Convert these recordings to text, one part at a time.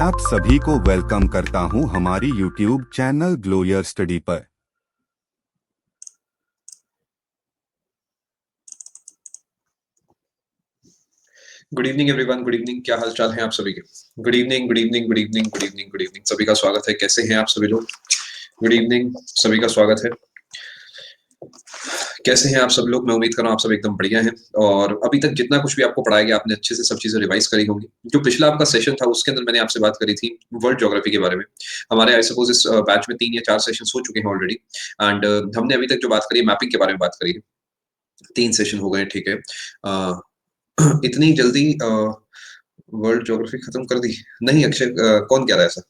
आप सभी को वेलकम करता हूं हमारी YouTube चैनल ग्लोयर स्टडी पर। Good evening everyone. Good evening. क्या हाल चाल है आप सभी के? Good evening, good evening, good evening, good evening, good evening. सभी का स्वागत है। कैसे हैं आप सभी लोग? गुड इवनिंग, सभी का स्वागत है। कैसे हैं आप सब लोग? मैं उम्मीद कर रहा हूँ आप सब एकदम बढ़िया हैं और अभी तक जितना कुछ भी आपको पढ़ाया गया आपने अच्छे से सब चीजें रिवाइज करी होंगी। जो पिछला आपका सेशन था उसके अंदर मैंने आपसे बात करी थी वर्ल्ड ज्योग्राफी के बारे में। हमारे आई सपोज इस बैच में 3 या 4 सेशन हो चुके हैं ऑलरेडी। एंड हमने अभी तक जो बात करी है मैपिंग के बारे में बात करी है। 3 सेशन हो गए, ठीक है। अ, इतनी जल्दी वर्ल्ड ज्योग्राफी खत्म कर दी? नहीं अक्षय, कौन कह रहा है ऐसा?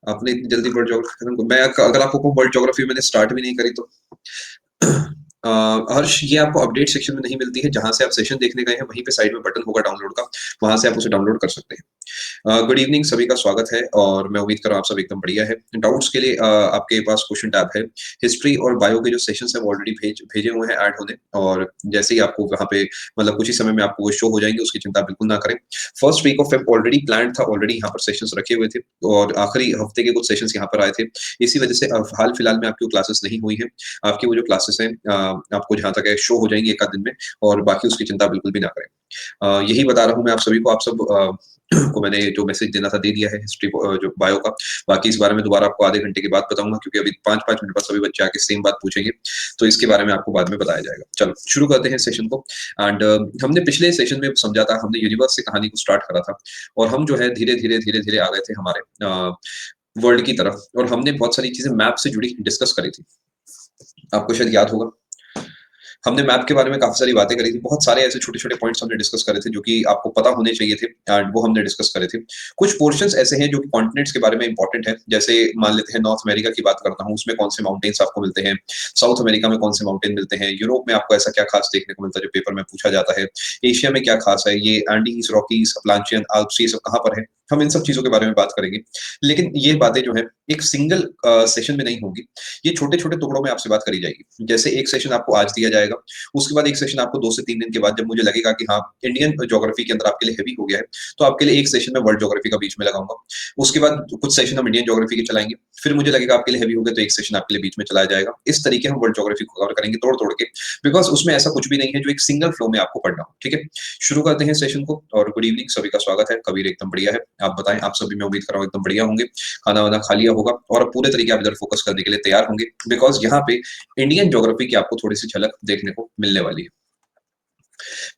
आपने इतनी जल्दी वर्ल्ड ज्योग्राफी खत्म मैं अगर आपको कहूँ वर्ल्ड ज्योग्राफी मैंने स्टार्ट भी नहीं करी तो अ, हर्ष, ये आपको अपडेट सेक्शन में नहीं मिलती है। जहां से आप सेशन देखने गए हैं वहीं पे साइड में बटन होगा डाउनलोड का, वहां से आप उसे डाउनलोड कर सकते हैं। गुड इवनिंग, सभी का स्वागत है और मैं उम्मीद कर रहा हूँ आप सब एकदम बढ़िया है। डाउट्स के लिए आपके पास क्वेश्चन टैब है। हिस्ट्री और बायो के जो सेशंस है वो ऑलरेडी भेजे हुए हैं ऐड होने, और जैसे ही आपको वहाँ पे मतलब कुछ ही समय में आपको वो शो हो जाएंगे, उसकी चिंता बिल्कुल ना करें। First week of Feb already plan था, ऑलरेडी यहाँ पर सेशंस रखे हुए थे और आखिरी हफ्ते के कुछ सेशंस यहाँ पर आए थे। इसी वजह से हाल फिलहाल में आपकी क्लासेस नहीं हुई है। आपकी वो जो क्लासेस हैं आपको जहाँ तक है शो हो जाएंगी एक आध दिन में, और बाकी उसकी चिंता बिल्कुल भी ना करें। यही बता रहा हूँ मैं आप सभी को। आप सब को मैंने जो मैसेज देना था दे दिया है हिस्ट्री जो बायो का। बाकी इस बारे में दोबारा आपको आधे घंटे के बाद बताऊंगा, क्योंकि अभी 5-5 मिनट बाद सभी बच्चे आके सेम बात पूछेंगे, तो इसके बारे में आपको बाद में बताया जाएगा। चलो शुरू करते हैं सेशन को। एंड हमने पिछले सेशन में समझा था, हमने यूनिवर्स से कहानी को स्टार्ट करा था और हम जो है धीरे धीरे धीरे धीरे आ गए थे हमारे वर्ल्ड की तरफ, और हमने बहुत सारी चीजें मैप से जुड़ी डिस्कस करी थी। आपको शायद याद होगा हमने मैप के बारे में काफी सारी बातें करी थी। बहुत सारे ऐसे छोटे छोटे पॉइंट्स हमने डिस्कस करे थे जो कि आपको पता होने चाहिए थे, एंड वो हमने डिस्कस करे थे। कुछ पोर्शंस ऐसे हैं जो कि कॉन्टिनेंट्स के बारे में इंपॉर्टेंट है। जैसे मान लेते हैं नॉर्थ अमेरिका की बात करता हूँ, उसमें कौन से माउंटेन्स आपको मिलते हैं, साउथ अमेरिका में कौन से माउंटेन मिलते हैं, यूरोप में आपको ऐसा क्या खास देखने को मिलता है जो पेपर में पूछा जाता है, एशिया में क्या खास है, ये एंडीज, रॉकीज, अपलांचियन, आल्प्स, ये सब कहाँ पर है। हम इन सब चीजों के बारे में बात करेंगे, लेकिन ये बातें जो है एक सिंगल सेशन में नहीं होंगी। ये छोटे छोटे टुकड़ों में आपसे बात करी जाएगी। जैसे एक सेशन आपको आज दिया जाएगा, उसके बाद एक सेशन आपको 2 से 3 दिन के बाद, जब मुझे लगेगा कि हाँ इंडियन ज्योग्राफी के अंदर आपके लिए हेवी हो गया है, तो आपके लिए एक सेशन में वर्ल्ड ज्योग्राफी का बीच में लगाऊंगा। उसके बाद कुछ सेशन हम इंडियन ज्योग्राफी के चलाएंगे, फिर मुझे लगेगा आपके लिए हेवी हो गया तो एक सेशन आपके लिए बीच में चलाया जाएगा। इस तरीके हम वर्ल्ड ज्योग्राफी को कवर करेंगे तोड़ तोड़ के, बिकॉज उसमें ऐसा कुछ भी नहीं है जो एक सिंगल फ्लो में आपको पढ़ना हो। ठीक है, शुरू करते हैं सेशन को। और गुड इवनिंग, सभी का स्वागत है। कबीर एकदम बढ़िया है, आप बताएं, आप सभी मैं उम्मीद कर रहा हूँ एकदम बढ़िया होंगे। खाना वाना खा लिया होगा और अब पूरे तरीके आप इधर फोकस करने के लिए तैयार होंगे, बिकॉज यहाँ पे इंडियन ज्योग्राफी की आपको थोड़ी सी झलक देखने को मिलने वाली है।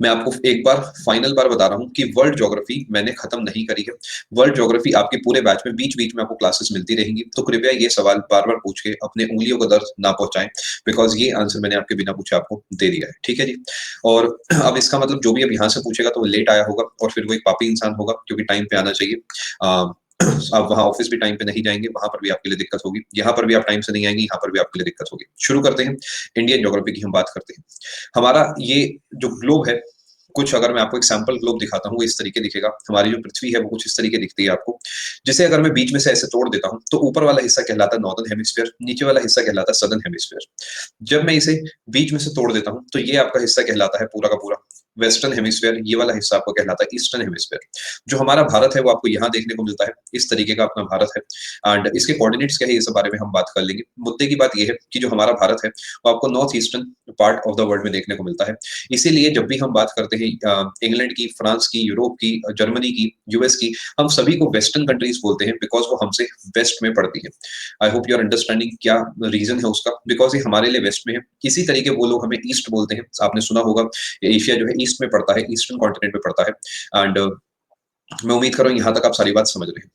मैं आपको एक बार फाइनल बार बता रहा हूँ कि वर्ल्ड ज्योग्राफी मैंने खत्म नहीं करी है। वर्ल्ड ज्योग्राफी आपके पूरे बैच में बीच बीच में आपको क्लासेस मिलती रहेंगी, तो कृपया ये सवाल बार बार पूछ के अपने उंगलियों को दर्द ना पहुंचाएं, बिकॉज ये आंसर मैंने आपके बिना पूछे आपको दे दिया है। ठीक है जी। और अब इसका मतलब जो भी अब यहाँ से पूछेगा तो वो लेट आया होगा और फिर वो एक पापी इंसान होगा, क्योंकि टाइम पे आना चाहिए। आप वहाँ ऑफिस भी टाइम पे नहीं जाएंगे, वहां पर भी आपके लिए दिक्कत होगी। यहाँ पर भी आप टाइम से नहीं आएंगे, यहाँ पर भी आपके लिए दिक्कत होगी। शुरू करते हैं। इंडियन ज्योग्राफी की हम बात करते हैं। हमारा ये जो ग्लोब है, कुछ अगर मैं आपको एक सैंपल ग्लोब दिखाता हूँ, इस तरीके दिखेगा। हमारी जो पृथ्वी है वो कुछ इस तरीके दिखती है आपको, जिसे अगर मैं बीच में से ऐसे तोड़ देता हूँ तो ऊपर वाला हिस्सा कहलाता है नॉर्दर्न हेमिस्फीयर, नीचे वाला हिस्सा कहलाता है सदर्न हेमिस्फीयर। जब मैं इसे बीच में से तोड़ देता हूँ तो ये आपका हिस्सा कहलाता है पूरा का पूरा वेस्टर्न हेमिस्फीयर, ये वाला हिस्सा आपको कहलाता है ईस्टर्न हेमिस्फीयर। जो हमारा भारत है वो आपको यहाँ देखने को मिलता है, इस तरीके का अपना भारत है। एंड इसके कोऑर्डिनेट्स क्या है, इस बारे में हम बात कर लेंगे। मुद्दे की बात यह है कि जो हमारा भारत है वो आपको north eastern part of the world में देखने को मिलता है। इसीलिए जब भी हम बात करते हैं इंग्लैंड की, फ्रांस की, यूरोप की, जर्मनी की, यूएस की, हम सभी को वेस्टर्न कंट्रीज बोलते हैं, बिकॉज वो हमसे वेस्ट में पड़ती है। I hope you are understanding क्या रीजन है उसका, बिकॉज ये हमारे लिए वेस्ट में है। इसी तरीके वो लोग हमें ईस्ट बोलते हैं। आपने सुना होगा एशिया जो है ईस्ट में पड़ता है, ईस्टर्न कॉन्टिनेंट में पड़ता है। एंड मैं उम्मीद कर रहा हूँ यहाँ तक आप सारी बात समझ रहे हैं।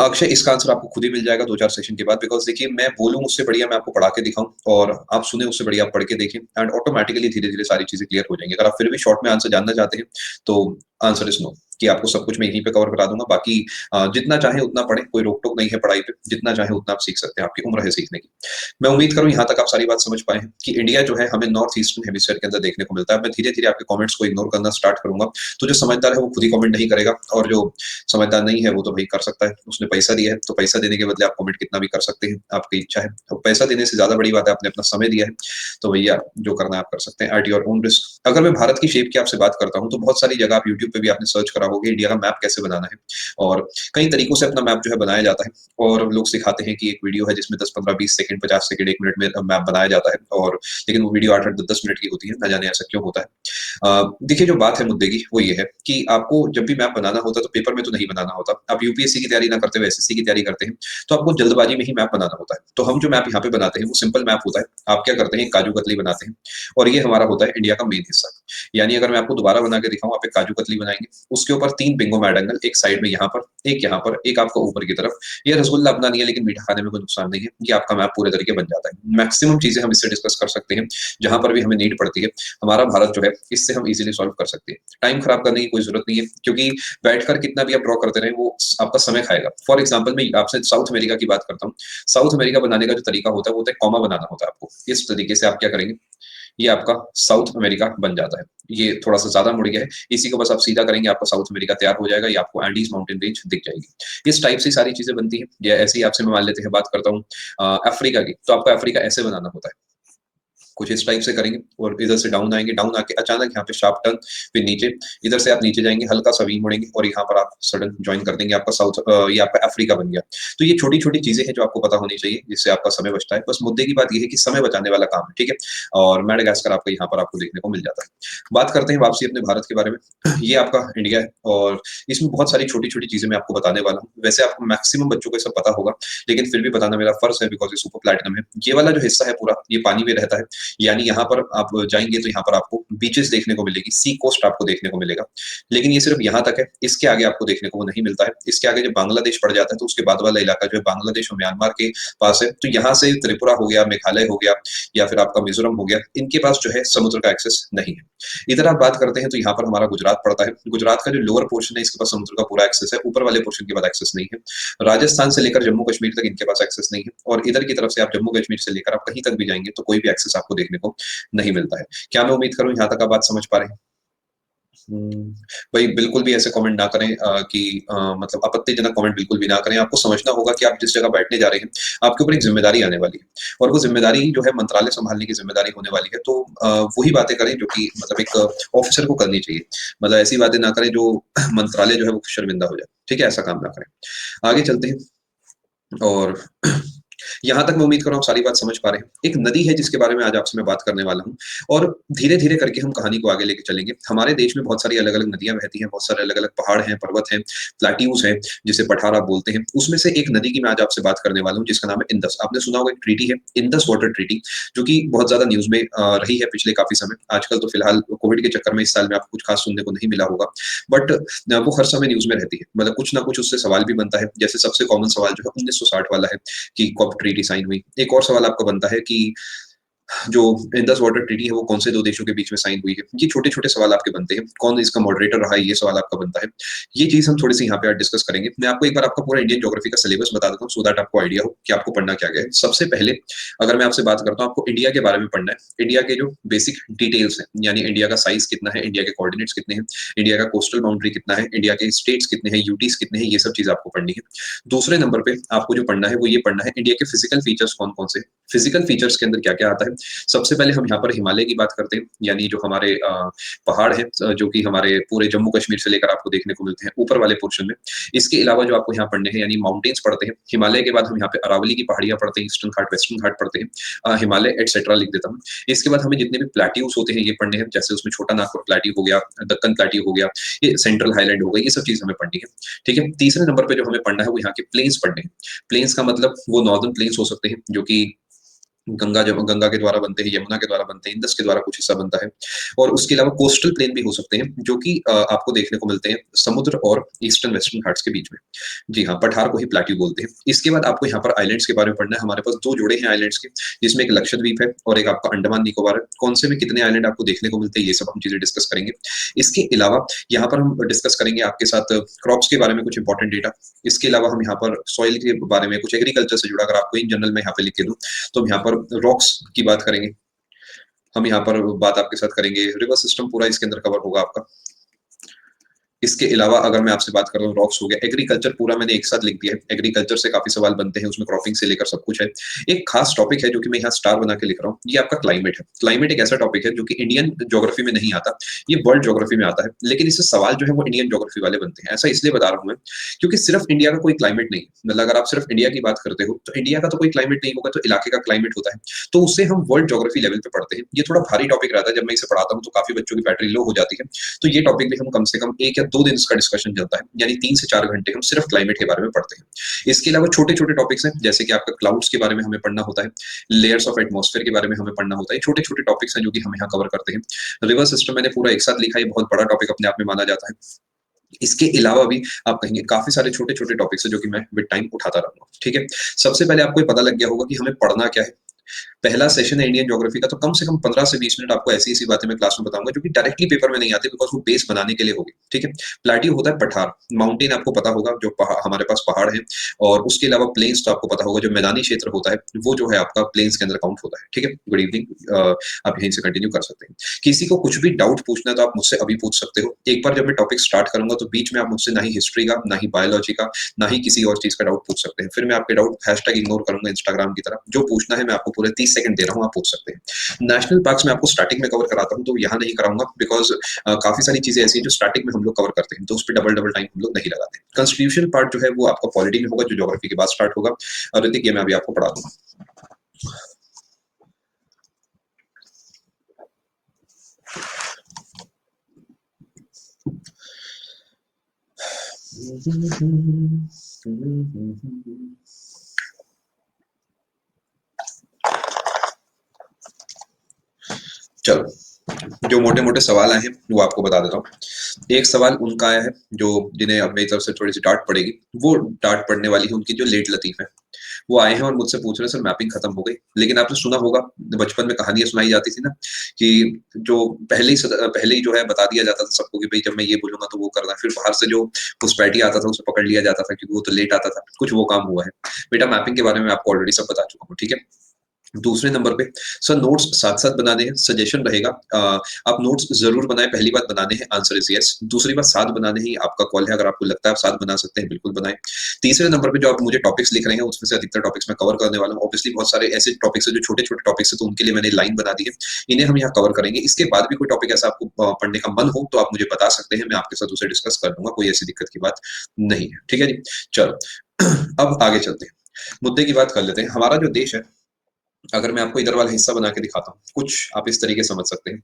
अक्षय, इसका आंसर आपको खुद ही मिल जाएगा 2-4 सेशन के बाद, बिकॉज देखिए मैं बोलूं उससे बढ़िया मैं आपको पढ़ा के दिखाऊं, और आप सुने उससे बढ़िया आप पढ़ के देखें, एंड ऑटोमेटिकली धीरे धीरे सारी चीजें क्लियर हो जाएंगी। अगर आप फिर भी शॉर्ट में आंसर जानना चाहते हैं तो आंसर इज नो, कि आपको सब कुछ मैं यहीं पे कवर करा दूंगा। बाकी जितना चाहे उतना पढ़े, कोई रोक टोक नहीं है पढ़ाई पे, जितना चाहे उतना आप सीख सकते हैं, आपकी उम्र है सीखने की। मैं उम्मीद करूं यहाँ तक आप सारी बात समझ पाए हैं कि इंडिया जो है हमें नॉर्थ ईस्टर्न हेमिस्फीयर के अंदर देखने को मिलता है। मैं धीरे धीरे आपके कमेंट्स को इग्नोर करना स्टार्ट करूंगा, तो जो समझदार है वो खुद ही कमेंट नहीं करेगा, और जो समझदार नहीं है वो तो भाई कर सकता है, उसने पैसा दिया है तो पैसा देने के बदले आप कमेंट कितना भी कर सकते हैं, आपकी इच्छा है। तो पैसा देने से ज्यादा बड़ी बात है आपने अपना समय दिया है, तो भैया जो करना है आप कर सकते हैं एट योर ओन रिस्क। अगर मैं भारत की शेप की आपसे बात करता हूँ तो बहुत सारी जगह आप यूट्यूब पे भी आपने सर्च करा रहा होगा इंडिया का मैप कैसे बनाना है, और कई तरीकों से अपना मैप जो है बनाया जाता है, और लोग सिखाते हैं कि एक वीडियो है जिसमें 10, 15, 20 सेकंड, 50 सेकंड, 1 मिनट में मैप बनाया जाता है, और लेकिन वो वीडियो 8-8, 10-10 मिनट की होती है, ना जाने ऐसा क्यों होता है। देखिए जो बात है मुद्दे की वो ये है कि आपको जब भी मैप बनाना होता है तो पेपर में तो नहीं बनाना होता। आप यूपीएससी की तैयारी ना करते हुए एसएससी की तैयारी करते हैं, तो आपको जल्दबाजी में ही मैप बनाना होता है। तो हम जो मैप यहाँ पे बनाते हैं वो सिंपल मैप होता है। आप क्या करते हैं, काजू कतली बनाते हैं, और ये हमारा होता है इंडिया का मेन हिस्सा। यानी अगर मैं आपको दोबारा बना के दिखाऊँ, आप एक काजू कतली बनाएँगे, उसके ऊपर 3 बिंगो मैडंगल, एक साइड में यहाँ पर, एक आपका ऊपर की तरफ। ये रसगुल्ला अपना नहीं है, लेकिन मीठा खाने में कोई नुकसान नहीं है। ये आपका मैप पूरे तरीके बन जाता है। मैक्सिमम चीज़ें हम इससे डिस्कस कर सकते हैं, जहाँ पर भी हमें नीड पड़ती है। हमारा भारत जो है, इससे हम ईज़िली सॉल्व कर सकते हैं। टाइम खराब करने की कोई ज़रूरत नहीं है, क्योंकि बैठकर कितना भी आप ड्रॉ करते रहें, वो आपका समय खाएगा। फॉर एग्ज़ाम्पल मैं आपसे साउथ अमेरिका की बात करता हूँ। साउथ अमेरिका बनाने का जो तरीका होता है, वो होता है कॉमा बनाना होता है आपको। इस तरीके से आप क्या करेंगे, ये आपका साउथ अमेरिका बन जाता है। ये थोड़ा-सा ज़्यादा मुड़ गया है, इसी को बस आप सीधा करेंगे, आपका साउथ अमेरिका तैयार हो जाएगा, ये आपको एंडीज़ माउंटेन रेंज दिख जाएगी। इस टाइप से सारी चीज़ें बनती हैं, या ऐसे ही आपसे मैं मान लेते हैं बात करता हूँ अफ्रीका की, तो आपको अफ्रीका ऐसे बनाना होता है। कुछ इस टाइप से करेंगे, और इधर से डाउन आएँगे, डाउन आके अचानक यहाँ पे शार्प टर्न, फिर नीचे, इधर से आप नीचे जाएँगे, हल्का-सा वी मुड़ेंगे, और यहाँ पर आप सडन जॉइन कर देंगे, आपका ये आपका अफ्रीका बन गया। तो ये छोटी-छोटी चीज़ें हैं जो आपको पता होनी चाहिए, जिससे आपका समय बचता है। बस मुद्दे की बात ये है कि समय बचाने वाला काम है, ठीक है? और मैडागास्कर आपका यहाँ पर आपको देखने को मिल जाता है। बात करते हैं वापसी अपने भारत के बारे में। ये आपका इंडिया है, और इसमें बहुत सारी छोटी-छोटी चीज़ें मैं आपको बताने वाला हूँ। वैसे आपको मैक्सिमम बच्चों को ये सब पता होगा, लेकिन फिर भी बताना मेरा फर्ज़ है, बिकॉज़ ये सुपर प्लैटिनम है। ये वाला जो हिस्सा है पूरा, ये पानी में रहता है। यानी यहाँ पर आप जाएँगे तो यहाँ पर आपको बीचेज़ देखने को मिलेगी, सी कोस्ट आपको देखने को मिलेगा। लेकिन ये सिर्फ़ यहाँ तक है, इसके आगे आपको देखने को वो नहीं मिलता है। इसके आगे जब बांग्लादेश पड़ जाता है, तो उसके बाद वाला इलाका जो है बांग्लादेश और म्यांमार के पास है। तो यहाँ से त्रिपुरा हो गया, मेघालय हो गया, या फिर आपका मिज़ोरम हो गया, इनके पास जो है समुद्र का एक्सेस नहीं है। इधर आप बात करते हैं तो यहाँ पर हमारा गुजरात पड़ता है। गुजरात का जो लोअर पोर्शन है, इसके पास समुद्र का पूरा एक्सेस है, ऊपर वाले पोर्शन के बाद एक्सेस नहीं है। राजस्थान से लेकर जम्मू कश्मीर तक इनके पास एक्सेस नहीं है, और इधर की तरफ से आप जम्मू कश्मीर से लेकर आप कहीं तक भी जाएँगे, तो कोई भी एक्सेस आपको देखने को नहीं मिलता है। क्या मैं उम्मीद करूँ यहाँ तक आप बात समझ पा रहे हैं? हुँ, वही बिल्कुल भी ऐसे कमेंट ना करें कि मतलब आपत्तिजनक कमेंट बिल्कुल भी ना करें। आपको समझना होगा कि आप जिस जगह बैठने जा रहे हैं, आपके ऊपर एक ज़िम्मेदारी आने वाली है, और वो ज़िम्मेदारी जो है मंत्रालय सँभालने की ज़िम्मेदारी होने वाली है। तो वही बातें करें जो कि मतलब एक ऑफ़िसर को करनी चाहिए। मतलब ऐसी बातें ना करें जो मंत्रालय जो है वो शर्मिंदा हो जाए। ठीक है? ऐसा काम ना करें। आगे चलते हैं, और यहाँ तक मैं उम्मीद कर रहा हूँ आप सारी बात समझ पा रहे हैं। एक नदी है जिसके बारे में आज आपसे मैं बात करने वाला हूँ, और धीरे-धीरे करके हम कहानी को आगे लेके चलेंगे। हमारे देश में बहुत सारी अलग-अलग नदियाँ बहती हैं, बहुत सारे अलग-अलग पहाड़ हैं, पर्वत हैं, प्लेट्यूज़ हैं, जिसे पठार आप बोलते हैं। उसमें से एक नदी की मैं आज आपसे बात करने वाला हूँ, जिसका नाम है इंडस। आपने सुना होगा एक ट्रीटी है, इंडस वाटर ट्रीटी, जो कि बहुत ज़्यादा न्यूज़ में रही है पिछले काफ़ी समय। आजकल तो फिलहाल कोविड के चक्कर में इस साल में आपको कुछ खास सुनने को नहीं मिला होगा, बट वो हर समय न्यूज़ में रहती है। मतलब कुछ ना कुछ उससे सवाल भी बनता है। जैसे सबसे कॉमन सवाल जो है 1960 वाला है कि कब ट्रीटी साइन हुई। एक और सवाल आपका बनता है कि जो इंडस वाटर ट्रीटी है वो कौन से 2 देशों के बीच में साइन हुई है? ये छोटे-छोटे सवाल आपके बनते हैं। कौन इसका मॉडरेटर रहा है, ये सवाल आपका बनता है। ये चीज़ हम थोड़ी-सी यहाँ पे आज डिस्कस करेंगे। मैं आपको एक बार आपका पूरा इंडियन ज्योग्राफी का सिलेबस बता देता हूँ, सो दैट आपको आइडिया हो कि आपको पढ़ना क्या-क्या है। सबसे पहले अगर मैं आपसे बात करता हूँ, आपको इंडिया के बारे में पढ़ना है। इंडिया के जो बेसिक डिटेल्स हैं, यानी इंडिया का साइज़ कितना है, इंडिया के कोऑर्डिनेट्स कितने हैं, इंडिया का कोस्टल बाउंड्री कितना है, इंडिया के स्टेट्स कितने हैं, यूटीज़ कितने हैं, ये सब चीज़ आपको पढ़नी है। दूसरे नंबर पे आपको जो पढ़ना है, वो ये पढ़ना है इंडिया के फिजिकल फीचर्स कौन-कौन से हैं। फिजिकल फीचर्स के अंदर क्या-क्या आता है। सबसे पहले हम यहाँ पर हिमालय की बात करते हैं, यानी जो हमारे पहाड़ हैं, जो कि हमारे पूरे जम्मू कश्मीर से लेकर आपको देखने को मिलते हैं ऊपर वाले पोर्शन में। इसके अलावा जो आपको यहाँ पढ़ने हैं, यानी माउंटेन्स पढ़ते हैं। हिमालय के बाद हम यहाँ पे अरावली की पहाड़ियाँ पढ़ते हैं, ईस्टर्न घाट, वेस्टर्न घाट पढ़ते हैं। हिमालय एटसेट्रा लिख देता हूँ। इसके बाद हमें जितने भी प्लेट्यूज़ होते हैं, ये पढ़ने हैं। जैसे उसमें छोटा नागपुर प्लेट्यू हो गया, दक्कन प्लेट्यू हो गया, ये सेंट्रल हाइलैंड हो गई, ये सब चीज़ हमें पढ़नी है। ठीक है? तीसरे नंबर पे जो हमें पढ़ना है, वो यहाँ के प्लेन्स पढ़ने हैं। प्लेन्स का मतलब वो नॉर्दर्न प्लेन्स हो सकते हैं, जो कि गंगा के द्वारा बनते हैं, यमुना के द्वारा बनते हैं, इंडस के द्वारा कुछ हिस्सा बनता है, और उसके अलावा कोस्टल प्लेन भी हो सकते हैं, जो कि आपको देखने को मिलते हैं समुद्र और ईस्टर्न वेस्टर्न घाट्स के बीच में। जी हाँ, पठार को ही प्लेट्यू बोलते हैं। इसके बाद आपको यहाँ पर आइलैंड्स के बारे में पढ़ना है। हमारे पास 2 जोड़े हैं आइलैंड्स के, जिसमें एक लक्षद्वीप है और एक आपका अंडमान निकोबार है। कौन से में कितने आइलैंड आपको देखने को मिलते हैं, ये सब हम चीज़ें डिस्कस करेंगे। इसके अलावा यहाँ पर हम डिस्कस करेंगे आपके साथ क्रॉप्स के बारे में कुछ इंपॉर्टेंट डेटा। इसके अलावा हम यहाँ पर सॉइल के बारे में कुछ एग्रीकल्चर से जुड़ा अगर आपको इन जनरल मैं यहाँ पे लिख के दूँ, तो हम यहाँ पर रॉक्स की बात करेंगे। हम यहाँ पर बात आपके साथ करेंगे, रिवर सिस्टम पूरा इसके अंदर कवर होगा आपका। इसके अलावा अगर मैं आपसे बात कर रहा हूँ रॉक्स हो गया, एग्रीकल्चर पूरा मैंने एक साथ लिख दिया है। एग्रीकल्चर से काफ़ी सवाल बनते हैं, उसमें क्रॉपिंग से लेकर सब कुछ है। एक खास टॉपिक है जो कि मैं यहाँ स्टार बना के लिख रहा हूँ, ये आपका क्लाइमेट है। क्लाइमेट एक ऐसा टॉपिक है जो कि इंडियन ज्योग्राफी में नहीं आता, ये वर्ल्ड ज्योग्राफी में आता है। लेकिन इससे सवाल जो है वो इंडियन ज्योग्राफी वाले बनते हैं। ऐसा इसलिए बता रहा हूँ मैं, क्योंकि सिर्फ इंडिया का कोई क्लाइमेट नहीं है। मतलब अगर आप सिर्फ इंडिया की बात करते हो, तो इंडिया का तो कोई क्लाइमेट नहीं होगा, तो इलाके का क्लाइमेट होता है। तो उससे हम वर्ल्ड ज्योग्राफी लेवल पे पढ़ते हैं। ये थोड़ा भारी टॉपिक रहता है, जब मैं इसे पढ़ाता हूँ तो काफ़ी बच्चों की बैटरी लो हो जाती है। तो ये टॉपिक भी हम कम से कम 1 या 2 दिन इसका डिस्कशन चलता है, यानी 3 से 4 घंटे हम सिर्फ क्लाइमेट के बारे में पढ़ते हैं। इसके अलावा छोटे-छोटे टॉपिक्स हैं, जैसे कि आपका क्लाउड्स के बारे में हमें पढ़ना होता है, लेयर्स ऑफ एटमॉस्फेयर के बारे में हमें पढ़ना होता है। छोटे-छोटे टॉपिक्स हैं जो कि हम यहाँ कवर करते हैं। रिवर सिस्टम मैंने पूरा एक साथ लिखा है, ये बहुत बड़ा टॉपिक अपने आप में माना जाता है। इसके अलावा भी आप कहेंगे काफ़ी सारे छोटे-छोटे टॉपिक्स हैं जो कि मैं विद टाइम उठाता रहूँगा, ठीक है? सबसे पहले आपको ये पता लग गया होगा कि हमें पढ़ना क्या है। पहला सेशन है इंडियन ज्योग्राफी का, तो कम से कम 15 से 20 मिनट आपको ऐसी-ऐसी बातें मैं क्लास में बताऊँगा जो कि डायरेक्टली पेपर में नहीं आती, बिकॉज़ वो बेस बनाने के लिए होगी, ठीक है? प्लेट्यू होता है पठार, माउंटेन आपको पता होगा जो हमारे पास पहाड़ है, और उसके अलावा प्लेन्स तो आपको पता होगा, जो मैदानी क्षेत्र होता है, वो जो है आपका प्लेन्स के अंदर काउंट होता है, ठीक है? गुड इवनिंग, आप यहीं से कंटिन्यू कर सकते हैं। किसी को कुछ भी डाउट पूछना है तो आप मुझसे अभी पूछ सकते हो। एक बार जब मैं टॉपिक स्टार्ट करूँगा तो बीच में आप मुझसे ना ही हिस्ट्री का, ना ही बायोलॉजी का, ना ही किसी और चीज़ का डाउट पूछ सकते हैं। फिर मैं आपके डाउट हैशटैग इग्नोर करूँगा इंस्टाग्राम की तरह। जो पूछना है मैं आपको पूरे 30 सेकंड दे रहा हूँ, आप पूछ सकते हैं। नेशनल पार्क्स मैं आपको स्टार्टिंग में कवर कराता हूँ, तो यहाँ नहीं कराऊँगा, बिकॉज़ काफ़ी सारी चीज़ें ऐसी हैं जो स्टार्टिंग में हम लोग कवर करते हैं, तो उसपे डबल-डबल टाइम हम लोग नहीं लगाते। कॉन्स्टिट्यूशन पार्ट जो है वो आपका पॉलिटी में होगा, जो ज्योग्राफी के बाद स्टार्ट होगा, और ऋतिक ये मैं अभी आपको पढ़ा दूँगा। चलो, जो मोटे-मोटे सवाल आए हैं, वो आपको बता देता हूँ। एक सवाल उनका आया है, जो जिन्हें अब मेरी तरफ से थोड़ी-सी डाँट पड़ेगी, वो डाँट पड़ने वाली है उनकी जो लेट लतीफ़ हैं। वो आए हैं और मुझसे पूछ रहे हैं, सर मैपिंग खत्म हो गई। लेकिन आपने सुना होगा, बचपन में कहानियाँ सुनाई जाती थी ना, कि जो पहले ही जो है बता दिया जाता था सबको कि भई जब मैं ये बोलूँगा तो वो करना है। फिर बाहर से जो घुसपैठी आता था, उसे पकड़ लिया जाता था क्योंकि वो तो लेट आता था। कुछ वो काम हुआ है। बेटा मैपिंग के बारे में मैं आपको ऑलरेडी सब बता चुका हूँ, ठीक है? दूसरे नंबर पे सर नोट्स साथ-साथ बनाने हैं, सजेशन रहेगा, आप नोट्स ज़रूर बनाएँ, पहली बात बनाने हैं, आंसर इज़ येस। दूसरी बात साथ बनाने ही आपका कॉल है, अगर आपको लगता है आप साथ बना सकते हैं, बिल्कुल बनाएँ। तीसरे नंबर पे जो आप मुझे टॉपिक्स लिख रहे हैं, उसमें से अधिकतर टॉपिक्स मैं कवर करने वाला हूँ। ऑब्वियसली बहुत सारे ऐसे टॉपिक्स हैं जो छोटे-छोटे टॉपिक्स हैं, तो उनके लिए मैंने लाइन बना दी है। इन्हें हम यहाँ कवर करेंगे। इसके बाद भी कोई टॉपिक ऐसा आपको पढ़ने का मन हो, तो आप मुझे बता सकते हैं, मैं आपके साथ उसे डिस्कस कर लूँगा, कोई ऐसी दिक्कत की बात नहीं है। ठीक है जी? चलो, अब आगे चलते हैं। मुद्दे की बात कर लेते हैं। हमारा जो देश है, अगर मैं आपको इधर वाला हिस्सा बना के दिखाता हूँ, कुछ आप इस तरीके समझ सकते हैं।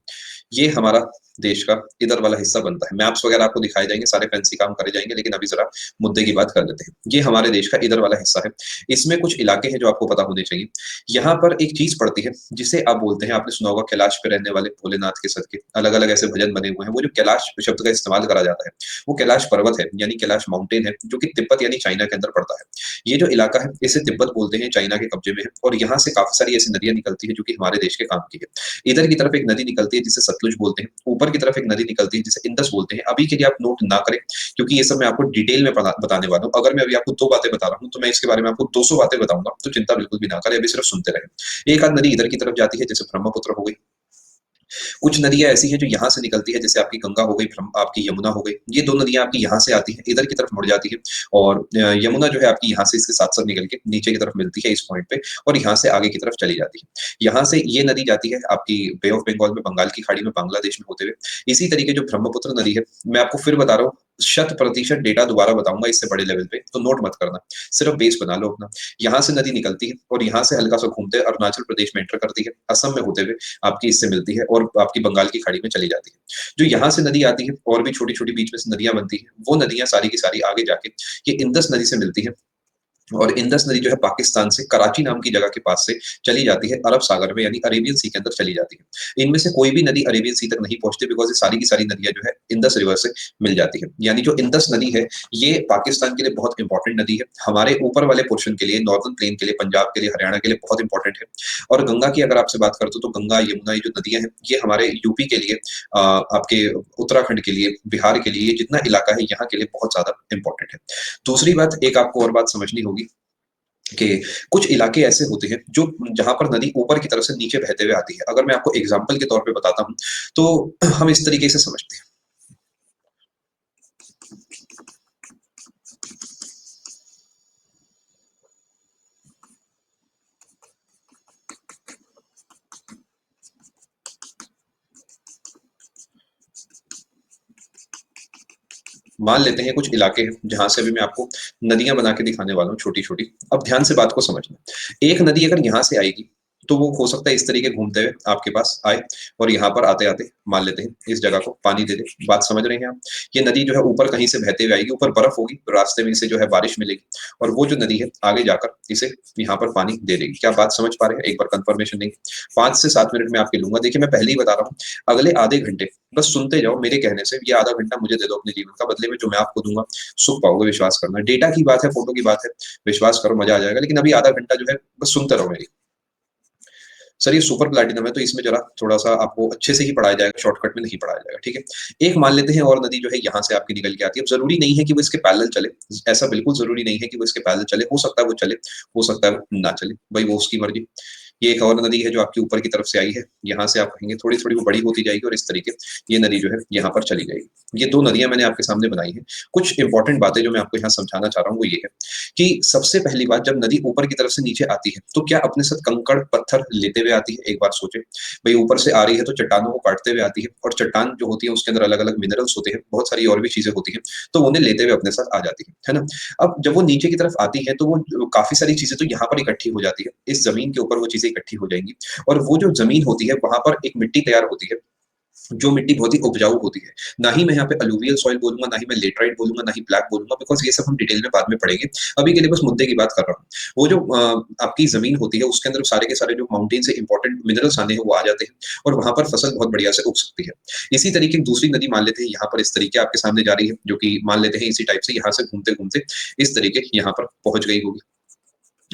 ये हमारा देश का इधर वाला हिस्सा बनता है। मैप्स वगैरह आपको दिखाए जाएँगे, सारे फैंसी काम करे जाएँगे, लेकिन अभी ज़रा मुद्दे की बात कर लेते हैं। ये हमारे देश का इधर वाला हिस्सा है। इसमें कुछ इलाके हैं जो आपको पता होने चाहिए। यहाँ पर एक चीज़ पड़ती है, जिसे आप बोलते हैं, आपने सुना होगा कैलाश पे रहने वाले भोलेनाथ के सदके, अलग-अलग ऐसे भजन बने हुए हैं। वो जो कैलाश शब्द का इस्तेमाल करा जाता है, वो कैलाश पर्वत है, यानी कैलाश माउंटेन है, जो कि तिब्बत यानी चाइना के अंदर पड़ता है। ये जो इलाका है, इसे तिब्बत बोलते हैं, चाइना के कब्जे में है, और यहाँ से काफ़ी सारी ऐसी नदियाँ निकलती हैं जो कि हमारे देश के काम की है। इधर की तरफ एक नदी निकलती है जिसे सतलुज बोलते हैं, ऊपर की तरफ एक नदी निकलती है जिसे इंडस बोलते हैं। अभी के लिए आप नोट ना करें, क्योंकि ये सब मैं आपको डिटेल में बताने वाला हूँ। अगर मैं अभी आपको 2 बातें बता रहा हूँ, तो मैं इसके बारे में आपको 200 बातें बताऊँगा, तो चिंता बिल्कुल भी ना करें, अभी सिर्फ सुनते रहें। एक आध नदी इधर की तरफ जाती है, जैसे ब्रह्मपुत्र हो गई। कुछ नदियाँ ऐसी हैं जो यहाँ से निकलती है, जैसे आपकी गंगा हो गई, आपकी यमुना हो गई। ये 2 नदियाँ आपकी यहाँ से आती हैं, इधर की तरफ मुड़ जाती हैं, और यमुना जो है आपकी यहाँ से इसके साथ-साथ निकल के नीचे की तरफ मिलती है इस पॉइंट पे, और यहाँ से आगे की तरफ चली जाती है। यहाँ से ये नदी जाती है आपकी बे ऑफ बंगाल में, बंगाल की खाड़ी में, बांग्लादेश में होते हुए। इसी तरीके जो ब्रह्मपुत्र नदी है, मैं आपको फिर बता रहा हूँ, शत प्रतिशत डेटा दोबारा बताऊँगा इससे बड़े लेवल पे, तो नोट मत करना, सिर्फ बेस बना लो अपना। यहाँ से नदी निकलती है और यहाँ से हल्का-सा घूमते हुए अरुणाचल प्रदेश में एंटर करती है, असम में होते हुए आपकी इससे मिलती है और आपकी बंगाल की खाड़ी में चली जाती है। जो यहाँ से नदी आती है, और भी छोटी-छोटी बीच में से नदियाँ बनती हैं, वो नदियाँ सारी की सारी आगे जाके ये इंडस नदी से मिलती है, और इंडस नदी जो है पाकिस्तान से कराची नाम की जगह के पास से चली जाती है अरब सागर में, यानी अरेबियन सी के अंदर चली जाती है। इनमें से कोई भी नदी अरेबियन सी तक नहीं पहुँचती, बिकॉज़ ये सारी की सारी नदियाँ जो है इंडस रिवर से मिल जाती है। यानी जो इंडस नदी है, ये पाकिस्तान के लिए बहुत इंपॉर्टेंट नदी है। हमारे ऊपर वाले पोर्शन के लिए, नॉर्दर्न प्लेन के लिए, पंजाब के लिए, हरियाणा के लिए बहुत इंपॉर्टेंट है। और गंगा की अगर आपसे बात करते हो, तो गंगा, यमुना, ये जो नदियाँ हैं, ये हमारे यूपी के लिए, आपके उत्तराखंड के लिए, बिहार के लिए, ये जितना इलाका है, यहाँ के लिए बहुत ज़्यादा इंपॉर्टेंट है। दूसरी बात, एक आपको और बात समझनी होगी कि कुछ इलाके ऐसे होते हैं जो जहाँ पर नदी ऊपर की तरफ से नीचे बहते हुए आती है। अगर मैं आपको एग्ज़ाम्पल के तौर पे बताता हूँ, तो हम इस तरीके से समझते हैं। मान लेते हैं कुछ इलाके हैं जहां से अभी मैं आपको नदियां बना के दिखाने वाला हूँ छोटी छोटी। अब ध्यान से बात को समझना। एक नदी अगर यहाँ से आएगी तो वो हो सकता है इस तरीके घूमते हुए आपके पास आए और यहाँ पर आते आते मान लेते हैं इस जगह को पानी दे दे। बात समझ रहे हैं आप? ये नदी जो है ऊपर कहीं से बहते हुए आएगी, ऊपर बर्फ होगी, रास्ते में इसे जो है बारिश मिलेगी और वो जो नदी है आगे जाकर इसे यहाँ पर पानी दे देगी। क्या बात समझ पा रहे हैं? एक बार कंफर्मेशन देंगे। 5 से 7 मिनट में आपके लूंगा। देखिए मैं पहले ही बता रहा हूँ, अगले आधे घंटे बस सुनते जाओ मेरे कहने से। ये आधा घंटा मुझे दे दो अपने जीवन का, बदले में जो मैं आपको दूंगा सुख पाओगे, विश्वास करना। डेटा की बात है, फोटो की बात है, विश्वास करो मजा आ जाएगा। लेकिन अभी आधा घंटा जो है बस सुनते रहो मेरी। सर ये सुपर प्लैटिनम है तो इसमें जरा थोड़ा-सा आपको अच्छे से ही पढ़ाया जाएगा, शॉर्टकट में नहीं पढ़ाया जाएगा, ठीक है? एक मान लेते हैं और नदी जो है यहाँ से आपकी निकल के आती है। अब ज़रूरी नहीं है कि वो इसके पैरेलल चले, ऐसा बिल्कुल ज़रूरी नहीं है कि वो इसके पैरेलल चले, हो सकता है वो चले, हो सकता है वो ना चले, भई वो उसकी मर्ज़ी। ये एक और नदी है जो आपके ऊपर की तरफ से आई है, यहाँ से आप कहेंगे थोड़ी-थोड़ी वो बड़ी होती जाएगी और इस तरीके ये नदी जो है यहाँ पर चली जाएगी। ये 2 नदियाँ मैंने आपके सामने बनाई हैं। कुछ इम्पोर्टेंट बातें जो मैं आपको यहाँ समझाना चाह रहा हूँ वो ये है कि सबसे पहली बात, जब नदी ऊपर की तरफ से नीचे आती है तो क्या अपने साथ कंकड़ पत्थर लेते हुए आती है? एक बार सोचें। भाई ऊपर से आ रही है तो चट्टानों को काटते हुए आती है और चट्टान जो होती है उसके अंदर अलग अलग मिनरल्स होते हैं, बहुत सारी और भी चीजें होती हैं, तो वो उन्हें लेते हुए अपने साथ आ जाती है ना? अब जब वो नीचे की तरफ आती है तो वो काफी सारी चीजें तो यहाँ पर इकट्ठी हो जाती है, इस जमीन के ऊपर वो चीजें इकट्ठी हो जाएंगी और वो जो जमीन होती है वहां पर एक मिट्टी तैयार होती है, जो मिट्टी बहुत ही उपजाऊ होती है। ना ही मैं यहाँ पे अलूवियल सॉइल बोलूँगा, ना ही मैं लेटराइट बोलूँगा, ना ही ब्लैक बोलूँगा, बिकॉज़ ये सब हम डिटेल में बाद में पढ़ेंगे। अभी के लिए बस मुद्दे की बात कर रहा हूँ। वो जो आपकी ज़मीन होती है उसके अंदर सारे के सारे जो माउंटेन से इम्पोर्टेंट मिनरल्स आने हैं वो आ जाते हैं और वहाँ पर फसल बहुत बढ़िया से उग सकती है। इसी तरीके की दूसरी नदी मान लेते हैं यहाँ पर इस तरीके आपके सामने जा रही है, जो कि मान लेते हैं इसी टाइप से यहाँ से घूमते-घूमते इस तरीके यहाँ पर पहुँच गई होगी।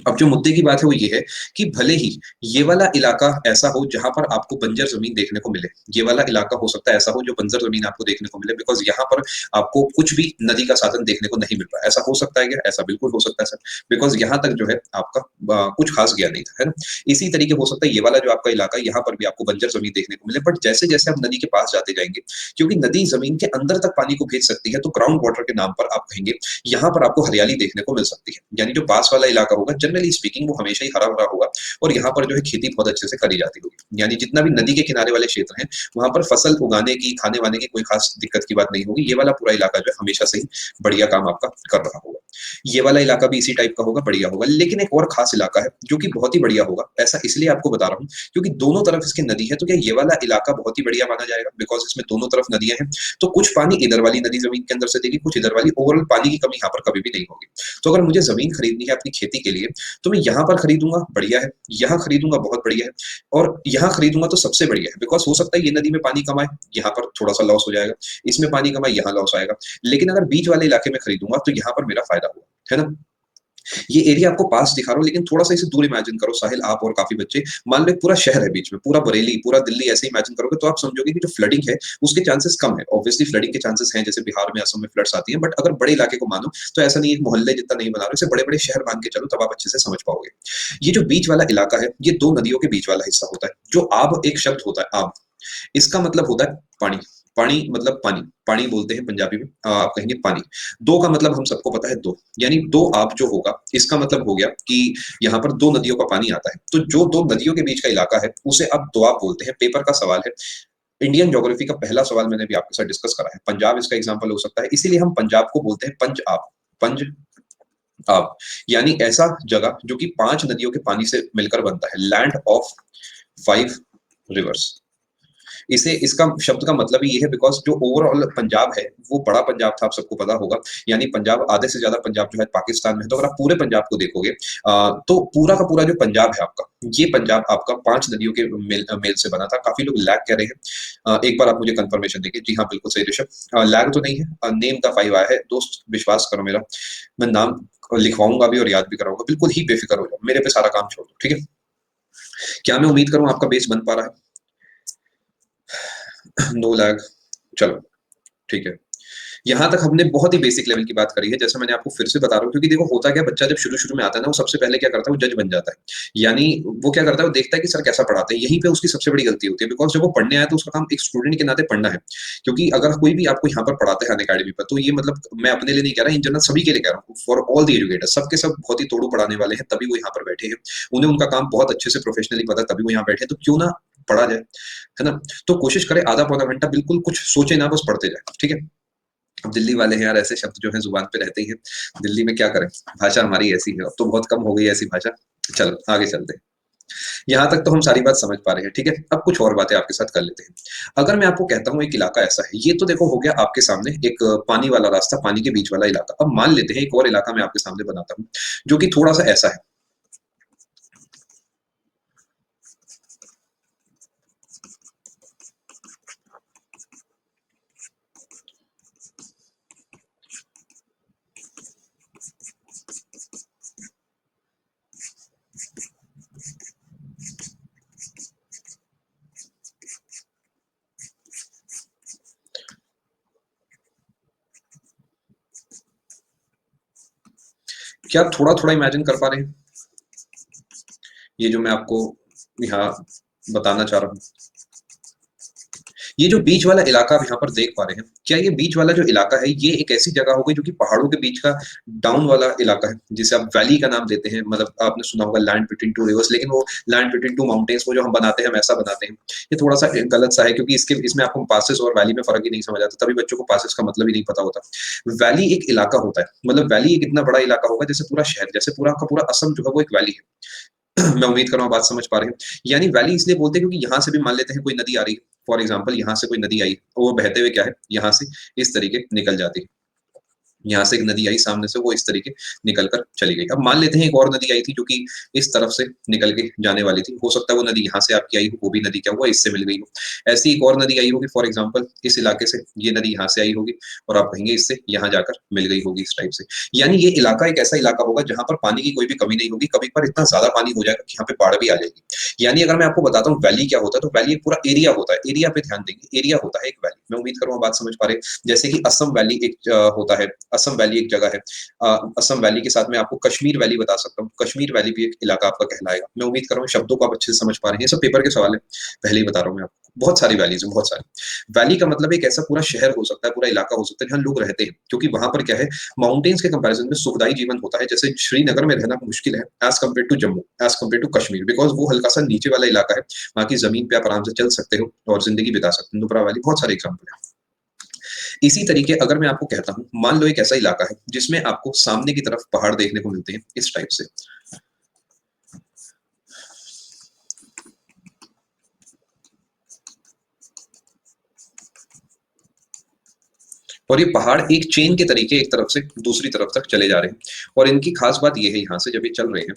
अब जो मुद्दे की बात है वो ये है कि भले ही ये वाला इलाका ऐसा हो जहाँ पर आपको बंजर ज़मीन देखने को मिले, ये वाला इलाका हो सकता है ऐसा हो जो बंजर ज़मीन आपको देखने को मिले, बिकॉज़ यहाँ पर आपको कुछ भी नदी का साधन देखने को नहीं मिल रहा है। ऐसा हो सकता है क्या? ऐसा बिल्कुल हो सकता है सर, बिकॉज़ यहाँ तक जो है आपका कुछ ख़ास गया नहीं था, है ना? इसी तरीके हो सकता है ये वाला जो आपका इलाका है यहाँ पर भी आपको बंजर ज़मीन देखने को मिले, बट जैसे-जैसे आप नदी के पास जाते जाएँगे, क्योंकि नदी ज़मीन के अंदर तक पानी को भेज सकती है, तो ग्राउंड वाटर के नाम पर आप कहेंगे यहाँ पर आपको हरियाली देखने को मिल सकती है। यानी जो पास वाला इलाका होगा जनरली स्पीकिंग वो हमेशा ही हरा-भरा होगा और यहाँ पर जो है खेती बहुत अच्छे से करी जाती होगी। यानी जितना भी नदी के किनारे वाले क्षेत्र हैं, वहाँ पर फसल उगाने की, खाने-वाने की कोई खास दिक्कत की बात नहीं होगी। ये वाला पूरा इलाका जो है हमेशा से ही बढ़िया काम आपका कर रहा होगा। ये वाला इलाका भी इसी टाइप का होगा, बढ़िया होगा। लेकिन एक और खास इलाका है जो कि बहुत ही बढ़िया होगा। ऐसा इसलिए आपको बता रहा हूँ क्योंकि दोनों तरफ इसकी नदी है, तो क्या ये वाला इलाका बहुत ही बढ़िया माना जाएगा? बिकॉज़ इसमें दोनों तरफ नदियाँ हैं, तो कुछ पानी इधर वाली नदी ज़मीन के अंदर से देगी, कुछ इधर वाली। ओवरऑल पानी की कमी यहाँ पर कभी भी नहीं होगी। तो अगर मुझे ज़मीन खरीदनी है अपनी खेती के लिए, तो मैं यहाँ पर खरीदूँगा, बढ़िया है। यहाँ खरीदूँगा, बहुत बढ़िया है। और यहाँ खरीदूँगा तो सबसे बढ़िया है, बिकॉज़ हो सकता है ये नदी में पानी कम आए, यहाँ पर थोड़ा-सा लॉस हो जाएगा। इसमें पानी कम आए, यहाँ लॉस आएगा। लेकिन अगर बीच वाले इलाके में खरीदूँगा, तो यहाँ पर मेरा फ़ायदा होगा, है ना? ये एरिया आपको पास दिखा रहा हूँ, लेकिन थोड़ा-सा इसे दूर इमेजिन करो साहिल, आप और काफ़ी बच्चे। मान लो एक पूरा शहर है बीच में, पूरा बरेली, पूरा दिल्ली ऐसे इमेजिन करोगे तो आप समझोगे कि जो फ्लडिंग है, उसके चांसेस कम है। ऑब्वियसली फ्लडिंग के चांसेस हैं, जैसे बिहार में, असम में फ्लड्स आती हैं, बट अगर बड़े इलाके को मानो, तो ऐसा नहीं है, एक मोहल्ले जितना नहीं बना रहे, इसे बड़े-बड़े शहर मान के चलो, तब आप अच्छे से समझ पाओगे। ये जो बीच वाला इलाका है, ये 2 नदियों के बीच वाला हिस्सा होता है। जो आब एक शब्द होता है, आब, इसका मतलब होता है पानी। पानी मतलब पानी, पानी बोलते हैं पंजाबी में, आप कहेंगे पानी। 2 का मतलब हम सबको पता है 2, यानी 2 आप जो होगा, इसका मतलब हो गया कि यहाँ पर 2 नदियों का पानी आता है। तो जो 2 नदियों के बीच का इलाका है, उसे आप दोआब बोलते हैं। पेपर का सवाल है। इंडियन ज्योग्राफी का पहला सवाल मैंने अभी आपके साथ डिस्कस करा है। पंजाब इसका एग्जाम्पल हो सकता है, इसीलिए हम पंजाब को बोलते हैं पंज आप। पंज आप, यानी ऐसा जगह जो कि 5 नदियों के पानी से मिलकर बनता है। Land of 5 reverse. इसे, इसका शब्द का मतलब ही ये है, बिकॉज़ जो ओवरऑल पंजाब है, वो बड़ा पंजाब था, आप सबको पता होगा। यानी पंजाब, आधे से ज़्यादा पंजाब जो है पाकिस्तान में है, तो अगर आप पूरे पंजाब को देखोगे तो पूरा का पूरा जो पंजाब है आपका, ये पंजाब आपका 5 नदियों के मेल से बना था। काफ़ी लोग लैग कह रहे हैं। एक बार आप मुझे कन्फर्मेशन देंगे। जी हाँ, बिल्कुल सही ऋषभ। लैग तो नहीं है, नेम द 5 आया है। दोस्त विश्वास करो मेरा, मैं नाम लिखवाऊँगा भी और याद भी कराऊँगा। बिल्कुल ही बेफ़िक्र हो जाओ, मेरे पे सारा काम छोड़ दो, ठीक है? क्या मैं उम्मीद करूँ आपका बेस बन पा रहा है? नो लैग, चलो ठीक है। यहाँ तक हमने बहुत ही बेसिक लेवल की बात करी है, जैसा मैंने आपको फिर से बता रहा हूँ, क्योंकि देखो होता क्या है, बच्चा जब शुरू-शुरू में आता है ना, वो सबसे पहले क्या करता है, वो जज बन जाता है। यानी वो क्या करता है, वो देखता है कि सर कैसा पढ़ाते हैं, यहीं पे उसकी सबसे बड़ी गलती होती है, बिकॉज़ जब वो पढ़ने आया तो उसका काम एक स्टूडेंट के नाते पढ़ना है। क्योंकि अगर कोई भी आपको यहाँ पर पढ़ाता है अनअकैडमी पर, तो ये मतलब मैं अपने लिए नहीं कह रहा, इन जनरल सभी के लिए कह रहा हूँ, फॉर ऑल द एजुकेटर्स, सब के सब बहुत ही तोड़ू पढ़ाने वाले हैं, तभी वो यहाँ पर बैठे हैं। उन्हें उनका काम बहुत अच्छे से प्रोफेशनली पता है, तभी वो यहाँ बैठे हैं, तो क्यों ना पढ़ा जाए, है ना? तो कोशिश करें आधा पौना घंटा बिल्कुल कुछ सोचे ना, बस पढ़ते जाएँ, ठीक है? अब दिल्ली वाले हैं यार, ऐसे शब्द जो हैं ज़ुबान पे रहते ही हैं। दिल्ली में क्या करें, भाषा हमारी ऐसी है, अब तो बहुत कम हो गई है ऐसी भाषा। चलो आगे चलते हैं। यहाँ तक तो हम सारी बात समझ पा रहे हैं, ठीक है? अब कुछ और बातें आपके साथ कर लेते हैं। अगर मैं आपको कहता हूँ एक इलाका ऐसा है, ये तो देखो हो गया आपके सामने एक पानी वाला रास्ता, पानी के बीच वाला इलाका। अब मान लेते हैं एक और इलाका मैं आपके सामने बनाता हूँ, जो कि थोड़ा-सा ऐसा है। क्या आप थोड़ा-थोड़ा इमेजिन कर पा रहे हैं? ये जो मैं आपको यहाँ बताना चाह रहा हूँ। ये जो बीच वाला इलाका आप यहाँ पर देख पा रहे हैं, क्या ये बीच वाला जो इलाका है, ये एक ऐसी जगह हो गई जो कि पहाड़ों के बीच का डाउन वाला इलाका है, जिसे आप वैली का नाम देते हैं। मतलब आपने सुना होगा लैंड बिटवीन टू रिवर्स, लेकिन वो लैंड बिटवीन टू माउंटेन्स वो जो हम बनाते हैं, हम ऐसा बनाते हैं। ये थोड़ा-सा गलत सा है क्योंकि इसके इसमें आपको पासेस और वैली में फ़र्क ही नहीं समझ आता, तभी बच्चों को पासेस का मतलब ही नहीं पता होता। वैली एक इलाका होता है, मतलब वैली एक इतना बड़ा इलाका होगा जैसे पूरा शहर, जैसे पूरा का पूरा असम जो है वो एक वैली है। मैं उम्मीद कर रहा हूँ आप बात समझ पा रहे हैं। यानी वैली इसलिए बोलते हैं क्योंकि यहाँ से भी मान लेते हैं कोई नदी आ रही है, फॉर एग्ज़ाम्पल यहाँ से कोई नदी आई, तो वो बहते हुए क्या है, यहाँ से इस तरीके निकल जाती है। यहाँ से एक नदी आई सामने से, वो इस तरीके निकल कर चली गई। अब मान लेते हैं एक और नदी आई थी जो कि इस तरफ से निकल के जाने वाली थी। हो सकता है वो नदी यहाँ से आपकी आई हो, वो भी नदी क्या हुआ इससे मिल गई हो। ऐसी एक और नदी आई होगी, फॉर एग्ज़ाम्पल इस इलाके से ये नदी यहाँ से आई होगी और आप कहेंगे इससे यहाँ जाकर मिल गई होगी इस टाइप से। यानी ये इलाका एक ऐसा इलाका होगा जहाँ पर पानी की कोई भी कमी नहीं होगी, कभी-कभार इतना ज़्यादा पानी हो जाएगा कि यहाँ पे बाढ़ भी आ जाएगी। यानी अगर मैं आपको बताता हूँ वैली क्या होता है, तो वैली एक पूरा एरिया होता है। एरिया पे ध्यान देंगे, एरिया होता है एक वैली। मैं उम्मीद करूँगा बात समझ पा रहे हैं। जैसे कि असम वैली एक होता है, असम वैली एक जगह है। असम वैली के साथ मैं आपको कश्मीर वैली बता सकता हूँ। कश्मीर वैली भी एक इलाका आपका कहलाएगा। मैं उम्मीद कर रहा हूँ शब्दों को आप अच्छे से समझ पा रहे हैं। ये सब पेपर के सवाल है, पहले ही बता रहा हूँ मैं आपको। बहुत सारी वैलीज़ हैं, बहुत सारी। वैली का मतलब एक ऐसा पूरा शहर हो सकता है, पूरा इलाका हो सकता है जहाँ लोग रहते हैं। क्योंकि वहाँ पर क्या है, माउंटेन्स के कंपैरिज़न में सुखदायी जीवन होता है। जैसे श्रीनगर में रहना मुश्किल है as compare to Jammu, as compare to Kashmir, because वो हल्का-सा नीचे वाला इलाका है। वहाँ की ज़मीन पे आप आराम से चल सकते हो और ज़िंदगी बिता सकते हो। नुब्रा वैली, बहुत सारे एग्ज़ाम्पल हैं। इसी तरीके अगर मैं आपको कहता हूँ, मान लो एक ऐसा इलाका है जिसमें आपको सामने की तरफ पहाड़ देखने को मिलते हैं इस टाइप से। और ये पहाड़ एक चेन के तरीके एक तरफ से दूसरी तरफ तक चले जा रहे हैं। और इनकी खास बात ये है यहाँ से जब ये चल रहे हैं,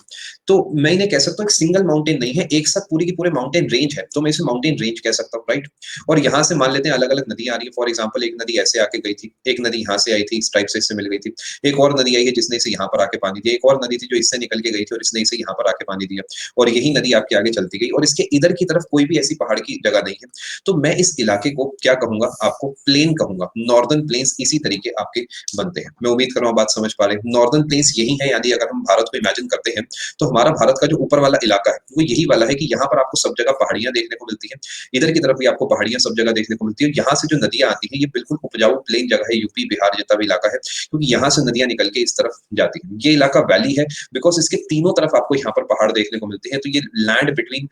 तो मैं इन्हें कह सकता हूँ एक सिंगल माउंटेन नहीं है, एक साथ पूरी की पूरे माउंटेन रेंज है, तो मैं इसे माउंटेन रेंज कह सकता हूँ, राइट? और यहाँ से मान लेते हैं अलग-अलग नदियाँ आ रही हैं, फॉर एग्ज़ाम्पल एक नदी ऐसे आके गई थी, एक नदी यहाँ से आई थी, इस टाइप से इससे मिल गई थी। एक और नदी आई है जिसने इसे यहाँ पर आके पानी दिया, एक और नदी थी जो इससे निकल के गई थी और इसने इसे यहाँ पर आके पानी दिया। और यही नदी आपके आगे चलती गई और इसके इधर की तरफ कोई भी ऐसी पहाड़ की जगह नहीं है। तो मैं इस इलाके को क्या कहूँगा, आपको प्लेन कहूँगा। नॉर्दर्न प्लेन्स इसी तरीके आपके बनते हैं। मैं उम्मीद कर रहा हूँ आप बात समझ पा रहे हैं। नॉर्दर्न प्लेन्स यही है, यानी अगर हम भारत को इमेजिन करते हैं, तो हमारा भारत का जो ऊपर वाला इलाका है, वो यही वाला है कि यहाँ पर आपको सब जगह पहाड़ियाँ देखने को मिलती हैं। इधर की तरफ भी आपको पहाड़ियाँ सब जगह देखने को मिलती है। यहाँ से जो नदियाँ आती हैं, ये बिल्कुल उपजाऊ प्लेन जगह है, यूपी, बिहार जितना भी इलाका है, क्योंकि यहाँ से नदियाँ निकल के इस तरफ जाती हैं। ये इलाका वैली है, बिकॉज़ इसके तीनों तरफ आपको यहाँ पर पहाड़ देखने को मिलते हैं, तो ये लैंड बिटवीन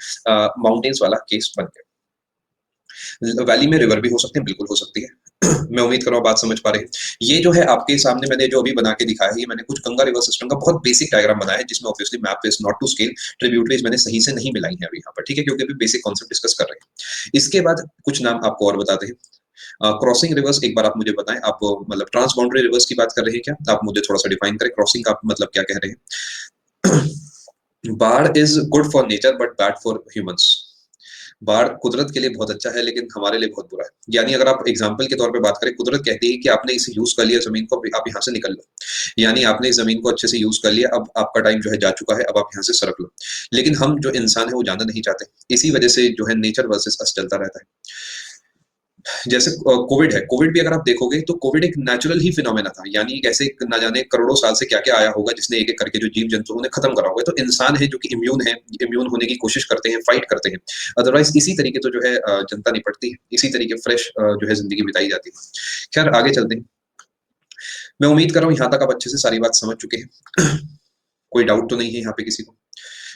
माउंटेन्स वाला केस बन गया। वैली में रिवर भी हो सकते हैं, बिल्कुल हो सकती है। मैं उम्मीद कर रहा हूँ बात समझ पा रहे हैं। ये जो है आपके सामने मैंने जो अभी बना के दिखाया है, ये मैंने कुछ गंगा रिवर सिस्टम का बहुत बेसिक डायग्राम बनाया है, जिसमें obviously map is not to scale, tributaries मैंने सही से नहीं मिलाई हैं अभी यहाँ पर, ठीक है? क्योंकि अभी बेसिक कॉन्सेप्ट डिस्कस कर रहे हैं। इसके बाद कुछ नाम आपको और बताते हैं। क्रॉसिंग रिवर्स एक बार आप मुझे बताएँ, आप मतलब ट्रांस बाउंड्री रिवर्स की बात कर रहे हैं क्या? आप मुझे थोड़ा-सा डिफाइन करें, क्रॉसिंग का आप मतलब क्या कह रहे हैं? बाढ़ is good for nature but bad for humans. बाढ़ कुदरत के लिए बहुत अच्छा है, लेकिन हमारे लिए बहुत बुरा है। यानी अगर आप एग्ज़ाम्पल के तौर पे बात करें, कुदरत कहती है कि आपने इसे यूज़ कर लिया ज़मीन को, अब आप यहाँ से निकल लो। यानी आपने इस ज़मीन को अच्छे से यूज़ कर लिया, अब आपका टाइम जो है जा चुका है, अब आप यहाँ से सरक लो। लेकिन हम जो इंसान हैं, वो जाना नहीं चाहते। इसी वजह से जो है नेचर वर्सेस अस चलता रहता है। जैसे कोविड है, कोविड भी अगर आप देखोगे तो कोविड एक नेचुरल ही फिनोमेना था। यानी एक ऐसे ना जाने करोड़ों साल से क्या-क्या आया होगा जिसने एक-एक करके जो जीव-जंतु उन्हें खत्म करा होगा। तो इंसान है जो कि इम्यून है, इम्यून होने की कोशिश करते हैं, फाइट करते हैं। अदरवाइज़ इसी तरीके तो जो है जनता निपटती है, इसी तरीके फ्रेश जो है ज़िंदगी बिताई जाती है। खैर आगे चलते हैं। मैं उम्मीद कर रहा हूँ यहाँ तक आप अच्छे से सारी बात समझ चुके हैं। कोई डाउट तो नहीं है यहाँ पे किसी को?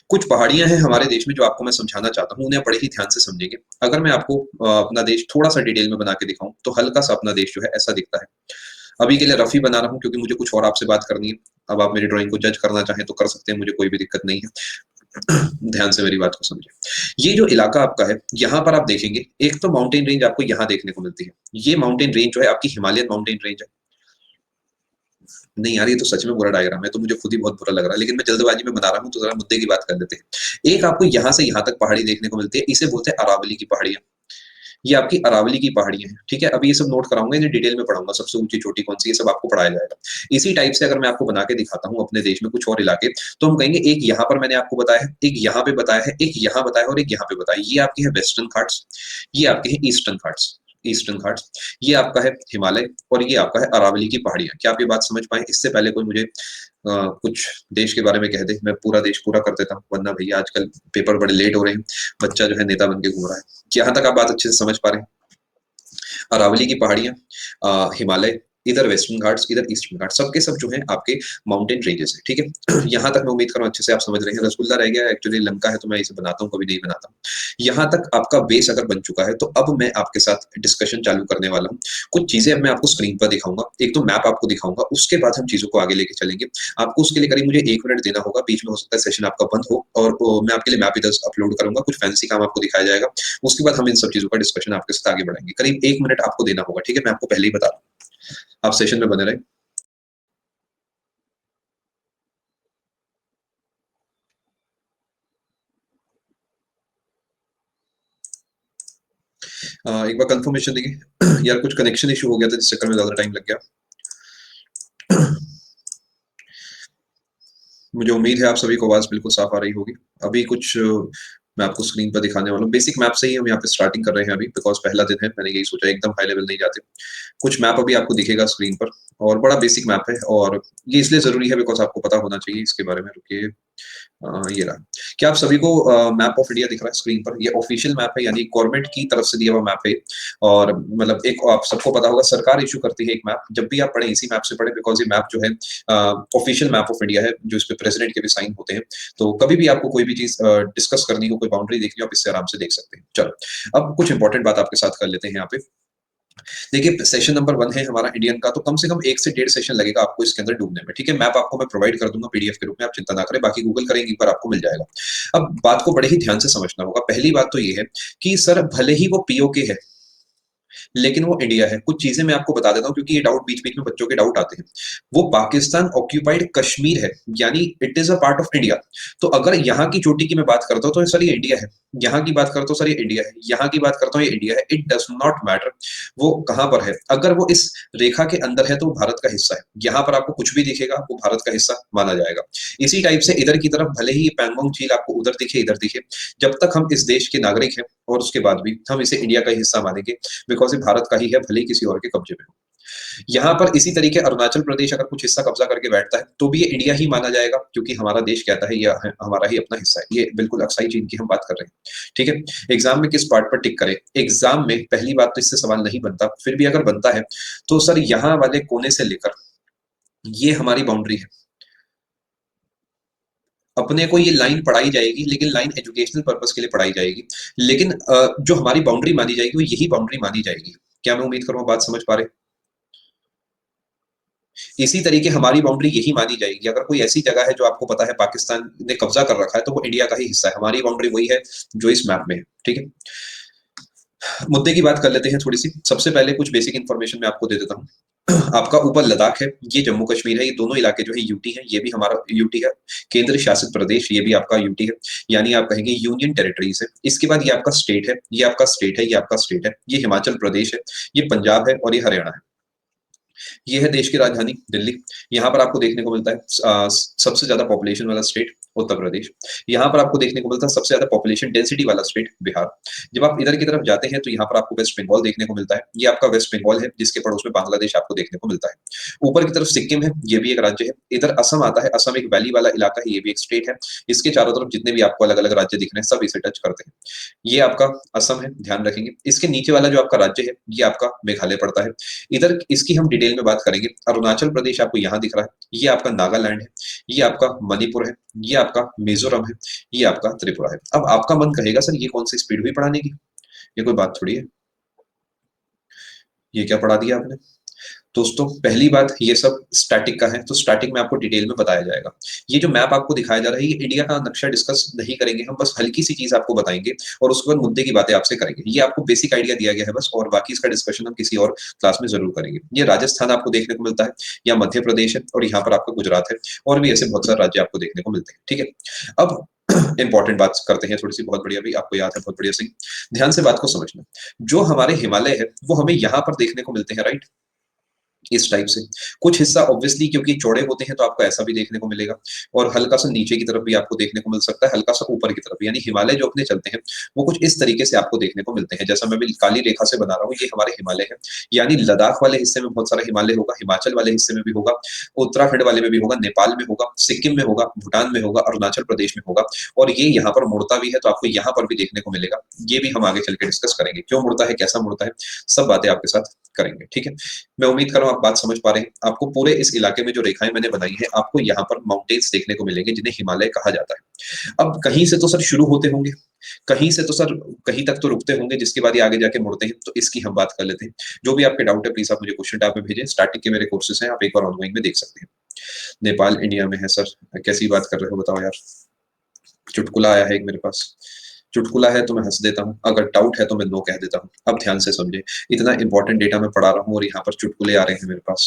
कुछ पहाड़ियाँ हैं हमारे देश में जो आपको मैं समझाना चाहता हूँ, उन्हें आप बड़े ही ध्यान से समझेंगे। अगर मैं आपको अपना देश थोड़ा-सा डिटेल में बना के दिखाऊँ, तो हल्का-सा अपना देश जो है ऐसा दिखता है। अभी के लिए रफ ही बना रहा हूँ क्योंकि मुझे कुछ और आपसे बात करनी है। अब आप मेरी ड्राइंग को जज करना चाहें तो कर सकते हैं, मुझे कोई भी दिक्कत नहीं है। ध्यान से मेरी बात को समझिए। ये जो इलाका आपका है, यहाँ पर आप देखेंगे, एक तो माउंटेन रेंज आपको यहाँ देखने को मिलती है। ये माउंटेन रेंज जो है आपकी हिमालयन माउंटेन रेंज है। नहीं यार, ये तो सच में बुरा डायग्राम है, तो मुझे खुद ही बहुत बुरा लग रहा है, लेकिन मैं जल्दबाजी में बना रहा हूँ, तो ज़रा मुद्दे की बात कर लेते हैं। एक आपको यहाँ से यहाँ तक पहाड़ी देखने को मिलती है, इसे बोलते हैं अरावली की पहाड़ियाँ। ये आपकी अरावली की पहाड़ियाँ हैं, ठीक है? अभी ये सब नोट कराऊँगा, इन्हें डिटेल में पढ़ाऊँगा, सबसे ऊँची चोटी कौन-सी है, ये सब आपको पढ़ाया जाएगा। इसी टाइप से अगर मैं आपको बना के दिखाता हूँ अपने देश में कुछ और इलाके, तो हम कहेंगे एक यहाँ पर मैंने आपको बताया है, एक यहाँ पे बताया है, एक यहाँ बताया है और एक यहाँ पे बताया है। ये आपके हैं वेस्टर्न घाट्स, ये आपके हैं ईस्टर्न घाट्स, ईस्टर्न घाट्स, ये आपका है हिमालय और ये आपका है अरावली की पहाड़ियाँ। क्या आप ये बात समझ पाएँ? इससे पहले कोई मुझे कुछ देश के बारे में कह दे, मैं पूरा देश पूरा कर देता हूँ, वरना भैया आजकल पेपर बड़े लेट हो रहे हैं, बच्चा जो है नेता बन के घूम रहा है। यहाँ तक आप बात अच्छे से समझ पा रहे हैं? अरावली की पहाड़ियाँ, हिमालय, इधर वेस्टर्न घाट्स, इधर ईस्टर्न घाट्स, सब के सब जो हैं आपके माउंटेन रेंजेस हैं, ठीक है? यहाँ तक मैं उम्मीद कर रहा हूँ अच्छे से आप समझ रहे हैं। रसगुल्ला रह गया है, एक्चुअली लंका है तो मैं इसे बनाता हूँ, कभी नहीं बनाता हूँ। यहाँ तक आपका बेस अगर बन चुका है, तो अब मैं आपके साथ डिस्कशन चालू करने वाला हूँ। कुछ चीज़ें अब मैं आपको स्क्रीन पर दिखाऊँगा, एक तो मैप आपको दिखाऊँगा, उसके बाद हम चीज़ों को आगे लेके चलेंगे। आपको उसके लिए करीब मुझे 1 मिनट देना होगा, बीच में हो सकता है सेशन आपका बंद हो और मैं आपके लिए मैप इधर अपलोड करूँगा, कुछ फैंसी काम आपको दिखाया जाएगा। उसके बाद हम इन सब चीज़ों का डिस्कशन आपके साथ आगे बढ़ाएँगे। करीब 1 मिनट आपको देना होगा, ठीक है? मैं आपको पहले ही बता रहा हूँ। आप सेशन में बने रहें। एक बार कंफर्मेशन देंगे। यार कुछ कनेक्शन इशू हो गया था, जिस चक्कर में ज़्यादा टाइम लग गया। मुझे उम्मीद है आप सभी को आवाज़ बिल्कुल साफ आ रही होगी। अभी कुछ मैं आपको स्क्रीन पर दिखाने वाला हूँ। बेसिक मैप से ही हम यहाँ पे स्टार्टिंग कर रहे हैं अभी, बिकॉज़ पहला दिन है, मैंने यही सोचा एकदम हाई लेवल नहीं जाते। कुछ मैप अभी आपको दिखेगा स्क्रीन पर और बड़ा बेसिक मैप है और ये इसलिए ज़रूरी है बिकॉज़ आपको पता होना चाहिए इसके बारे में। रुकिए, ये रहा। क्या आप सभी को मैप ऑफ इंडिया दिख रहा है स्क्रीन पर? ये ऑफिशियल मैप है, यानी गवर्नमेंट की तरफ से दिया हुआ मैप है और मतलब एक आप सबको पता होगा सरकार इश्यू करती है एक मैप। जब भी आप पढ़ें इसी मैप से पढ़ें, बिकॉज़ ये मैप जो है ऑफिशियल मैप ऑफ इंडिया है, जो इस पे प्रेज़िडेंट के भी साइन होते हैं। तो कभी भी आपको कोई भी चीज़ डिस्कस करनी हो, कोई बाउंड्री देखनी हो, आप इससे आराम से देख सकते हैं। चलो, अब कुछ इंपॉर्टेंट बात आपके साथ कर लेते हैं यहाँ पे। देखिए, सेशन नंबर 1 है हमारा इंडियन का, तो कम से कम 1 से डेढ़ सेशन लगेगा आपको इसके अंदर डूबने में, ठीक है? मैप आपको मैं प्रोवाइड कर दूँगा पीडीएफ के रूप में, आप चिंता ना करें, बाकी गूगल करेंगे एक बार आपको मिल जाएगा। अब बात को बड़े ही ध्यान से समझना होगा। पहली बात तो ये है कि सर भले ही वो पीओके है, लेकिन वो इंडिया है। कुछ चीज़ें मैं आपको बता देता हूँ क्योंकि ये डाउट बीच-बीच में बच्चों के डाउट आते हैं। वो पाकिस्तान ऑक्यूपाइड कश्मीर है, यानी it is a part of India. तो अगर यहाँ की चोटी की मैं बात करता हूँ, तो सर ये इंडिया है। यहाँ की बात करता हूँ, सर ये इंडिया है। यहाँ की बात करता हूँ, ये इंडिया है। इट डज़ नॉट मैटर वो कहाँ पर है। अगर वो इस रेखा के अंदर है, तो वो भारत का हिस्सा है। यहाँ पर आपको कुछ भी दिखेगा, वो भारत का हिस्सा माना जाएगा। इसी टाइप से इधर की तरफ भले ही ये पैंगोंग झील आपको उधर दिखे, इधर दिखे, जब तक हम इस देश के नागरिक हैं और उसके बाद भी हम इसे इंडिया का ही हिस्सा मानेंगे, बिकॉज़ ये भारत का ही है, भले ही किसी और के कब्ज़े में हो। यहाँ पर इसी तरीके अरुणाचल प्रदेश अगर कुछ हिस्सा कब्ज़ा करके बैठता है, तो भी ये इंडिया ही माना जाएगा क्योंकि हमारा देश कहता है ये हमारा ही अपना हिस्सा है। ये बिल्कुल अक्साई चीन की हम बात कर रहे हैं, ठीक है? एग्ज़ाम में किस पार्ट पर टिक करें? एग्ज़ाम में पहली बात तो इससे सवाल नहीं बनता, फिर भी अगर बनता है, तो सर यहाँ वाले कोने से लेकर ये हमारी बाउंड्री है। अपने को ये लाइन पढ़ाई जाएगी, लेकिन लाइन एजुकेशनल पर्पज़ के लिए पढ़ाई जाएगी। लेकिन जो हमारी बाउंड्री मानी जाएगी, वो यही बाउंड्री मानी जाएगी। क्या मैं उम्मीद करूँ आप बात समझ पा रहे हैं? इसी तरीके हमारी बाउंड्री यही मानी जाएगी। अगर कोई ऐसी जगह है जो आपको पता है पाकिस्तान ने कब्ज़ा कर रखा है, तो वो इंडिया का ही हिस्सा है। हमारी बाउंड्री वही है जो इस मैप में है, ठीक है? मुद्दे की बात कर लेते हैं थोड़ी-सी। सबसे पहले कुछ बेसिक इन्फॉर्मेशन मैं आपको दे देता हूँ। आपका ऊपर लद्दाख है, ये जम्मू कश्मीर है, ये दोनों इलाके जो है यूटी है, ये भी हमारा यूटी है। केंद्र शासित प्रदेश, ये भी आपका यूटी है, यानी आप कहेंगे यूनियन टेरिटरीज़ है। इसके बाद ये आपका स्टेट है, ये आपका स्टेट है, ये आपका स्टेट है। ये हिमाचल प्रदेश है, ये पंजाब है और ये हरियाणा है। ये है देश की राजधानी दिल्ली। यहाँ पर आपको देखने को मिलता है सबसे ज़्यादा पॉपुलेशन वाला स्टेट उत्तर प्रदेश। यहाँ पर आपको देखने को मिलता है सबसे ज़्यादा पॉपुलेशन डेंसिटी वाला स्टेट बिहार। जब आप इधर की तरफ जाते हैं तो यहाँ पर आपको वेस्ट बंगाल देखने को मिलता है। ये आपका वेस्ट बंगाल है जिसके पड़ोस में बांग्लादेश आपको देखने को मिलता है। ऊपर की तरफ सिक्किम है, ये भी एक राज्य है। इधर असम आता है, असम एक वैली वाला इलाका है, ये भी एक स्टेट है। इसके चारों तरफ जितने भी आपको अलग-अलग राज्य दिख रहे हैं सब इसे टच करते हैं। ये आपका असम है, ध्यान रखेंगे। इसके नीचे वाला जो आपका राज्य है, ये आपका मेघालय पड़ता है। इधर इसकी हम डिटेल में बात करेंगे। अरुणाचल प्रदेश आपको यहाँ दिख रहा है, ये आपका नागालैंड है, ये आपका मणिपुर है, ये आपका मिज़ोरम है, ये आपका त्रिपुरा है। अब आपका मन कहेगा सर ये कौन सी स्पीड हुई पढ़ाने की? ये कोई बात थोड़ी है। ये क्या पढ़ा दिया आपने? दोस्तों पहली बात, ये सब स्टैटिक का है, तो स्टैटिक में आपको डिटेल में बताया जाएगा। ये जो मैप आपको दिखाया जा रहा है, ये इंडिया का नक्शा डिस्कस नहीं करेंगे हम, बस हल्की सी चीज़ आपको बताएँगे और उसके बाद मुद्दे की बातें आपसे करेंगे। ये आपको बेसिक आइडिया दिया गया है बस, और बाकी इसका डिस्कशन हम किसी और क्लास में ज़रूर करेंगे। ये राजस्थान आपको देखने को मिलता है, या मध्य प्रदेश है, और यहाँ पर आपका गुजरात है, और भी ऐसे बहुत सारे राज्य आपको देखने को मिलते हैं, ठीक है? अब इम्पोर्टेंट बात करते हैं थोड़ी-सी, बहुत बढ़िया भी, आपको याद है, बहुत बढ़िया सही। ध्यान से बात को समझना। जो हमारे हिमालय है, वो हमें यहाँ पर देखने को मिलते हैं, राइट? इस टाइप से। कुछ हिस्सा ऑब्वियसली क्योंकि चौड़े होते हैं तो आपको ऐसा भी देखने को मिलेगा, और हल्का-सा नीचे की तरफ भी आपको देखने को मिल सकता है, हल्का-सा ऊपर की तरफ भी। यानी हिमालय जो अपने चलते हैं, वो कुछ इस तरीके से आपको देखने को मिलते हैं। जैसा मैं अभी काली रेखा से बना रहा हूँ, ये हमारे हिमालय है। यानी लद्दाख वाले हिस्से में बहुत सारा हिमालय होगा, हिमाचल वाले हिस्से में भी होगा, उत्तराखंड वाले में भी होगा, नेपाल में होगा, सिक्किम में होगा, भूटान में होगा, अरुणाचल प्रदेश में होगा, और ये यहाँ पर मुड़ता भी है, तो आपको यहाँ पर भी देखने को मिलेगा। ये भी हम आगे चल के डिस्कस करेंगे। क्यों मुड़ता है, कैसा मुड़ता है, सब बातें आपके साथ करेंगे, ठीक है? मैं उम्मीद कर रहा हूँ आप बात समझ पा रहे हैं। आपको पूरे इस इलाके में जो रेखाएँ मैंने बनाई हैं, आपको यहाँ पर माउंटेन्स देखने को मिलेंगे, जिन्हें हिमालय कहा जाता है। अब कहीं से तो सर शुरू होते होंगे, कहीं से तो सर कहीं तक तो रुकते होंगे, जिसके बाद ये आगे जाके मुड़ते हैं, तो इसकी हम बात कर लेते हैं। जो भी आपके डाउट है, प्लीज़ आप मुझे क्वेश्चन टैब में भेजें। स्टैटिक के मेरे कोर्सेज़ हैं, आप एक बार ऑनगोइंग में देख सकते हैं। नेपाल इंडिया में है सर, कैसी बात कर रहे हो बताओ यार? चुटकुला आया है एक मेरे पास। चुटकुला है तो मैं हँस देता हूँ, अगर डाउट है तो मैं नो कह देता हूँ। अब ध्यान से समझें, इतना इम्पोर्टेंट डेटा मैं पढ़ा रहा हूँ और यहाँ पर चुटकुले आ रहे हैं मेरे पास।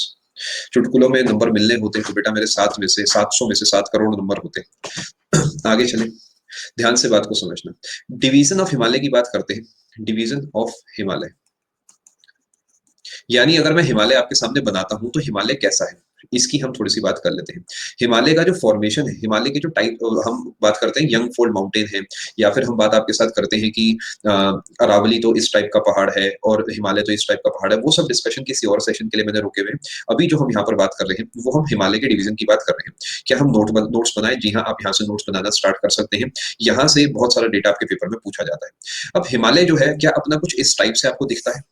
चुटकुलों में नंबर मिलने होते हैं तो बेटा मेरे 7 में से 700 में से 7 करोड़ नंबर होते हैं। आगे चलें, ध्यान से बात को समझना। डिवीज़न ऑफ हिमालय की बात करते हैं। डिवीज़न ऑफ हिमालय, यानी अगर मैं हिमालय आपके सामने बनाता हूँ, तो हिमालय कैसा है? इसकी हम थोड़ी-सी बात कर लेते हैं। हिमालय का जो फ़ॉर्मेशन है, हिमालय के जो टाइप हम बात करते हैं, यंग फ़ोल्ड माउंटेन है, या फिर हम बात आपके साथ करते हैं कि अ, अरावली तो इस टाइप का पहाड़ है और हिमालय तो इस टाइप का पहाड़ है, वो सब डिस्कशन किसी और सेशन के लिए मैंने रोके हुए हैं। अभी जो हम यहाँ पर बात कर रहे हैं, वो हम हिमालय के डिवीज़न की बात कर रहे हैं। क्या हम नोट्स बनाएँ? जी हाँ, आप यहाँ से नोट्स बनाना स्टार्ट कर सकते हैं। यहाँ से बहुत सारा डेटा आपके पेपर में पूछा जाता है। अब हिमालय जो है, क्या अपना कुछ इस टाइप से आपको दिखता है?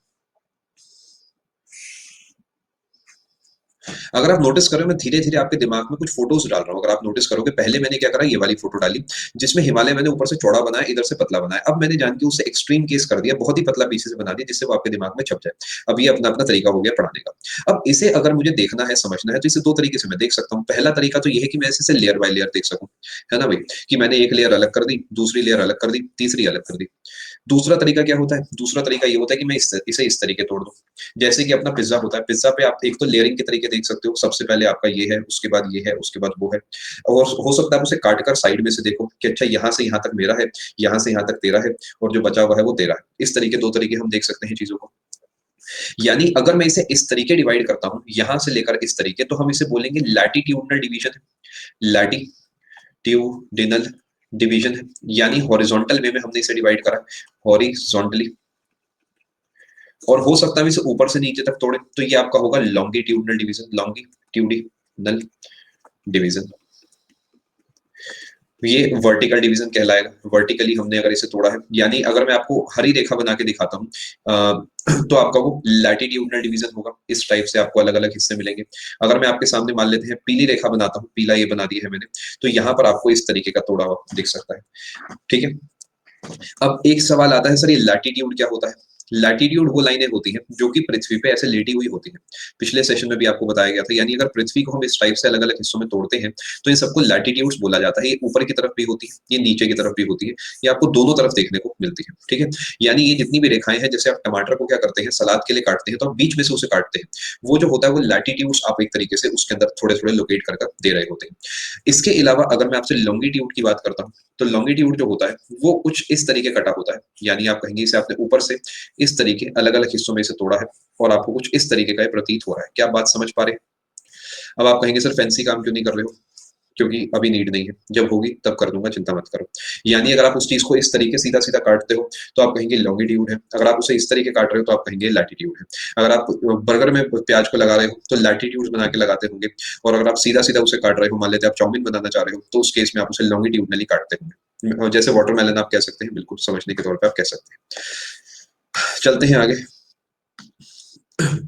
अगर आप नोटिस करें, मैं धीरे-धीरे आपके दिमाग में कुछ फ़ोटोज़ डाल रहा हूँ। अगर आप नोटिस करोगे, पहले मैंने क्या करा, ये वाली फ़ोटो डाली, जिसमें हिमालय मैंने ऊपर से चौड़ा बनाया, इधर से पतला बनाया। अब मैंने जान के उसे एक्सट्रीम केस कर दिया, बहुत ही पतला पीसेज़ बना दिया, जिससे वो आपके दिमाग में छप जाए। अब ये अपना-अपना तरीका हो गया पढ़ाने का। अब इसे अगर मुझे देखना है, समझना है, तो इसे 2 तरीके से मैं देख सकता हूँ। पहला तरीका तो ये है कि मैं इसे लेयर बाय लेयर देख सकूँ, है ना भई? कि मैंने एक लेयर अलग कर दी, दूसरी लेयर अलग कर दी, तीसरी अलग कर दी। दूसरा तरीका क्या होता है? दूसरा तरीका ये होता है कि मैं इसे इस तरीके तोड़ दूँ। जैसे कि अपना पिज़्ज़ा होता है, पिज़्ज़ा पे आप एक तो लेयरिंग के तरीके देख सकते हो, सबसे पहले आपका ये है, उसके बाद ये है, उसके बाद वो है। और हो सकता है आप उसे काट कर साइड में से देखो कि अच्छा यहाँ से यहाँ तक मेरा है, यहाँ से यहाँ तक तेरा है, और जो बचा हुआ है वो तेरा है। इस तरीके 2 तरीके हम देख सकते हैं चीज़ों को। यानी अगर मैं इसे इस तरीके डिवाइड करता हूँ, यहाँ से लेकर इस तरीके, तो हम इसे बोलेंगे लैटिट्यूडिनल डिवीज़न है। लैटिट्यूडिनल डिवीज़न है, यानी हॉरिज़ॉन्टल वे में हमने इसे डिवाइड करा, हॉरिज़ॉन्टली। और हो सकता है हम इसे ऊपर से नीचे तक तोड़ें, तो ये आपका होगा लॉन्गिट्यूडिनल डिवीज़न, लॉन्गिट्यूडिनल डिवीज़न। ये वर्टिकल डिवीज़न कहलाएगा। वर्टिकली हमने अगर इसे तोड़ा है, यानी अगर मैं आपको हरी रेखा बना के दिखाता हूँ, तो आपका वो लैटिट्यूडिनल डिवीज़न होगा। इस टाइप से आपको अलग-अलग हिस्से मिलेंगे। अगर मैं आपके सामने मान लेते हैं पीली रेखा बनाता हूँ, पीला ये बना दिया है मैंने, तो यहाँ पर आपको इस तरीके का तोड़ा हुआ दिख सकता है। ठीक है? अब एक सवाल आता है, सर ये लैटिट्यूड क्या होता है? लैटिट्यूड वो लाइनें होती हैं जो कि पृथ्वी पे ऐसे लेटी हुई होती हैं। पिछले सेशन में भी आपको बताया गया था, यानी अगर पृथ्वी को हम इस टाइप से अलग-अलग हिस्सों में तोड़ते हैं, तो इन सबको लैटिट्यूड्स बोला जाता है। ये ऊपर की तरफ भी होती है, ये नीचे की तरफ भी होती है, ये आपको दोनों तरफ देखने को मिलती है, ठीक है? यानी ये जितनी भी रेखाएँ हैं, जैसे आप टमाटर को क्या करते हैं, सलाद के लिए काटते हैं, तो आप बीच में से उसे काटते हैं। वो जो होता है, वो लैटिट्यूड्स आप एक तरीके से उसके अंदर थोड़े-थोड़े लोकेट कर कर दे रहे होते हैं। इसके अलावा अगर मैं आपसे लॉन्गिट्यूड की बात करता हूँ, तो लॉन्गिट्यूड जो होता है, वो कुछ इस तरीके कटा होता है। यानी आप कहेंगे इसे आपने ऊपर से इस तरीके अलग-अलग हिस्सों में इसे तोड़ा है, और आपको कुछ इस तरीके का ये प्रतीत हो रहा है। क्या आप बात समझ पा रहे हैं? अब आप कहेंगे सर फैंसी काम क्यों नहीं कर रहे हो? क्योंकि अभी नीड नहीं है, जब होगी तब कर दूँगा, चिंता मत करो। यानी अगर आप उस चीज़ को इस तरीके सीधा-सीधा काटते हो, तो आप कहेंगे लॉन्गिट्यूड है। अगर आप उसे इस तरीके काट रहे हो, तो आप कहेंगे लैटिट्यूड है। अगर आप बर्गर में प्याज को लगा रहे हो, तो लैटिट्यूड्स बना के लगाते होंगे, और अगर आप सीधा-सीधा उसे काट रहे हो, मान लेते हैं आप चाउमीन बनाना चाह रहे हो, तो उस केस में आप उसे लॉन्गिट्यूडनली काटते होंगे। जैसे वाटरमेलन आप कह सकते हैं, बिल्कुल समझने के तौर पे आप कह सकते हैं। चलते हैं आगे।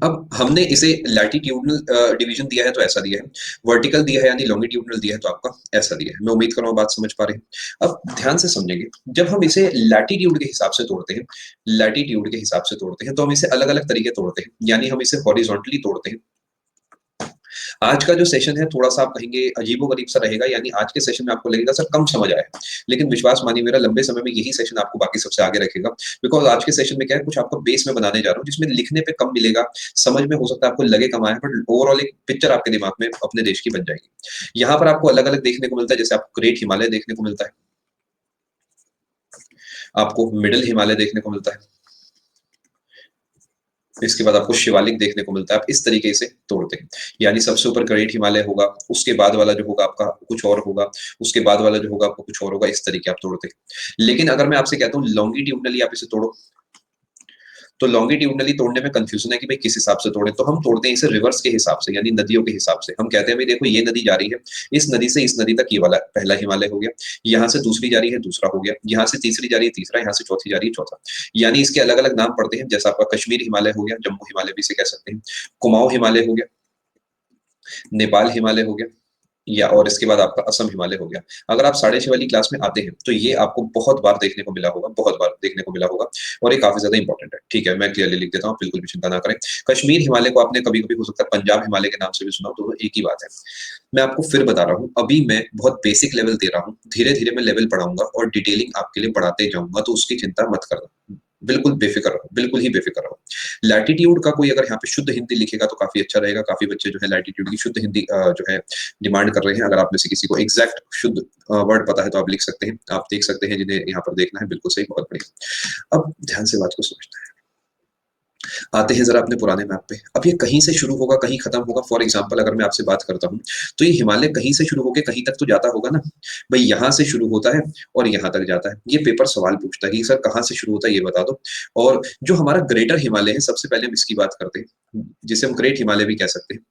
अब हमने इसे लैटिट्यूडनल डिवीजन दिया है तो ऐसा दिया है, वर्टिकल दिया है यानी लॉन्गिट्यूडनल दिया है तो आपका ऐसा दिया है। मैं उम्मीद कर रहा हूँ बात समझ पा रहे हैं। अब ध्यान से समझेंगे, जब हम इसे लैटिट्यूड के हिसाब से तोड़ते हैं, लैटिट्यूड के हिसाब से तोड़ते हैं, तो हम इसे अलग-अलग तरीके तोड़ते हैं। यानी हम इसे हॉरिज़ॉन्टली तोड़ते हैं, आज का जो सेशन है थोड़ा-सा आप कहेंगे अजीबो-गरीब सा रहेगा, यानी आज के सेशन में आपको लगेगा सर कम समझ आया है। लेकिन विश्वास मानिए मेरा, लंबे समय में यही सेशन आपको बाकी सबसे आगे रखेगा। बिकॉज़ आज के सेशन में क्या है, कुछ आपको बेस में बनाने जा रहा हूँ जिसमें लिखने पे कम मिलेगा, समझ में हो सकता है आपको लगे कम आया, बट ओवरऑल एक पिक्चर आपके दिमाग में अपने देश की बन जाएगी। यहाँ पर आपको अलग-अलग देखने को मिलता है, जैसे आपको ग्रेट हिमालय देखने को मिलता है, आपको मिडल हिमालय देखने को मिलता है, इसके बाद आपको शिवालिक देखने को मिलता है। आप इस तरीके से तोड़ते हैं, यानी सबसे ऊपर ग्रेट हिमालय होगा, उसके बाद वाला जो होगा आपका कुछ और होगा, उसके बाद वाला जो होगा आपको कुछ और होगा, इस तरीके आप तोड़ते हैं। लेकिन अगर मैं आपसे कहता हूँ लॉन्गिट्यूडनली आप इसे तोड़ो, तो लॉन्गिट्यूडनली तोड़ने में कन्फ्यूजन है कि भाई किस हिसाब से तोड़ें, तो हम तोड़ते हैं इसे रिवर्स के हिसाब से, यानी नदियों के हिसाब से। हम कहते हैं भाई देखो ये नदी जा रही है, इस नदी से इस नदी तक ये वाला पहला हिमालय हो गया, यहाँ से दूसरी जा रही है दूसरा हो गया, यहाँ से तीसरी जा रही है तीसरा, यहाँ से चौथी जा रही है चौथा। यानी इसके अलग-अलग नाम पड़ते हैं, जैसा आपका कश्मीर हिमालय हो गया, जम्मू हिमालय भी इसे कह सकते हैं, कुमाऊँ हिमालय हो गया, नेपाल हिमालय हो गया, या और इसके बाद आपका असम हिमालय हो गया। अगर आप 6.5 वाली क्लास में आते हैं, तो ये आपको बहुत बार देखने को मिला होगा, बहुत बार देखने को मिला होगा, और ये काफ़ी ज़्यादा इम्पोर्टेंट है। ठीक है, मैं क्लियरली लिख देता हूँ, बिल्कुल भी चिंता ना करें। कश्मीर हिमालय को आपने कभी-कभी हो सकता है पंजाब हिमालय के नाम से भी सुना हो, तो वो एक ही बात है। मैं आपको फिर बता रहा हूँ, अभी मैं बहुत बेसिक लेवल दे रहा हूँ, धीरे-धीरे मैं लेवल बढ़ाऊँगा और डिटेलिंग आपके लिए बढ़ाते जाऊँगा, तो उसकी चिंता मत करना। बिल्कुल बेफ़िक्र रहो, बिल्कुल ही बेफ़िक्र रहो। लैटीट्यूड का कोई अगर यहाँ पे शुद्ध हिंदी लिखेगा तो काफ़ी अच्छा रहेगा। काफ़ी बच्चे जो है लैटीट्यूड की शुद्ध हिंदी जो है डिमांड कर रहे हैं। अगर आप में से किसी को एग्ज़ैक्ट शुद्ध वर्ड पता है तो आप लिख सकते हैं। आप देख सकते हैं जिन्हें यहाँ पर देखना है, बिल्कुल सही, बहुत बढ़िया। अब ध्यान से बात को समझते हैं। आते हैं ज़रा अपने पुराने मैप पे। अब ये कहीं से शुरू होगा, कहीं खत्म होगा। फॉर एग्ज़ाम्पल अगर मैं आपसे बात करता हूँ, तो ये हिमालय कहीं से शुरू होके कहीं तक तो जाता होगा ना? भई यहाँ से शुरू होता है और यहाँ तक जाता है। ये पेपर सवाल पूछता है कि सर कहाँ से शुरू होता है ये बता दो। और जो हमारा ग्रेटर हिमालय है, सबसे पहले हम इसकी बात करते हैं, जिसे हम ग्रेट हिमालय भी कह सकते हैं।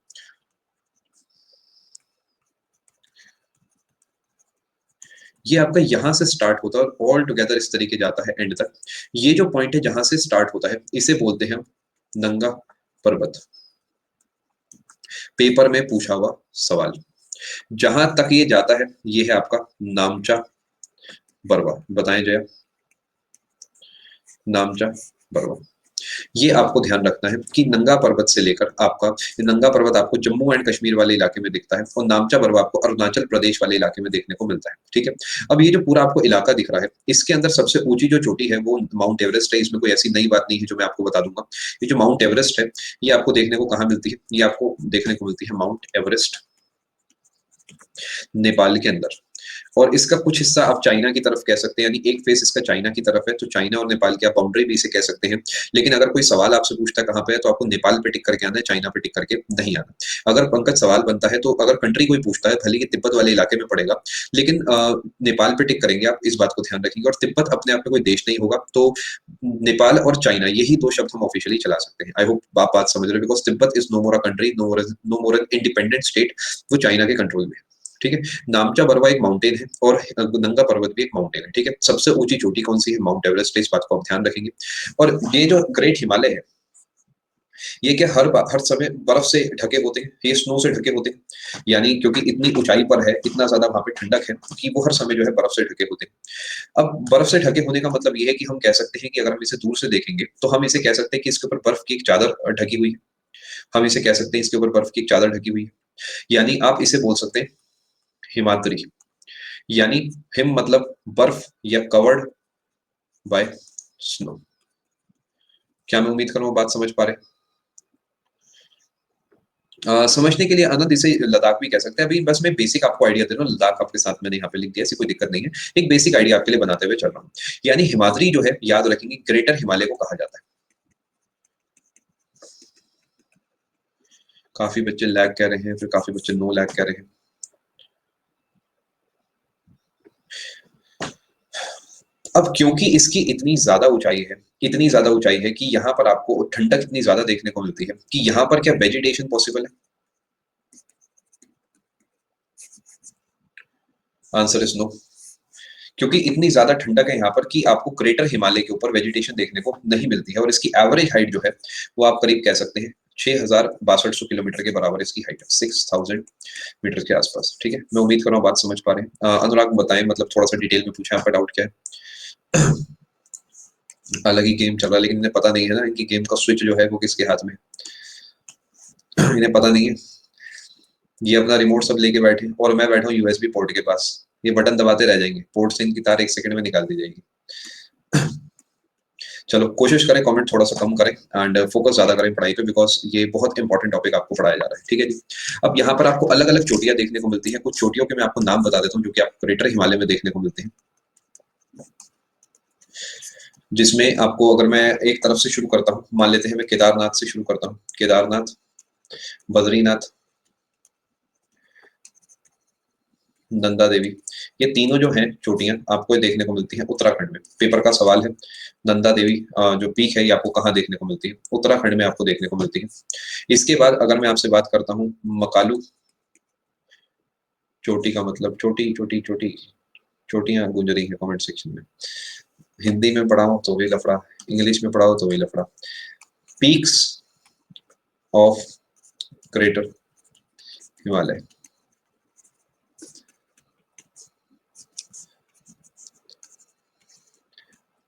ये आपका यहाँ से स्टार्ट होता है और ऑल टुगेदर इस तरीके जाता है एंड तक। ये जो पॉइंट है जहाँ से स्टार्ट होता है, इसे बोलते हैं हम नंगा पर्वत। पेपर में पूछा हुआ सवाल। जहाँ तक ये जाता है, ये है आपका नामचा बरवा। बताएँ जया, नामचा बरवा। ये आपको ध्यान रखना है कि नंगा पर्वत से लेकर आपका ये नंगा पर्वत आपको जम्मू एंड कश्मीर वाले इलाके में दिखता है और नामचा पर्वत आपको अरुणाचल प्रदेश वाले इलाके में देखने को मिलता है, ठीक है? अब ये जो पूरा आपको इलाका दिख रहा है, इसके अंदर सबसे ऊँची जो चोटी है वो माउंट एवरेस्ट है, इसमें कोई ऐसी नई बात नहीं है जो मैं आपको बता दूँगा। ये जो माउंट एवरेस्ट है, ये आपको देखने को कहाँ मिलती है? ये आपको देखने को मिलती है माउंट एवरेस्ट, नेपाल के अंदर। और इसका कुछ हिस्सा आप चाइना की तरफ कह सकते हैं, यानी एक फेस इसका चाइना की तरफ है, तो चाइना और नेपाल की आप बाउंड्री भी इसे कह सकते हैं। लेकिन अगर कोई सवाल आपसे पूछता है कहाँ पे है, तो आपको नेपाल पे टिक करके आना है, चाइना पे टिक करके नहीं आना। अगर पंकज सवाल बनता है, तो अगर कंट्री कोई पूछता है, भले ही तिब्बत वाले इलाके में पड़ेगा, लेकिन नेपाल पे टिक करेंगे आप, इस बात को ध्यान रखेंगे। और तिब्बत अपने आप में कोई देश नहीं होगा, तो नेपाल और चाइना यही 2 शब्द हम ऑफिशियली चला सकते हैं। आई होप आप बात समझ रहे हो, because Tibet is no more a country, no more an independent state, वो चाइना के कंट्रोल में है। ठीक है? नामचा बरवा एक माउंटेन है और नंगा पर्वत भी एक माउंटेन है, ठीक है? सबसे ऊँची चोटी कौन-सी है? माउंट एवरेस्ट है, इस बात को आप ध्यान रखेंगे। और ये जो ग्रेट हिमालय है, ये क्या हर समय बर्फ से ढके होते हैं, ये स्नो से ढके होते हैं। यानी क्योंकि इतनी ऊँचाई पर है, इतना ज़्यादा वहाँ पे ठंडक है कि वो हर समय जो है बर्फ से ढके होते हैं। अब बर्फ से ढके होने का मतलब ये है कि हम कह सकते हैं कि अगर हम इसे दूर से देखेंगे, तो हम इसे कह सकते हैं कि इसके ऊपर बर्फ की एक चादर ढकी हुई है। हम इसे कह सकते हैं इसके ऊपर बर्फ की एक चादर ढकी हुई है। यानी आप इसे बोल सकते हैं हिमाद्री। यानी हिम मतलब बर्फ या कवर्ड बाय स्नो। क्या मैं उम्मीद कर रहा हूँ बात समझ पा रहे हैं? समझने के लिए आनंद इसे लद्दाख भी कह सकते हैं। अभी बस मैं बेसिक आपको आइडिया दे रहा हूँ, लद्दाख आपके साथ मैंने यहाँ पे लिख दिया, ऐसी कोई दिक्कत नहीं है। एक बेसिक आइडिया आपके लिए बनाते हुए चल रहा हूँ। यानी हिमाद्री जो है, याद रखेंगे ग्रेटर हिमालय को कहा जाता है। काफ़ी बच्चे लैग कह रहे हैं, फिर काफ़ी बच्चे नो लैग कह रहे हैं। अब क्योंकि इसकी इतनी ज़्यादा ऊँचाई है, इतनी ज़्यादा ऊँचाई है कि यहाँ पर आपको ठंडक इतनी ज़्यादा देखने को मिलती है कि यहाँ पर क्या वेजिटेशन पॉसिबल है? Answer is no. क्योंकि इतनी ज़्यादा ठंडक है यहाँ पर कि आपको ग्रेटर हिमालय के ऊपर वेजिटेशन देखने को नहीं मिलती है और इसकी एवरेज हाइट जो है, वो आप करीब कह सकते हैं 6,6200 किलोमीटर के बराबर इसकी हाइट है, 6000 मीटर के आसपास, ठीक है? मैं उम्मीद कर रहा हूँ बात समझ पा रहे हैं। अनुराग बताएँ, मतलब थोड़ा-सा डिटेल में पूछें, आपका डाउट क्या है? अलग ही गेम चल रहा है, लेकिन इन्हें पता नहीं है ना, इनकी गेम का स्विच जो है वो किसके हाथ में है। इन्हें पता नहीं है। ये अपना रिमोट सब लेके बैठे और मैं बैठा हूँ यूएसबी पोर्ट के पास। ये बटन दबाते रह जाएंगे, पोर्ट से इनकी तार 1 सेकंड में निकाल दी जाएगी। चलो कोशिश करें कमेंट थोड़ा सा कम करें एंड फोकस ज़्यादा करें पढ़ाई पे, बिकॉज़ ये बहुत इंपॉर्टेंट टॉपिक आपको पढ़ाया जा रहा है, ठीक है जी। अब यहाँ पर आपको अलग-अलग चोटियाँ देखने को मिलती हैं। कुछ चोटियों के मैं आपको नाम बता देता हूँ जो कि आपको ग्रेटर हिमालय में देखने को मिलते हैं। जिसमें आपको अगर मैं एक तरफ से शुरू करता हूँ, मान लेते हैं मैं केदारनाथ से शुरू करता हूँ। केदारनाथ, बद्रीनाथ, नंदा देवी, ये तीनों जो हैं चोटियाँ आपको ये देखने को मिलती हैं उत्तराखंड में। पेपर का सवाल है, नंदा देवी जो पीक है ये आपको कहाँ देखने को मिलती है? उत्तराखंड में आपको देखने को मिलती है। इसके बाद अगर मैं आपसे बात करता हूँ मकालू, चोटी का मतलब चोटी, चोटी, चोटी, चोटियाँ गूंज रही हैं कमेंट सेक्शन में। हिंदी में पढ़ाऊँ तो भी लफड़ा, इंग्लिश में पढ़ाओ तो भी लफड़ा। Peaks of greater Himalaya,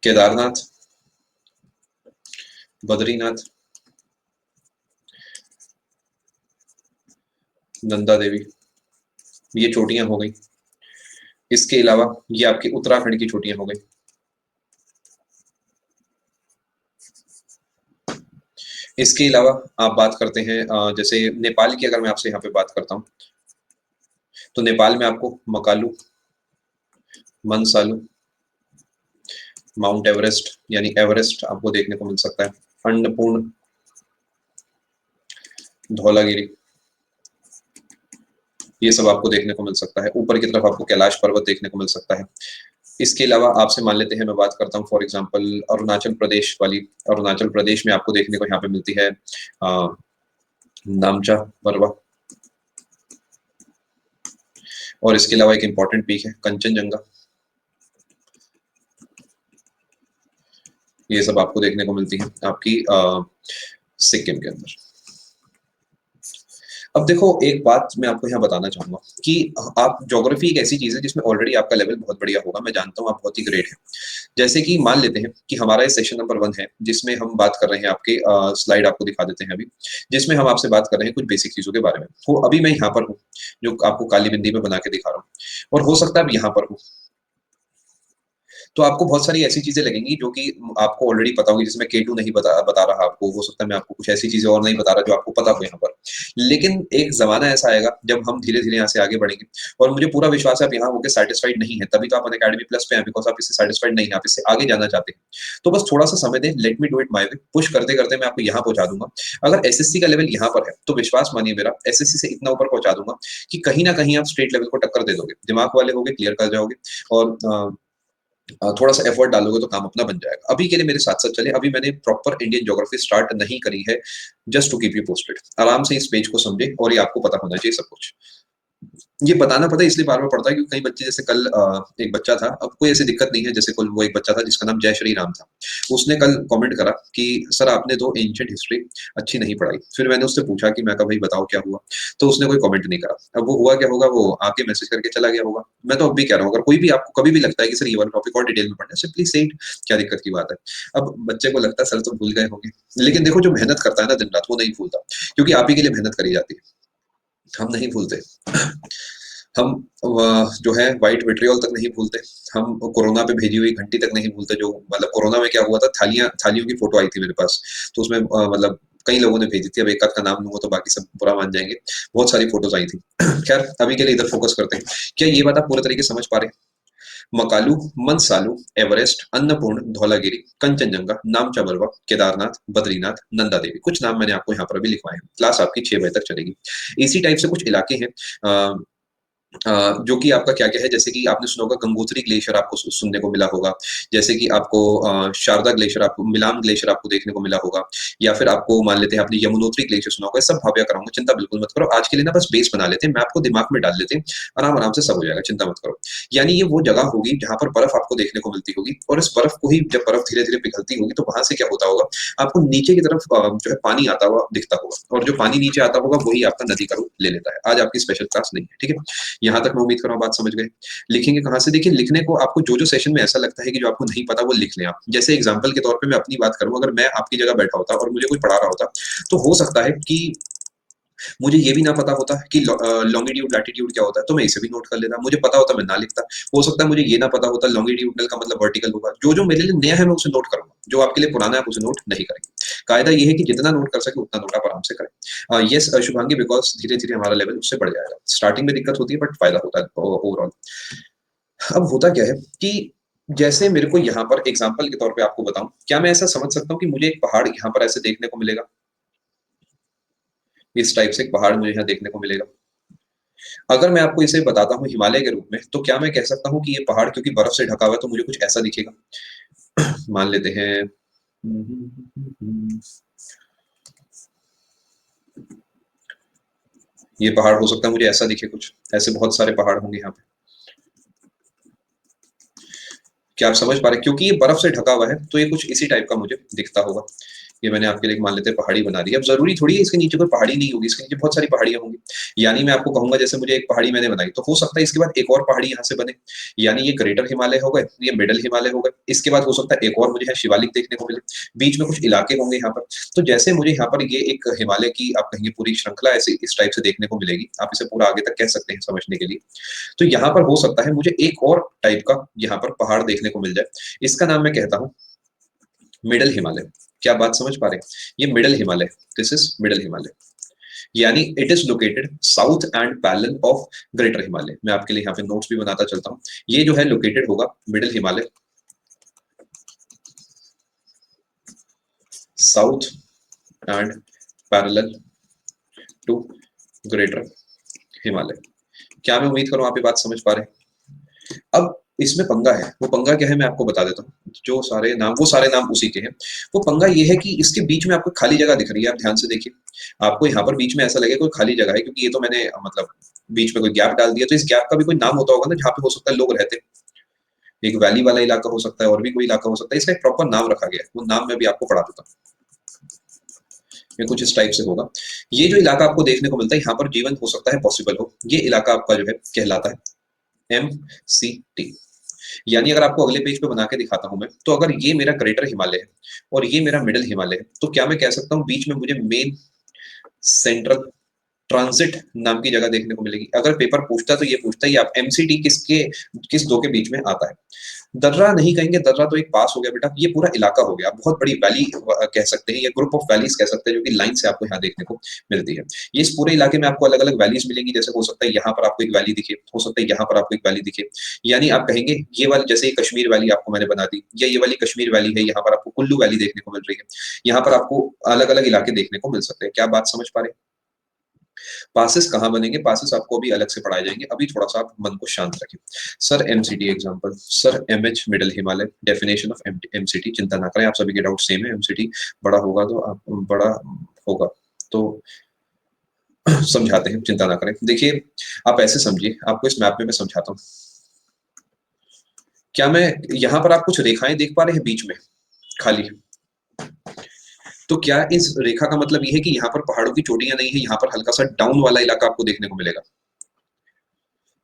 Kedarnath, Badrinath, Nanda Devi, ये चोटियां हो गई। इसके अलावा ये आपकी उत्तराखंड की चोटियां हो गई। इसके अलावा आप बात करते हैं जैसे नेपाल की, अगर मैं आपसे यहाँ पे बात करता हूँ तो नेपाल में आपको मकालू, मनसालू, माउंट एवरेस्ट यानी एवरेस्ट आपको देखने को मिल सकता है। अन्नपूर्ण, धौलागिरी, ये सब आपको देखने को मिल सकता है। ऊपर की तरफ आपको कैलाश पर्वत देखने को मिल सकता है। इसके अलावा आपसे मान लेते हैं मैं बात करता हूँ फॉर एग्जांपल अरुणाचल प्रदेश वाली। अरुणाचल प्रदेश में आपको देखने को यहाँ पे मिलती है नामचा बरवा, और इसके अलावा एक इंपॉर्टेंट पीक है कंचनजंगा। ये सब आपको देखने को मिलती है आपकी सिक्किम के अंदर। अब देखो एक बात मैं आपको यहाँ बताना चाहूंगा कि आप ज्योग्राफी एक ऐसी चीज है जिसमें ऑलरेडी आपका लेवल बहुत बढ़िया होगा, मैं जानता हूँ आप बहुत ही ग्रेट है। जैसे कि मान लेते हैं कि हमारा ये सेशन नंबर 1 है जिसमें हम बात कर रहे हैं आपके स्लाइड आपको दिखा देते हैं अभी, जिसमें हम आपसे बात कर रहे हैं कुछ बेसिक चीजों के बारे में। तो अभी मैं यहाँ पर हूँ जो आपको काली बिंदी पे बना के दिखा रहा हूँ, और हो सकता है अब यहाँ पर हूँ तो आपको बहुत सारी ऐसी चीजें लगेंगी जो कि आपको ऑलरेडी पता होगी। जैसे मैं K2 नहीं बता रहा आपको, हो सकता है मैं आपको कुछ ऐसी चीजें और नहीं बता रहा जो आपको पता हो यहाँ पर। लेकिन एक जमाना ऐसा आएगा जब हम धीरे धीरे यहाँ से आगे बढ़ेंगे, और मुझे पूरा विश्वास है आप यहाँ होकर सेटिस्फाइड नहीं है, तभी तो आप अनअकैडमी प्लस पे हैं, बिकॉज आप इससे सेटिस्फाइड नहीं है, आप इससे आगे जाना चाहते हैं। तो बस थोड़ा सा समय दें, let me do it my way, push करते करते मैं आपको यहाँ पहुंचा दूंगा। अगर एसएससी का लेवल यहाँ पर है तो विश्वास मानिए मेरा, एसएससी से इतना ऊपर पहुंचा दूंगा कि कहीं ना कहीं आप स्टेट लेवल को टक्कर दे दोगे, दिमाग वाले होगे, क्लियर कर जाओगे, और थोड़ा सा एफर्ट डालोगे तो काम अपना बन जाएगा। अभी के लिए मेरे साथ साथ चले, अभी मैंने प्रॉपर इंडियन ज्योग्राफी स्टार्ट नहीं करी है, just to keep you posted. आराम से इस पेज को समझे और ये आपको पता होना चाहिए सब कुछ। ये बताना पता है इसलिए बार बार पड़ता है क्योंकि कई बच्चे, जैसे कल एक बच्चा था, अब कोई ऐसी दिक्कत नहीं है, जैसे कल वो एक बच्चा था जिसका नाम जय श्री राम था, उसने कल कमेंट करा कि सर आपने तो एंशिएंट हिस्ट्री अच्छी नहीं पढ़ाई। फिर मैंने उससे पूछा कि मैं कहा भाई बताओ क्या हुआ, तो उसने कोई कमेंट नहीं करा। अब वो हुआ क्या होगा, वो आके मैसेज करके चला गया होगा। मैं तो अब भी कह रहा हूँ, अगर कोई भी आपको कभी भी लगता है कि सर ये वाला टॉपिक और डिटेल में पढ़ना है, सिंपली से क्या दिक्कत की बात है। अब बच्चे को लगता है सर तो भूल गए होंगे, लेकिन देखो जो मेहनत करता है ना दिन रात, वो नहीं भूलता, क्योंकि आप ही के लिए मेहनत करी जाती है, हम नहीं भूलते। हम जो है व्हाइट विट्रियोल तक नहीं भूलते, हम कोरोना पे भेजी हुई घंटी तक नहीं भूलते। जो मतलब कोरोना में क्या हुआ था, थालियों की फोटो आई थी मेरे पास, तो उसमें मतलब कई लोगों ने भेजी थी, अब एक आध का नाम लूंगा तो बाकी सब बुरा मान जाएंगे। बहुत सारी फोटोज आई थी। खैर अभी के लिए इधर फोकस करते हैं। क्या ये बात आप पूरे तरीके से समझ पा रहे हैं? मकालू, मनसालू, एवरेस्ट, अन्नपूर्ण, धौलागिरी, कंचनजंगा, नामचा बरवा, केदारनाथ, बद्रीनाथ, नंदा देवी, कुछ नाम मैंने आपको यहाँ पर अभी लिखवाए हैं। क्लास आपकी 6 बजे तक चलेगी। इसी टाइप से कुछ इलाके हैं जो कि आपका क्या-क्या है, जैसे कि आपने सुना होगा गंगोत्री ग्लेशियर आपको सुनने को मिला होगा, जैसे कि आपको शारदा ग्लेशियर, आपको मिलान ग्लेशियर आपको देखने को मिला होगा, या फिर आपको मान लेते हैं आपने यमुनोत्री ग्लेशियर सुना होगा। ये सब भाव्या कराऊंगा, चिंता बिल्कुल मत करो। आज के लिए ना बस बेस बना लेते हैं, मैप को दिमाग में डाल लेते हैं, आराम-आराम से सब हो जाएगा, चिंता मत करो। यानी ये वो जगह होगी जहाँ पर बर्फ आपको देखने को मिलती होगी, और इस बर्फ को ही जब बर्फ धीरे-धीरे पिघलती होगी तो वहाँ से क्या होता होगा, आपको नीचे की तरफ जो है पानी आता हुआ दिखता होगा, और जो पानी नीचे आता होगा वही आपका नदी का रूप ले लेता है। आज आपकी स्पेशल क्लास नहीं है, ठीक है? यहाँ तक मैं उम्मीद कर रहा हूँ बात समझ गए। लिखेंगे कहाँ से? देखिए लिखने को आपको जो सेशन में ऐसा लगता है कि जो आपको नहीं पता वो लिख लें आप। जैसे एग्जांपल के तौर पे मैं अपनी बात करूँ, अगर मैं आपकी जगह बैठा होता और मुझे कोई पढ़ा रहा होता, तो हो सकता है कि मुझे ये भी ना पता होता कि लॉन्गिट्यूड लैटिट्यूड क्या होता है, तो मैं इसे भी नोट कर लेता। मुझे पता होता मैं ना लिखता। हो सकता है मुझे ये ना पता होता लॉन्गिट्यूडनल का मतलब वर्टिकल होगा। जो मेरे लिए नया है मैं उसे नोट करूंगा, जो आपके लिए पुराना है आप उसे नोट नहीं करेंगे। कायदा ये है कि जितना नोट कर सके उतना नोट आप आराम से करें। यस शुभांगी, बिकॉज धीरे धीरे हमारा लेवल उससे बढ़ जाएगा। स्टार्टिंग में दिक्कत होती है बट फायदा होता है ओवरऑल। अब होता क्या है कि जैसे मेरे को यहाँ पर एग्जाम्पल के तौर पे आपको बताऊं, क्या मैं ऐसा समझ सकता हूँ कि मुझे एक पहाड़ यहाँ पर ऐसे देखने को मिलेगा, इस टाइप से एक पहाड़ मुझे यहाँ देखने को मिलेगा। अगर मैं आपको इसे बताता हूँ हिमालय के रूप में, तो क्या मैं कह सकता हूँ कि ये पहाड़ क्योंकि बर्फ से ढका हुआ है तो मुझे कुछ ऐसा दिखेगा। मान लेते हैं ये पहाड़ हो सकता है मुझे ऐसा दिखे, कुछ ऐसे बहुत सारे पहाड़ होंगे यहाँ पे। क्या आप समझ पा रहे हैं? क्योंकि ये बर्फ से ढका हुआ है तो ये कुछ इसी टाइप का मुझे दिखता होगा। ये मैंने आपके लिए एक मान लेते हैं पहाड़ी बना दी। अब जरूरी थोड़ी है इसके नीचे कोई पहाड़ी नहीं होगी, इसके नीचे बहुत सारी पहाड़ियां होंगी। यानी मैं आपको कहूंगा जैसे मुझे एक पहाड़ी मैंने बनाई तो हो सकता है इसके बाद एक और पहाड़ी यहाँ से बने। यानी ये ग्रेटर हिमालय हो गए, ये मिडल हिमालय हो गए, इसके बाद हो सकता है एक और मुझे यहाँ शिवालिक देखने को मिले। बीच में कुछ इलाके होंगे यहाँ पर। तो जैसे मुझे यहाँ पर ये एक हिमालय की आप कहेंगे पूरी श्रृंखला ऐसे इस टाइप से देखने को मिलेगी, आप इसे पूरा आगे तक कह सकते हैं समझने के लिए। तो यहाँ पर हो सकता है मुझे एक और टाइप का यहाँ पर पहाड़ देखने को मिल जाए। इसका नाम मैं कहता हूँ मिडल हिमालय। क्या बात समझ पा रहे हैं? ये middle Himalaya, this is middle Himalaya. यानी it is located south and parallel of greater Himalaya. मैं आपके लिए यहाँ पे नोट्स भी बनाता चलता हूँ। ये जो है लोकेटेड होगा middle Himalaya, south and parallel to greater Himalaya. क्या मैं उम्मीद करूं आप ये बात समझ पा रहे हैं? अब इसमें पंगा है, वो पंगा क्या है मैं आपको बता देता हूँ। जो सारे नाम वो सारे नाम उसी के हैं। वो पंगा ये है कि इसके बीच में आपको खाली जगह दिख रही है, आप ध्यान से देखिए। आपको यहाँ पर बीच में ऐसा लगे कोई खाली जगह है, क्योंकि ये तो मैंने मतलब बीच में कोई गैप डाल दिया, तो इस गैप का भी कोई नाम होता होगा ना, जहाँ पे हो सकता है लोग रहते हैं। एक वैली वाला इलाका हो सकता है और भी कोई इलाका हो सकता है, इसका एक प्रॉपर नाम रखा गया है। वो नाम मैं भी आपको पढ़ा देता हूँ। ये कुछ इस टाइप से होगा। ये जो इलाका आपको देखने को मिलता है यहाँ पर जीवन हो सकता है पॉसिबल हो, ये इलाका आपका जो है कहलाता है MCT। यानी अगर आपको अगले पेज पे बना के दिखाता हूं मैं, तो अगर ये मेरा ग्रेटर हिमालय है और ये मेरा मिडिल हिमालय है, तो क्या मैं कह सकता हूँ बीच में मुझे मेन सेंट्रल ट्रांजिट नाम की जगह देखने को मिलेगी। अगर पेपर पूछता तो ये पूछता है आप MCT किस दो के बीच में आता है। दर्रा नहीं कहेंगे, दर्रा तो एक पास हो गया बेटा, ये पूरा इलाका हो गया, बहुत बड़ी वैली कह सकते हैं, या ग्रुप ऑफ वैलीज कह सकते हैं, जो कि लाइन से आपको यहाँ देखने को मिलती है। ये इस पूरे इलाके में आपको अलग अलग वैलीज मिलेंगी। जैसे हो सकता है यहाँ पर आपको एक वैली दिखे, हो सकता है यहाँ पर आपको एक वैली दिखे। यानी आप कहेंगे ये वाली, जैसे ये कश्मीर वैली आपको मैंने बना दी, या ये वाली कश्मीर वैली है, यहाँ पर आपको कुल्लू वैली देखने को मिल रही है। यहाँ पर आपको अलग अलग इलाके देखने को मिल सकते हैं। क्या बात समझ पा रहे हैं? पासेस कहाँ बनेंगे? पासेस आपको अभी अलग से पढ़ाए जाएंगे, अभी थोड़ा सा आप मन को शांत रखें। Sir MCT example, sir MH middle Himalaya, definition of MCT। चिंता ना करें, आप सभी के डाउट सेम है। MCT बड़ा होगा तो आप बड़ा होगा तो समझाते हैं, चिंता ना करें। देखिए आप ऐसे समझिए, आपको इस मैप में मैं समझाता हूँ। क्या मैं यहाँ पर आप कुछ रेखाएं देख पा रहे हैं बीच में खाली? तो क्या इस रेखा का मतलब ये है कि यहाँ पर पहाड़ों की चोटियां नहीं है, यहाँ पर हल्का सा डाउन वाला इलाका आपको देखने को मिलेगा?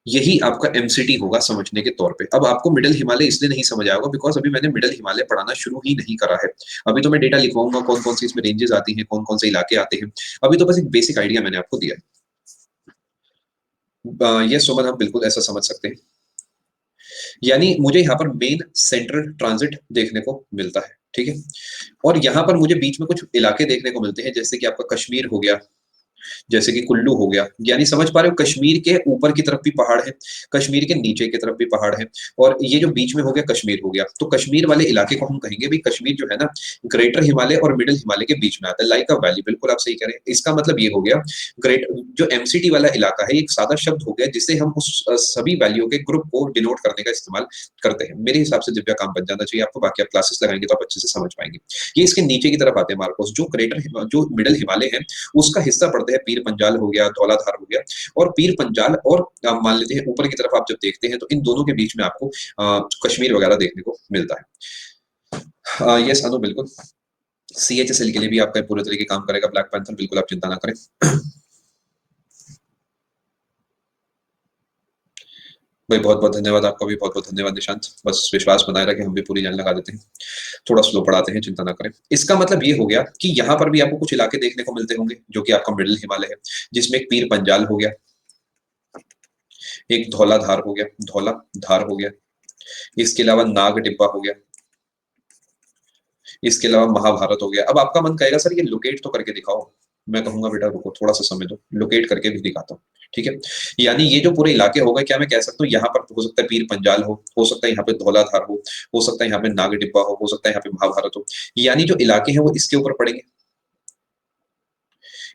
यही आपका MCT होगा समझने के तौर पे। अब आपको मिडिल हिमालय इसलिए नहीं समझ आएगा बिकॉज अभी मैंने मिडिल हिमालय पढ़ाना शुरू ही नहीं करा है। अभी तो मैं डेटा लिखवाऊंगा कौन कौन सी इसमें रेंजेस आती हैं, कौन कौन से इलाके आते हैं। अभी तो बस एक बेसिक आइडिया मैंने आपको दिया है। ये सुमन आप बिल्कुल ऐसा समझ सकते हैं। यानी मुझे यहाँ पर मेन सेंट्रल ट्रांजिट देखने को मिलता है, ठीक है। और यहाँ पर मुझे बीच में कुछ इलाके देखने को मिलते हैं, जैसे कि आपका कश्मीर हो गया, जैसे कि कुल्लू हो गया। यानी समझ पा रहे हो, कश्मीर के ऊपर की तरफ भी पहाड़ है, कश्मीर के नीचे की तरफ भी पहाड़ है, और ये जो बीच में हो गया कश्मीर हो गया। तो कश्मीर वाले इलाके को हम कहेंगे भाई, कश्मीर जो है ना ग्रेटर हिमालय और मिडिल हिमालय के बीच में आता है, लाइक अ वैली। बिल्कुल आप सही कह रहे हैं। इसका मतलब ये हो गया ग्रेट जो MCT वाला इलाका है, एक सादा शब्द हो गया जिससे हम उस सभी वैल्यू के ग्रुप को डिनोट करने का इस्तेमाल करते हैं। मेरे हिसाब से दिव्या काम बन जाना चाहिए आपको, बाकी आप क्लासेस लगाएंगे तो आप अच्छे से समझ पाएंगे। ये इसके नीचे की तरफ आते हैं मार्कोस, जो मिडिल हिमालय है उसका हिस्सा पड़ते हैं पीर पंजाल हो गया, धौलाधार हो गया। और पीर पंजाल और मान लेते हैं ऊपर की तरफ आप जब देखते हैं तो इन दोनों के बीच में आपको कश्मीर वगैरह देखने को मिलता है। यस अनु बिल्कुल, CHSL के लिए भी आपका पूरे तरीके काम करेगा ब्लैक पैंथर, बिल्कुल आप चिंता ना करें। भाई बहुत-बहुत धन्यवाद, आपका भी बहुत-बहुत धन्यवाद निशांत। बस विश्वास बनाए रखें, हम भी पूरी जान लगा देते हैं। थोड़ा स्लो पढ़ाते हैं, चिंता ना करें। इसका मतलब ये हो गया कि यहाँ पर भी आपको कुछ इलाके देखने को मिलते होंगे, जो कि आपका मिडल हिमालय है, जिसमें एक पीर पंजाल हो गया, एक धौलाधार हो गया, धौला धार हो गया, इसके अलावा नाग टिब्बा हो गया, इसके अलावा महाभारत हो गया। अब आपका मन कहेगा सर ये लोकेट तो करके दिखाओ। मैं कहूँगा बेटा रुको थोड़ा-सा समय दो, लोकेट करके भी दिखाता हूँ, ठीक है? यानी ये जो पूरे इलाके हो गए, क्या मैं कह सकता हूँ यहाँ पर हो सकता है पीर पंजाल हो सकता है यहाँ पे धौलाधार हो सकता है यहाँ पे नाग टिब्बा हो सकता है यहाँ पे महाभारत हो। यानी जो इलाके हैं वो इसके ऊपर पड़ेंगे।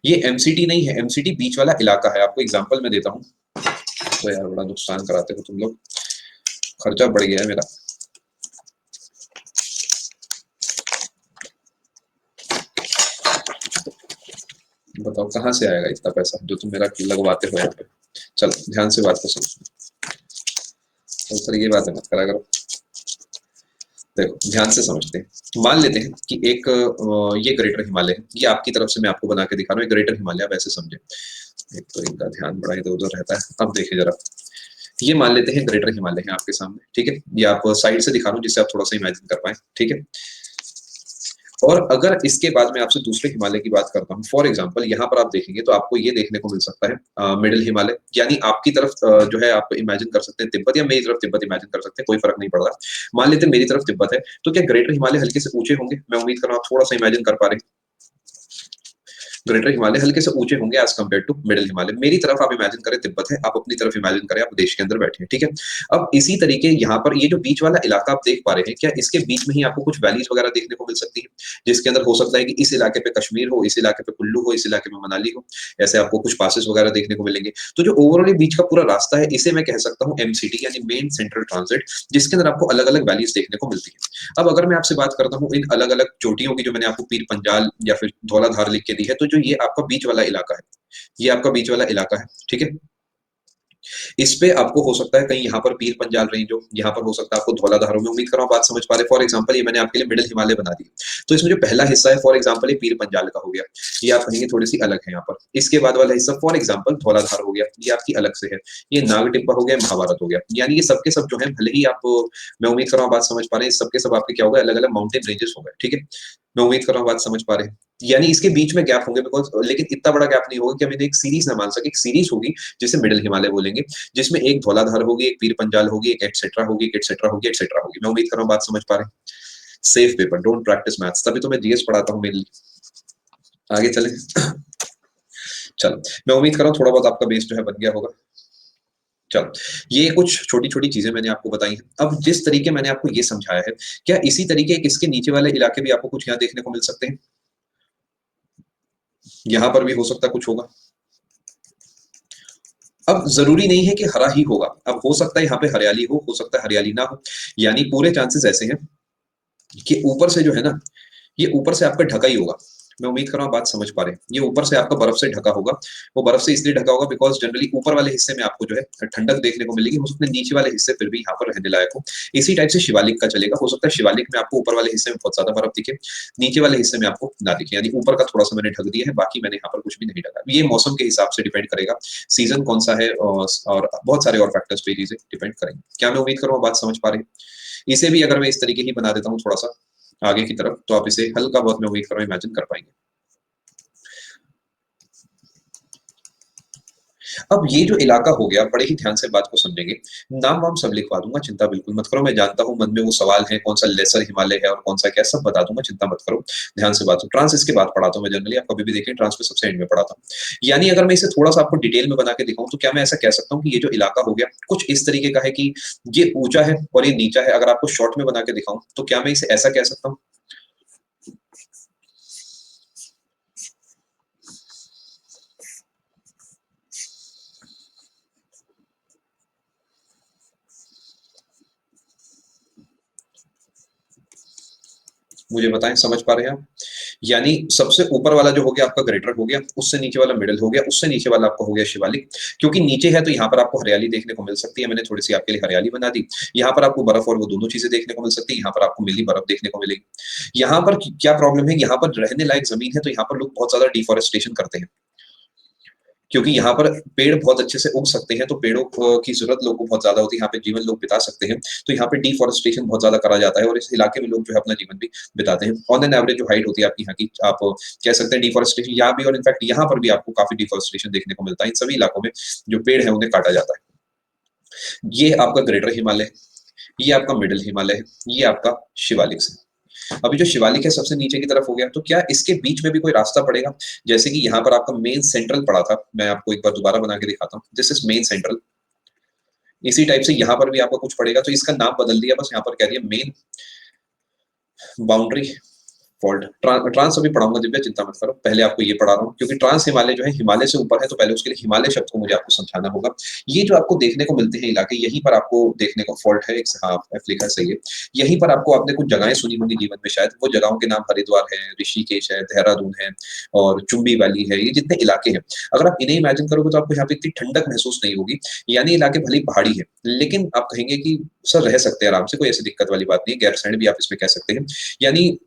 ये एमसीटी नहीं है, एमसीटी बीच वाला इलाका है। आपको एग्जांपल मैं देता हूँ। तो यार बड़ा नुकसान कराते हो तुम लोग, खर्चा बढ़ गया है मेरा। बताओ कहाँ से आएगा इतना पैसा जो तुम मेरा लगवाते हो यहाँ पे। चलो ध्यान से बात को समझो। तो सर ये बात है मत करा करो। देखो ध्यान से समझते हैं। मान लेते हैं कि एक ये ग्रेटर हिमालय है, ये आपकी तरफ से मैं आपको बना के दिखा रहा हूँ, ग्रेटर हिमालय आप ऐसे समझे। एक तो इनका ध्यान बड़ा इधर उधर रहता है। अब देखिए जरा, ये मान लेते हैं ग्रेटर हिमालय है आपके सामने, ठीक है? ये आप साइड से दिखा रहा हूँ जिससे आप थोड़ा सा इमेजिन कर पाए, ठीक है? और अगर इसके बाद मैं आपसे दूसरे हिमालय की बात करता हूँ, फॉर एग्जांपल यहाँ पर आप देखेंगे तो आपको ये देखने को मिल सकता है मिडिल हिमालय, यानी आपकी तरफ जो है आप इमेजिन कर सकते हैं तिब्बत, या मेरी तरफ तिब्बत इमेजिन कर सकते हैं, कोई फर्क नहीं पड़ रहा। मान लेते हैं मेरी तरफ तिब्बत है, तो क्या ग्रेटर हिमालय हल्के से ऊंचे होंगे? मैं उम्मीद कर रहा हूँ आप थोड़ा सा इमेजिन कर पा रहे हैं। ग्रेटर हिमालय हल्के से ऊंचे होंगे as compare to middle Himalaya. मेरी तरफ आप इमेजिन करें तिब्बत है, आप अपनी तरफ इमेजिन करें आप देश के अंदर बैठे हैं, ठीक है? अब इसी तरीके यहाँ पर ये जो बीच वाला इलाका आप देख पा रहे हैं, क्या इसके बीच में ही आपको कुछ वैलीज वगैरह देखने को मिल सकती है, जिसके अंदर हो सकता है कि इस इलाके पे कश्मीर हो, इस इलाके पे कुल्लू हो, इस इलाके में मनाली हो, ऐसे आपको कुछ पासेस वगैरह देखने को मिलेंगे। तो जो ओवरऑल बीच का पूरा रास्ता है, इसे मैं कह सकता हूँ एमसीटी यानी मेन सेंट्रल ट्रांजिट, जिसके अंदर आपको अलग अलग वैलीज देखने को मिलती है। अब अगर मैं आपसे बात करता हूँ इन अलग अलग चोटियों की, जो मैंने आपको पीर पंजाल या फिर धौलाधार लिख के दी है, तो जो ये आपका बीच वाला इलाका है, ये आपका बीच वाला इलाका है, ठीक है? इस पे आपको हो सकता है कहीं यहाँ पर पीर पंजाल रेंज हो, यहाँ पर हो सकता है आपको धौलाधार हो। मैं उम्मीद कर रहा हूँ बात समझ पा रहे। फॉर एग्जांपल ये मैंने आपके लिए मिडिल हिमालय बना दी, तो इसमें जो पहला हिस्सा है फॉर एग्जांपल ये पीर पंजाल का हो गया, ये आप कहेंगे थोड़ी सी अलग है यहाँ पर। इसके बाद वाला हिस्सा फॉर एग्जाम्पल धौलाधार हो गया, ये आपकी अलग से है। ये नाग टिब्बा हो गया, महाभारत हो गया। यानी ये सबके सब जो है, भले ही आप, मैं उम्मीद कर रहा हूँ बात समझ पा रहे हैं, सबके सब आपके क्या हो गए, अलग अलग माउंटेन रेंजेस हो गए, ठीक है? मैं उम्मीद कर रहा हूँ बात समझ पा रहे हैं। यानी इसके बीच में गैप होंगे बिकॉज, लेकिन इतना बड़ा गैप नहीं होगा कि हम इन्हें एक सीरीज ना मान सके। एक सीरीज होगी जिसे मिडिल हिमालय बोलेंगे, जिसमें एक धौलाधार होगी, एक पीर पंजाल होगी, एक एटसेट्रा होगी, एक एटसेट्रा होगी, एटसेट्रा होगी। मैं उम्मीद कर रहा हूँ बात समझ पा रहे हैं। Safe paper, don't practice maths, तभी तो मैं जीएस पढ़ाता हूँ मेनली। आगे चले। चलो, मैं उम्मीद कर रहा हूँ थोड़ा बहुत आपका बेस जो है बन गया होगा। चलो, ये कुछ छोटी-छोटी चीज़ें मैंने आपको बताई हैं। अब जिस तरीके मैंने आपको ये समझाया है, क्या इसी तरीके एक इसके नीचे वाले इलाके भी आपको कुछ यहाँ देखने को मिल सकते हैं? यहाँ पर भी हो सकता है कुछ होगा। अब ज़रूरी नहीं है कि हरा ही होगा, अब हो सकता है यहाँ पे हरियाली हो सकता है हरियाली ना हो। यानी पूरे चांसेस ऐसे हैं कि ऊपर से जो है ना, ये ऊपर से आपका ढका ही होगा। मैं उम्मीद कर रहा हूँ बात समझ पा रहे हैं। ये ऊपर से आपका बर्फ से ढका होगा। वो बर्फ से इसलिए ढका होगा बिकॉज़ जनरली ऊपर वाले हिस्से में आपको जो है ठंडक देखने को मिलेगी, हो सकता है नीचे वाले हिस्से फिर भी यहाँ पर रहने लायक हो। इसी टाइप से शिवालिक का चलेगा, हो सकता है शिवालिक में आपको ऊपर वाले हिस्से में बहुत ज़्यादा बर्फ दिखे, नीचे वाले हिस्से में आपको ना दिखे। यानी ऊपर का थोड़ा-सा मैंने ढक दिया है, बाकी मैंने यहाँ पर कुछ भी नहीं ढका। ये मौसम के हिसाब से डिपेंड करेगा, सीज़न कौन-सा है और बहुत सारे और फैक्टर्स पे ये चीज़ें डिपेंड करेंगी। क्या मैं उम्मीद करूँ बात समझ पा रहे हैं? इसे भी अगर मैं इस तरीके ही बना देता हूँ थोड़ा-सा आगे की तरफ, तो आप इसे हल्का बहुत मैं उम्मीद कर रहा हूँ इमेजिन कर पाएँगे। अब ये जो इलाका हो गया, बड़े ही ध्यान से बात को समझेंगे। नाम-वाम सब लिखवा दूँगा, चिंता बिल्कुल मत करो। मैं जानता हूँ मन में वो सवाल है, कौन-सा लेसर हिमालय है और कौन-सा क्या है, सब बता दूँगा, चिंता मत करो। ध्यान से बात हो। ट्रांस इसके बाद पढ़ाता हूँ मैं जनरली, आप कभी भी देखें ट्रांस में सबसे एंड में पढ़ाता हूँ। यानी अगर मैं इसे थोड़ा-सा आपको डिटेल में बना के दिखाऊँ, तो क्या मैं ऐसा कह सकता हूँ कि ये जो इलाका हो गया, कुछ इस तरीके का है कि ये ऊँचा है और ये नीचा है। अगर आपको शॉर्ट में बना के दिखाऊँ, तो क्या मैं इसे ऐसा कह सकता हूँ? मुझे बताएँ समझ पा रहे हैं आप? यानी सबसे ऊपर वाला जो हो गया आपका ग्रेटर हो गया, उससे नीचे वाला मिडल हो गया, उससे नीचे वाला आपका हो गया शिवालिक। क्योंकि नीचे है तो यहाँ पर आपको हरियाली देखने को मिल सकती है, मैंने थोड़ी-सी आपके लिए हरियाली बना दी। यहाँ पर आपको बर्फ और वो दोनों चीज़ें देखने को मिल सकती है, यहाँ पर आपको मिली बर्फ देखने को मिलेगी। यहाँ पर क्या प्रॉब्लम है, यहाँ पर रहने लायक ज़मीन है तो यहाँ पर लोग बहुत ज़्यादा डिफॉरेस्टेशन करते हैं। क्योंकि यहाँ पर पेड़ बहुत अच्छे से उग सकते हैं, तो पेड़ों की ज़रूरत लोगों को बहुत ज़्यादा होती है, यहाँ पे जीवन लोग बिता सकते हैं। तो यहाँ पे डिफ़ॉरेस्टेशन बहुत ज़्यादा करा जाता है और इस इलाके में लोग जो है अपना जीवन भी बिताते हैं। ऑन एन एवरेज जो हाइट होती है आपकी यहाँ की, आप कह सकते हैं डिफ़ॉरेस्टेशन यहाँ भी, और इनफैक्ट यहाँ पर भी आपको काफ़ी डिफ़ॉरेस्टेशन देखने को मिलता है। इन सभी इलाकों में जो पेड़ है उन्हें काटा जाता है। ये आपका ग्रेटर हिमालय है, ये आपका मिडल हिमालय है, ये आपका शिवालिक है। अभी जो शिवालिक है सबसे नीचे की तरफ हो गया, तो क्या इसके बीच में भी कोई रास्ता पड़ेगा? जैसे कि यहाँ पर आपका मेन सेंट्रल पड़ा था, मैं आपको एक बार दोबारा बना के दिखाता हूँ। This is main central. इसी टाइप से यहाँ पर भी आपको कुछ पड़ेगा, तो इसका नाम बदल दिया, बस यहाँ पर कह दिया मेन बाउंड्री फॉल्ट। ट्रांस अभी पढ़ाऊंगा दिव्या, चिंता मत करो, पहले आपको ये पढ़ा रहा हूँ, क्योंकि ट्रांस हिमालय जो है हिमालय से ऊपर है, तो पहले उसके लिए हिमालय शब्द को मुझे आपको समझाना होगा। ये जो आपको देखने को मिलते हैं इलाके, यहीं पर आपको देखने को फॉल्ट है, हाँ एफ लिखा है, सही है। यहीं पर आपको आपने कुछ जगहें सुनी होंगी जीवन में, शायद वो जगहों के नाम हरिद्वार है, ऋषिकेश है, देहरादून है और चुम्बी वैली है। ये जितने इलाके हैं, अगर आप इन्हें इमेजिन करोगे तो आपको यहाँ पे इतनी ठंडक महसूस नहीं होगी। यानी इलाके भले ही पहाड़ी है, लेकिन आप कहेंगे कि सर रह सकते हैं आराम से, कोई ऐसी दिक्कत वाली बात नहीं है, गैरसैंण भी आप इसमें कह सकते हैं। यानी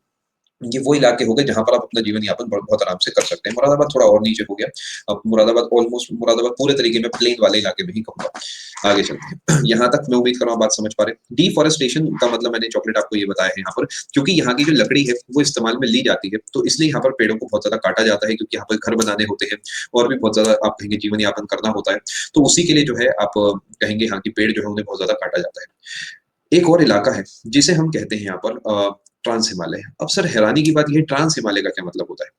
ये वो इलाके हो गए जहाँ पर आप अपना जीवन यापन बहुत आराम से कर सकते हैं। मुरादाबाद थोड़ा और नीचे हो गया। अब मुरादाबाद ऑलमोस्ट, मुरादाबाद पूरे तरीके में प्लेन वाले इलाके में ही कहूंगा। आगे चलते हैं। यहाँ तक मैं उम्मीद कर रहा हूँ बात समझ पा रहे हैं। डिफॉरेस्टेशन का मतलब मैंने चॉकलेट आपको ये बताया है यहाँ पर, क्योंकि यहाँ की जो लकड़ी है वो इस्तेमाल में ली जाती है, तो इसलिए यहाँ पर पेड़ों को बहुत ज्यादा काटा जाता है, क्योंकि यहाँ पर घर बनाने होते हैं और भी बहुत ज्यादा आप कहेंगे जीवन यापन करना होता है। तो उसी के लिए जो है आप कहेंगे यहाँ की पेड़ जो है उन्हें बहुत ज्यादा काटा जाता है। एक और इलाका है जिसे हम कहते हैं यहाँ पर ट्रांस हिमालय। अब सर हैरानी की बात यह है, ट्रांस हिमालय का क्या मतलब होता है?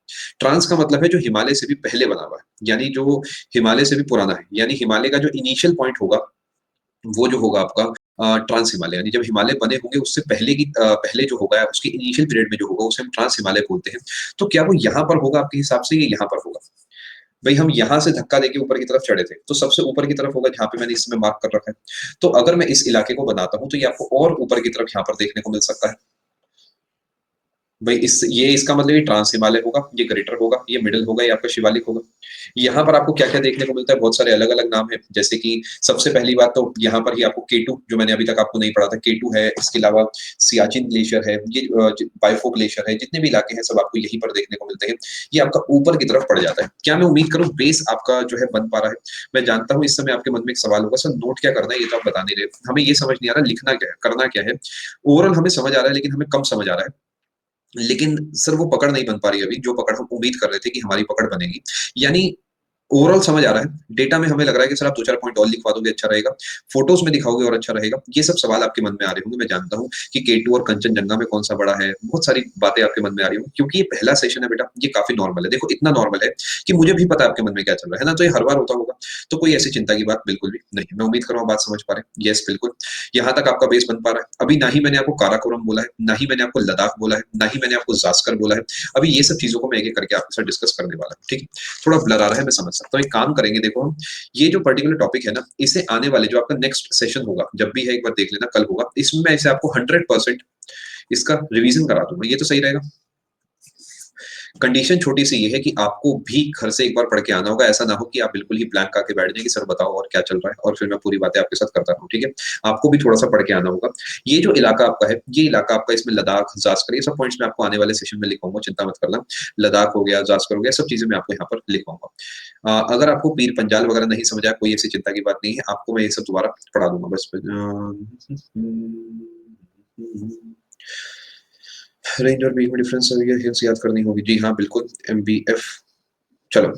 ट्रांस का मतलब है जो हिमालय से भी पहले बना हुआ है, यानी जो हिमालय से भी पुराना है। यानी हिमालय का जो इनिशियल पॉइंट होगा वो जो होगा आपका ट्रांस हिमालय, यानी जब हिमालय बने होंगे उससे पहले की पहले जो होगा उसके इनिशियल पीरियड में जो होगा उसे हम ट्रांस हिमालय बोलते हैं। तो क्या वो यहाँ पर होगा आपके हिसाब से, ये यहाँ पर होगा? भाई हम यहाँ से धक्का देके ऊपर की तरफ चढ़े थे, तो सबसे ऊपर की तरफ होगा जहाँ पे मैंने इस समय मार्क कर रखा है। तो अगर मैं इस इलाके को बनाता हूँ तो ये आपको और ऊपर की तरफ यहाँ पर देखने को मिल सकता है। भाई इस ये इसका मतलब ये ट्रांस हिमालय होगा, ये ग्रेटर होगा, ये मिडल होगा, ये आपका शिवालिक होगा। यहाँ पर आपको क्या-क्या देखने को मिलता है, बहुत सारे अलग-अलग नाम हैं। जैसे कि सबसे पहली बात तो यहाँ पर ही आपको K2, जो मैंने अभी तक आपको नहीं पढ़ा था, K2 है, इसके अलावा सियाचिन ग्लेशियर है, ये बाइफो ग्लेशियर है, जितने भी इलाके हैं सब आपको यहीं पर देखने को मिलते हैं। ये आपका ऊपर की तरफ पड़ जाता है। क्या मैं उम्मीद करूँ बेस आपका जो है बन पा रहा है? मैं जानता हूँ इस समय आपके मन में एक सवाल होगा, सर नोट क्या करना है, ये तो आप बता नहीं रहे। हमें ये समझ नहीं आ रहा लिखना क्या है, करना क्या है? ओवरऑल हमें समझ आ रहा है, लेकिन हमें कम समझ आ रहा है। लेकिन सर वो पकड़ नहीं बन पा रही अभी, जो पकड़ हम उम्मीद कर रहे थे कि हमारी पकड़ बनेगी। यानी ओवरऑल समझ आ रहा है, डेटा में हमें लग रहा है कि सर आप 2-4 पॉइंट और लिखवा दोगे अच्छा रहेगा, फोटोज़ में दिखाओगे और अच्छा रहेगा। ये सब सवाल आपके मन में आ रहे होंगे, मैं जानता हूँ कि K2 और कंचनजंगा में कौन-सा बड़ा है, बहुत सारी बातें आपके मन में आ रही होंगी, क्योंकि ये पहला सेशन है बेटा, ये काफ़ी नॉर्मल है। देखो इतना नॉर्मल है कि मुझे भी पता है आपके मन में क्या चल रहा है ना? तो ये हर बार होता होगा, तो कोई ऐसी चिंता की बात बिल्कुल भी नहीं है। मैं उम्मीद कर रहा हूँ बात समझ पा रहे हैं। येस बिल्कुल, यहाँ तक आपका बेस बन पा रहा है। अभी ना ही मैंने आपको काराकोरम बोला है, ना ही मैंने आपको लद्दाख बोला है, ना ही मैंने आपको ज़ास्कर बोला है। अभी ये सब चीज़ों को मैं एक-एक करके आपके साथ डिस्कस करने वाला हूँ, ठीक है? थोड़ा ब्लर आ रहा है, मैं समझ सकता हूँ। एक काम करेंगे, देखो हम ये जो पर्टिकुलर टॉपिक है ना, इसे आने वाले जो आपका नेक्स्ट सेशन होगा, जब भी है एक बार देख लेना, कल होगा, इसमें मैं इसे आपको 100% इसका रिवीजन करा दूंगा। ये तो सही रहेगा? कंडीशन छोटी सी ये है कि आपको भी घर से एक बार पढ़ के आना होगा। ऐसा ना हो कि आप बिल्कुल ही ब्लैंक आके बैठ जाएं कि सर बताओ और क्या चल रहा है, और फिर मैं पूरी बातें आपके साथ करता रहूं, ठीक है? आपको भी थोड़ा सा पढ़ के आना होगा। ये जो इलाका आपका है, ये इलाका आपका, इसमें लद्दाख, जास्कर, ये सब पॉइंट्स मैं आपको आने वाले सेशन में लिखवाऊंगा, चिंता मत करना। लद्दाख हो गया, जास्कर हो गया, सब चीजें मैं आपको यहाँ पर लिखवाऊंगा। अगर आपको पीर पंजाल वगैरह नहीं समझ आया, कोई ऐसी चिंता की बात नहीं है, आपको मैं ये सब दोबारा पढ़ा दूंगा बस। रेंज और बीच में डिफरेंस हिल्स याद करनी होगी। जी हाँ बिल्कुल, MBF। चलो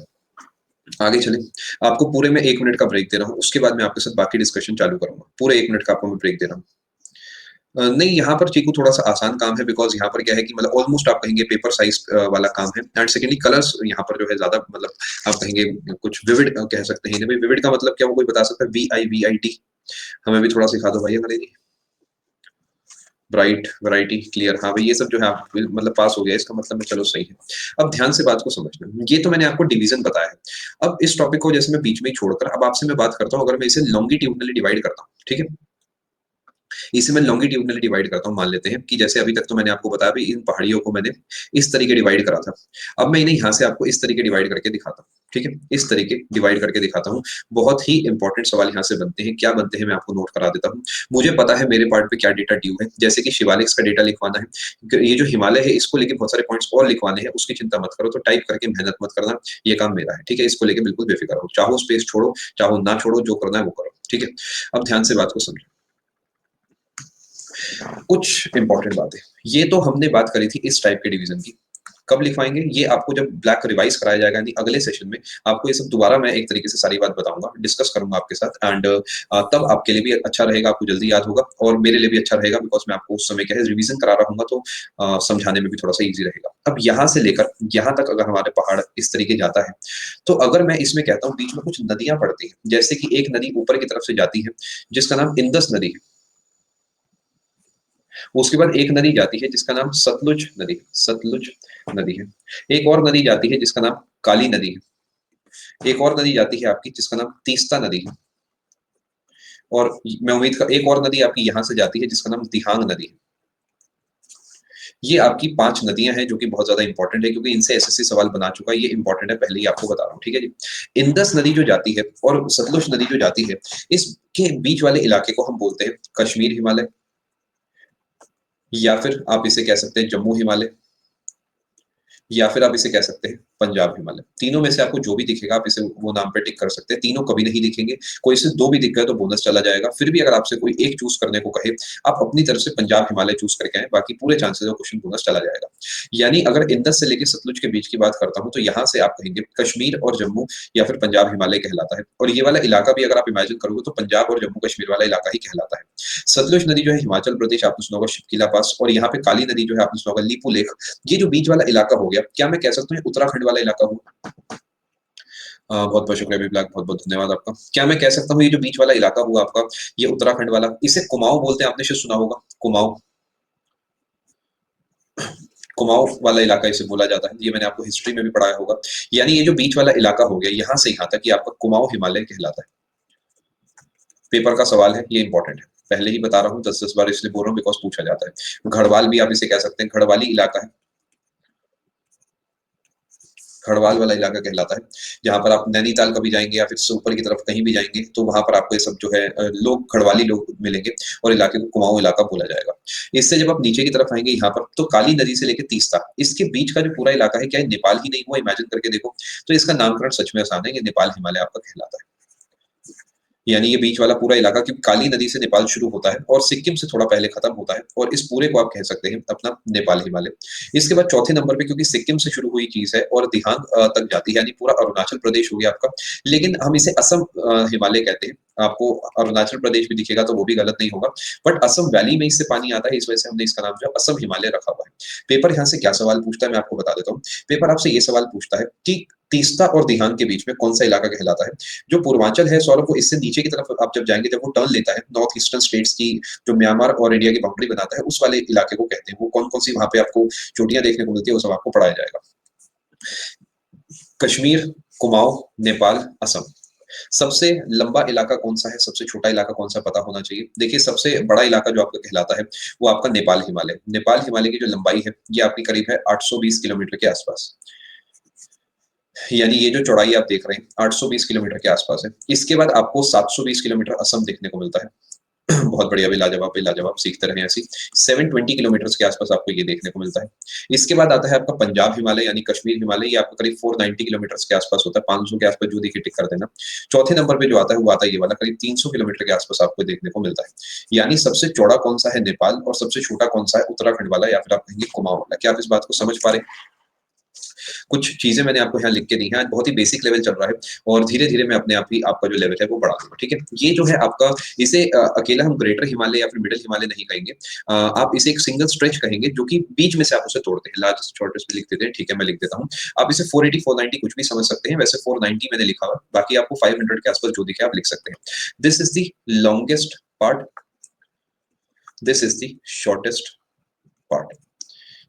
आगे चलें। आपको पूरे में 1 मिनट का ब्रेक दे रहा हूँ, उसके बाद मैं आपके साथ बाकी डिस्कशन चालू करूंगा। पूरे 1 मिनट का आपको मैं ब्रेक दे रहा हूँ। नहीं, यहाँ पर चीकू थोड़ा-सा आसान काम है, बिकॉज़ यहाँ पर क्या है कि मतलब ऑलमोस्ट आप कहेंगे पेपर साइज़ वाला काम है। एंड सेकंडली कलर्स यहाँ पर जो है ज़्यादा, मतलब आप कहेंगे कुछ विविड कह सकते हैं। भाई विविड का मतलब क्या, वो कोई बता सकता है? VIVID, हमें भी थोड़ा सिखा दो भाई अंग्रेजी। ब्राइट, वैरायटी, क्लियर, हाँ भाई ये सब जो है आप मतलब पास हो गया, इसका मतलब है चलो सही है। अब ध्यान से बात को समझना, ये तो मैंने आपको डिवीजन बताया है। अब इस टॉपिक को जैसे मैं बीच में ही छोड़कर अब आपसे मैं बात करता हूँ, अगर मैं इसे लॉन्गिट्यूडनली डिवाइड करता हूँ, ठीक है? इसे मैं लॉन्गिट्यूडनली डिवाइड करता हूँ। मान लेते हैं कि जैसे अभी तक तो मैंने आपको बताया भी इन पहाड़ियों को मैंने इस तरीके डिवाइड करा था। अब मैं इन्हें यहाँ से आपको इस तरीके डिवाइड करके दिखाता हूँ, ठीक है? इस तरीके डिवाइड करके दिखाता हूँ। बहुत ही इंपॉर्टेंट सवाल यहाँ से बनते हैं, क्या बनते हैं मैं आपको नोट करा देता हूँ। मुझे पता है मेरे पार्ट पे क्या डेटा ड्यू है, जैसे कि शिवालिक्स का डेटा लिखवाना है, ये जो हिमालय है इसको लेके बहुत सारे पॉइंट्स और लिखवाने हैं, उसकी चिंता मत करो, तो टाइप करके मेहनत मत करना, ये काम मेरा है, ठीक है? इसको लेके बिल्कुल बेफिक्र रहो, चाहो स्पेस छोड़ो, चाहो ना छोड़ो, जो करना है वो करो, ठीक है? अब ध्यान से बात को समझो। कुछ इंपॉर्टेंट बातें, ये तो हमने बात करी थी इस टाइप के डिवीजन की। कब लिखवाएंगे ये आपको जब ब्लैक रिवाइज कराया जाएगा, यानी अगले सेशन में आपको ये सब दोबारा मैं एक तरीके से सारी बात बताऊंगा, डिस्कस करूंगा आपके साथ, एंड तब आपके लिए भी अच्छा रहेगा, आपको जल्दी याद होगा और मेरे लिए भी अच्छा रहेगा, बिकॉज मैं आपको उस समय क्या है रिवीजन करा रहा हूँ, तो समझाने में भी थोड़ा सा ईजी रहेगा। अब यहाँ से लेकर यहाँ तक अगर हमारे पहाड़ इस तरीके जाता है, तो अगर मैं इसमें कहता हूँ बीच में कुछ नदियां पड़ती हैं, जैसे कि एक नदी ऊपर की तरफ से जाती है जिसका नाम इंदस नदी है, उसके बाद एक नदी जाती है जिसका नाम सतलुज नदी है, सतलुज नदी है। एक और नदी जाती है जिसका नाम काली नदी है। एक और नदी जाती है आपकी जिसका नाम तीस्ता नदी है। और मैं उम्मीद कर एक और नदी आपकी यहाँ से जाती है जिसका नाम दिहांग नदी है। ये आपकी 5 नदियां हैं जो कि बहुत ज्यादा इंपॉर्टेंट है, क्योंकि इनसे एसएससी सवाल बना चुका है, ये इंपॉर्टेंट है, पहले ही आपको बता रहा हूँ, ठीक है जी। इंदस नदी जो जाती है और सतलुज नदी जो जाती है, इसके बीच वाले इलाके को हम बोलते हैं कश्मीर हिमालय, या फिर आप इसे कह सकते हैं जम्मू हिमालय, या फिर आप इसे कह सकते हैं पंजाब हिमालय। तीनों में से आपको जो भी दिखेगा आप इसे वो नाम पे टिक कर सकते हैं, तीनों कभी नहीं दिखेंगे, कोई से दो भी दिख गए तो बोनस चला जाएगा। फिर भी अगर आपसे कोई एक चूज करने को कहे, आप अपनी तरफ से पंजाब हिमालय चूज करके आए, बाकी पूरे चांसेस क्वेश्चन बोनस चला जाएगा। यानी अगर इंदस से लेकर सतलुज के बीच की बात करता हूँ, तो यहाँ से आप कहेंगे कश्मीर और जम्मू या फिर पंजाब हिमालय कहलाता है, और ये वाला इलाका भी अगर आप इमेजिन करोगे तो पंजाब और जम्मू कश्मीर वाला इलाका ही कहलाता है। सतलुज नदी जो है हिमाचल प्रदेश, आपने सुना होगा शिपकिला पास, और यहाँ पे काली नदी जो है आपने सुना होगा लीपू लेक। ये जो बीच वाला इलाका हो गया, क्या मैं कह सकता हूँ ये उत्तराखंड वाला इलाका हुआ? बहुत बहुत शुक्रिया विप्लव, बहुत बहुत धन्यवाद आपका। क्या मैं कह सकता हूँ ये जो बीच वाला इलाका हुआ आपका, ये उत्तराखंड वाला, इसे कुमाऊं बोलते हैं, आपने शायद सुना होगा कुमाऊं, कुमाऊं वाला इलाका इसे बोला जाता है, ये मैंने आपको हिस्ट्री में भी पढ़ाया होगा। यानी ये जो बीच वाला इलाका हो गया यहाँ से यहाँ तक, ये आपका कुमाऊं हिमालय कहलाता है। पेपर का सवाल है, ये इंपॉर्टेंट है, पहले ही बता रहा हूँ, 10-10 बार इसलिए बोल रहा हूँ बिकॉज पूछा जाता है। गढ़वाल भी आप इसे कह सकते हैं, गढ़वाली इलाका है, गढ़वाल वाला इलाका कहलाता है। जहाँ पर आप नैनीताल कभी जाएंगे या फिर से ऊपर की तरफ कहीं भी जाएंगे, तो वहां पर आपको ये सब जो है लोग गढ़वाली लोग मिलेंगे, और इलाके को कुमाऊं इलाका बोला जाएगा। इससे जब आप नीचे की तरफ आएंगे यहाँ पर, तो काली नदी से लेकर तीस्ता, इसके बीच का जो पूरा इलाका है, क्या ये नेपाल ही नहीं हुआ? इमेजिन करके देखो, तो इसका नामकरण सच में आसान है, ये नेपाल हिमालय आपका कहलाता है। यानी ये बीच वाला पूरा इलाका, क्योंकि काली नदी से नेपाल शुरू होता है और सिक्किम से थोड़ा पहले खत्म होता है, और इस पूरे को आप कह सकते हैं अपना नेपाल हिमालय। इसके बाद चौथे नंबर पे, क्योंकि सिक्किम से शुरू हुई चीज है और दिहांग तक जाती है, यानी पूरा अरुणाचल प्रदेश हो गया आपका, लेकिन हम इसे असम हिमालय कहते हैं। आपको अरुणाचल प्रदेश भी दिखेगा तो वो भी गलत नहीं होगा, बट असम वैली में इससे पानी आता है, इस वजह से हमने इसका नाम जो है असम हिमालय रखा हुआ है। पेपर यहाँ से क्या सवाल पूछता है मैं आपको बता देता हूँ। पेपर आपसे ये सवाल पूछता है कि तीस्ता और दिहांग के बीच में कौन सा इलाका कहलाता है? जो पूर्वांचल है सौरभ, वो इससे नीचे की तरफ आप जब जाएंगे, जब वो टर्न लेता है नॉर्थ ईस्टर्न स्टेट्स की, जो म्यांमार और इंडिया की बाउंड्री बनाता है, उस वाले इलाके को कहते हैं। वो कौन कौन सी वहां पे आपको चोटियां देखने को मिलती है, वो सब आपको पढ़ाया जाएगा। कश्मीर, कुमाऊं, नेपाल, असम। सबसे लंबा इलाका कौन सा है, सबसे छोटा इलाका कौन सा, पता होना चाहिए। देखिए सबसे बड़ा इलाका जो आपका कहलाता है वो आपका नेपाल हिमालय। नेपाल हिमालय की जो लंबाई है ये आपकी करीब है 820 किलोमीटर के आसपास, यानी ये जो चौड़ाई आप देख रहे हैं 820 किलोमीटर के आसपास है। इसके बाद आपको 720 किलोमीटर असम देखने को मिलता है। बहुत बढ़िया, भी लाजवाब, भी लाजवाब, सीखते रहे ऐसी। 720 किलोमीटर के आसपास आपको ये देखने को मिलता है। इसके बाद आता है आपका पंजाब हिमालय, यानी कश्मीर हिमालय, ये आपको करीब 490 किलोमीटर के आसपास होता है, 500 के आसपास, जो देखिए टिक कर देना। चौथे नंबर पे जो आता है वो आता है ये वाला, करीब 300 किलोमीटर के आसपास आपको देखने को मिलता है। यानी सबसे चौड़ा कौन सा है नेपाल, और सबसे छोटा कौन सा है उत्तराखंड वाला, या फिर आप कहेंगे कुमाऊं वाला। क्या आप इस बात को समझ पा रहे हैं? कुछ चीजें मैंने आपको यहाँ लिख के दी हैं, आज बहुत ही बेसिक लेवल चल रहा है, और धीरे धीरे मैं अपने आप ही आपका जो लेवल है वो बढ़ा दूंगा, ठीक है। ये जो है आपका, इसे अकेला हम ग्रेटर हिमालय या फिर मिडिल हिमालय नहीं कहेंगे, आप इसे एक सिंगल स्ट्रेच कहेंगे, जो कि बीच में से आप उसे तोड़ते हैं। लार्जेस्ट शॉर्टेस्ट लिख देते हैं, ठीक है, मैं लिख देता हूँ। आप इसे 480 490 कुछ भी समझ सकते हैं, वैसे 490 मैंने लिखा हुआ, बाकी आपको 500 के आसपास जो दिखे आप लिख सकते हैं। This is the longest part, this is the shortest part.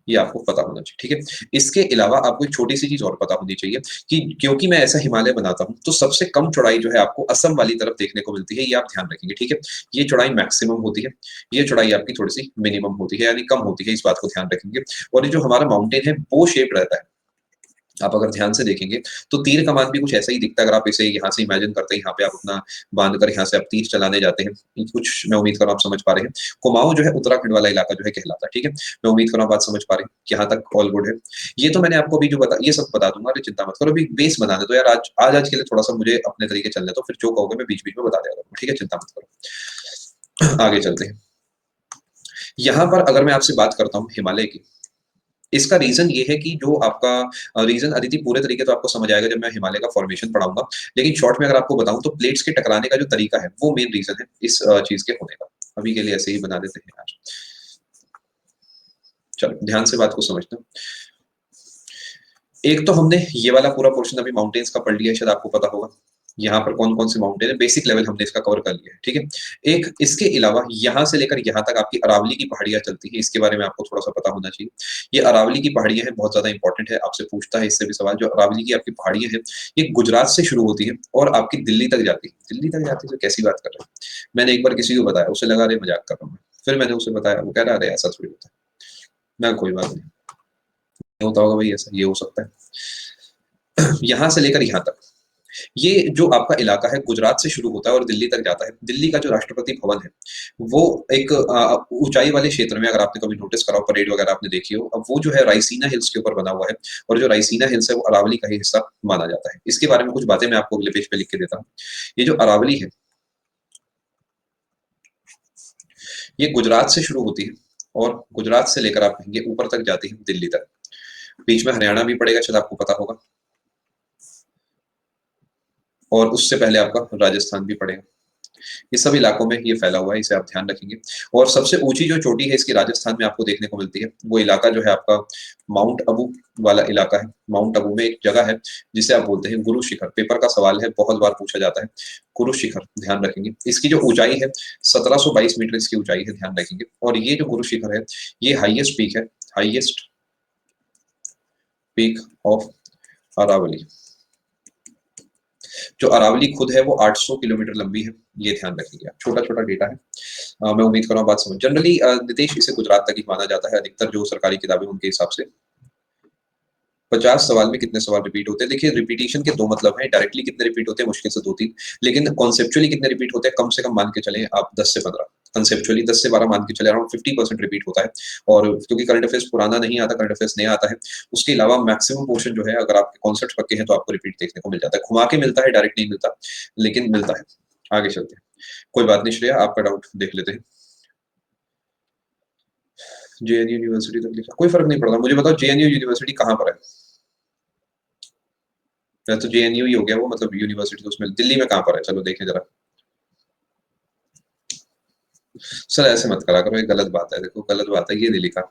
ये आपको पता होना चाहिए, ठीक है। इसके अलावा आपको एक छोटी सी चीज और पता होनी चाहिए कि क्योंकि मैं ऐसा हिमालय बनाता हूँ तो सबसे कम चौड़ाई जो है आपको असम वाली तरफ देखने को मिलती है, ये आप ध्यान रखेंगे, ठीक है। ये चौड़ाई मैक्सिमम होती है, ये चौड़ाई आपकी थोड़ी सी मिनिमम होती है, यानी कम होती है, इस बात को ध्यान रखेंगे। और ये जो हमारा माउंटेन है वो शेप रहता है, आप अगर ध्यान से देखेंगे तो तीर कमान भी कुछ ऐसा ही दिखता है। अगर आप इसे यहाँ से इमेजिन करते हैं, यहाँ पे आप अपना बांध कर यहाँ से आप तीर चलाने जाते हैं, कुछ मैं उम्मीद कर रहा हूँ आप समझ पा रहे हैं। कुमाऊं जो है उत्तराखंड वाला इलाका जो है कहलाता है, ठीक है। मैं उम्मीद कर रहा हूँ बात समझ पा रहे हैं, यहाँ तक ऑल गुड है। ये तो मैंने आपको अभी जो बता, ये सब बता दूंगा, अरे चिंता मत करो, अभी बेस बनाने दो यार, आज के लिए थोड़ा सा मुझे अपने तरीके चलने दो, फिर जो कहोगे मैं बीच बीच में बता दिया करूंगा, ठीक है, चिंता मत करो। आगे चलते हैं। यहाँ पर अगर मैं आपसे बात करता हूँ हिमालय की, इसका रीजन ये है कि जो आपका रीजन अदिति पूरे तरीके तो आपको समझ आएगा जब मैं हिमालय का फॉर्मेशन पढ़ाऊंगा, लेकिन शॉर्ट में अगर आपको बताऊं तो प्लेट्स के टकराने का जो तरीका है वो मेन रीजन है इस चीज के होने का। अभी के लिए ऐसे ही बना देते हैं आज। चलो ध्यान से बात को समझना। एक तो हमने ये वाला पूरा पोर्शन अभी माउंटेन्स का पढ़ लिया है, शायद आपको पता होगा यहाँ पर कौन कौन से माउंटेन है, बेसिक लेवल हमने इसका कवर कर लिया है, ठीक है। एक इसके अलावा यहाँ से लेकर यहाँ तक आपकी अरावली की पहाड़ियां चलती है, इसके बारे में आपको थोड़ा सा पता होना चाहिए। ये अरावली की पहाड़ियां हैं, बहुत ज्यादा इंपॉर्टेंट है, आपसे पूछता है इससे भी सवाल। जो अरावली की आपकी पहाड़ियां हैं ये गुजरात से शुरू होती है और आपकी दिल्ली तक जाती है। दिल्ली तक जाती है तो कैसी बात कर रहे हैं, मैंने एक बार किसी को बताया, उसे लगा रहे मजाक कर रहा हूँ, फिर मैंने उसे बताया, वो कह रहा अरे ऐसा थोड़ी होता है। मैं कोई बात नहीं, होता होगा भाई, ऐसा ये हो सकता है। यहाँ से लेकर यहाँ तक ये जो आपका इलाका है गुजरात से शुरू होता है और दिल्ली तक जाता है। दिल्ली का जो राष्ट्रपति भवन है वो एक ऊंचाई वाले क्षेत्र में, अगर आपने कभी नोटिस करा हो, परेड वगैरह आपने देखी हो, अब वो जो है रायसीना हिल्स के ऊपर बना हुआ है, और जो रायसीना हिल्स है वो अरावली का ही हिस्सा माना जाता है। इसके बारे में कुछ बातें मैं आपको अगले पेज पे लिख के देता हूँ। ये जो अरावली है ये गुजरात से शुरू होती है और गुजरात से लेकर आप कहेंगे ऊपर तक जाती है दिल्ली तक। बीच में हरियाणा भी पड़ेगा, शायद आपको पता होगा, और उससे पहले आपका राजस्थान भी पड़ेगा। इस सब इलाकों में ये फैला हुआ है, इसे आप ध्यान रखेंगे। और सबसे ऊंची जो चोटी है इसकी राजस्थान में आपको देखने को मिलती है, वो इलाका जो है आपका माउंट अबू वाला इलाका है। माउंट अबू में एक जगह है जिसे आप बोलते हैं गुरु शिखर, पेपर का सवाल है, बहुत बार पूछा जाता है। गुरु शिखर ध्यान रखेंगे, इसकी जो ऊंचाई है 1722 मीटर इसकी ऊंचाई है, ध्यान रखेंगे। और ये जो गुरु शिखर है ये हाईएस्ट पीक है, हाईएस्ट पीक ऑफ अरावली। जो अरावली खुद है वो 800 किलोमीटर लंबी है, ये ध्यान रखिएगा, छोटा छोटा डेटा है। मैं उम्मीद कर रहा हूँ बात समझ। जनरली नितेश इसे गुजरात तक ही माना जाता है, अधिकतर जो सरकारी किताबें उनके हिसाब से। 50 सवाल में कितने सवाल रिपीट होते हैं? देखिए रिपीटेशन के दो मतलब है, डायरेक्टली कितने रिपीट होते हैं, मुश्किल से 2-3, लेकिन कॉन्सेप्चुअली कितने रिपीट होते हैं, कम से कम मान के चले आप 10 से 15, कंसेप्चुअली 10 से 12 मान के चले, अराउंड 50% रिपीट होता है। और क्योंकि करंट अफेयर्स पुराना नहीं आता, करंट अफेयर्स नया आता है, उसके अलावा मैक्सिमम पोर्शन जो है अगर आपके कॉन्सेप्ट पक्के हैं तो आपको रिपीट देखने को मिल जाता है। घुमा के मिलता है, डायरेक्ट नहीं मिलता, लेकिन मिलता है। आगे चलते हैं, कोई बात नहीं श्रेया, आपका डाउट देख लेते हैं। जेएनयू यूनिवर्सिटी तक लिखा, कोई फर्क नहीं पड़ता, मुझे बताओ जेएनयू यूनिवर्सिटी कहाँ पर है? तो जेएनयू ही हो गया वो, मतलब यूनिवर्सिटी तो उसमें दिल्ली में कहाँ पर है, चलो देखें जरा। सर ऐसे मत करा करो, ये गलत बात है, देखो गलत बात है, ये नहीं लिखा।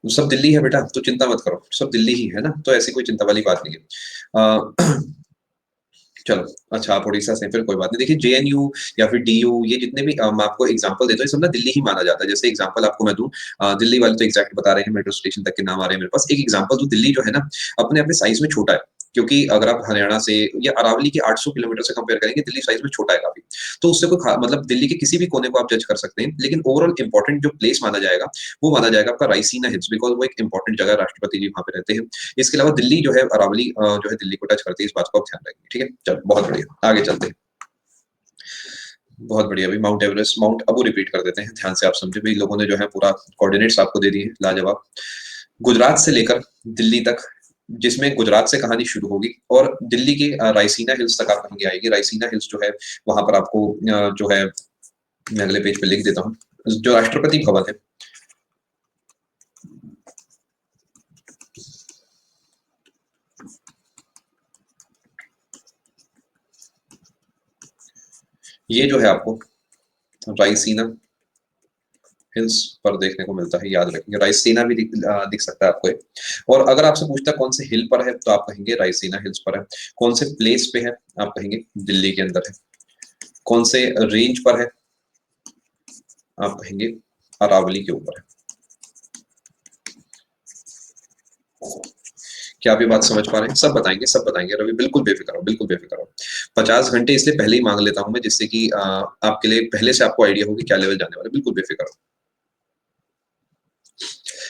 सब दिल्ली है बेटा, तो चिंता मत करो, सब दिल्ली ही है ना, तो ऐसी कोई चिंता वाली बात नहीं है। चलो अच्छा, आप उड़ीसा से हैं, फिर कोई बात नहीं। देखिए जेएनयू या फिर डीयू, ये जितने भी मैं आपको एग्जांपल देता हूँ, ये सब ना दिल्ली ही माना जाता है। जैसे एग्जांपल आपको मैं दूं, दिल्ली वाले तो एग्जैक्ट बता रहे हैं, मेट्रो स्टेशन तक के नाम आ रहे हैं मेरे पास। एक एग्जांपल दूं, दिल्ली जो है ना अपने अपने साइज में छोटा है, क्योंकि अगर आप हरियाणा से या अरावली के 800 किलोमीटर से कंपेयर करेंगे, दिल्ली साइज में छोटा है काफी। तो उससे कोई मतलब दिल्ली के किसी भी कोने को आप जज कर सकते हैं, लेकिन ओवरऑल इंपॉर्टेंट जो प्लेस माना जाएगा वो माना जाएगा आपका रायसीना हिल्स, बिकॉज वो एक इंपॉर्टेंट जगह, राष्ट्रपति जी वहां पे रहते हैं। इसके अलावा दिल्ली जो है अरावली जो है दिल्ली को टच करती है, इस बात को आप ध्यान रखेंगे, ठीक है। चलो बहुत बढ़िया, आगे चलते हैं। बहुत बढ़िया, अभी mount Everest, mount Abu repeat कर देते हैं, ध्यान से आप समझे भाई, लोगों ने जो है पूरा कोऑर्डिनेट्स आपको दे दिए, लाजवाब। गुजरात से लेकर दिल्ली तक, जिसमें गुजरात से कहानी शुरू होगी और दिल्ली की रायसीना हिल्स तक आप कहेंगे आएगी। रायसीना हिल्स जो है वहां पर आपको जो है, मैं अगले पेज पे लिख देता हूँ, जो राष्ट्रपति भवन है ये जो है आपको रायसीना हिल्स पर देखने को मिलता है, याद रखेंगे। रायसीना भी दिख सकता है आपको ये। और अगर आपसे पूछता है कौन से हिल पर है, तो आप कहेंगे रायसीना हिल्स पर है। कौन से प्लेस पे है, आप कहेंगे दिल्ली के अंदर है। कौन से रेंज पर है, आप कहेंगे अरावली के ऊपर है। क्या आप ये बात समझ पा रहे हैं? सब बताएँगे रवि, बिल्कुल बेफ़िक्र हो, बिल्कुल बेफ़िक्र हो। 50 घंटे इसलिए पहले ही माँग लेता हूँ मैं, जिससे कि आपके लिए पहले से आपको आइडिया हो कि क्या लेवल जाने वाला है, बिल्कुल बेफ़िक्र हो।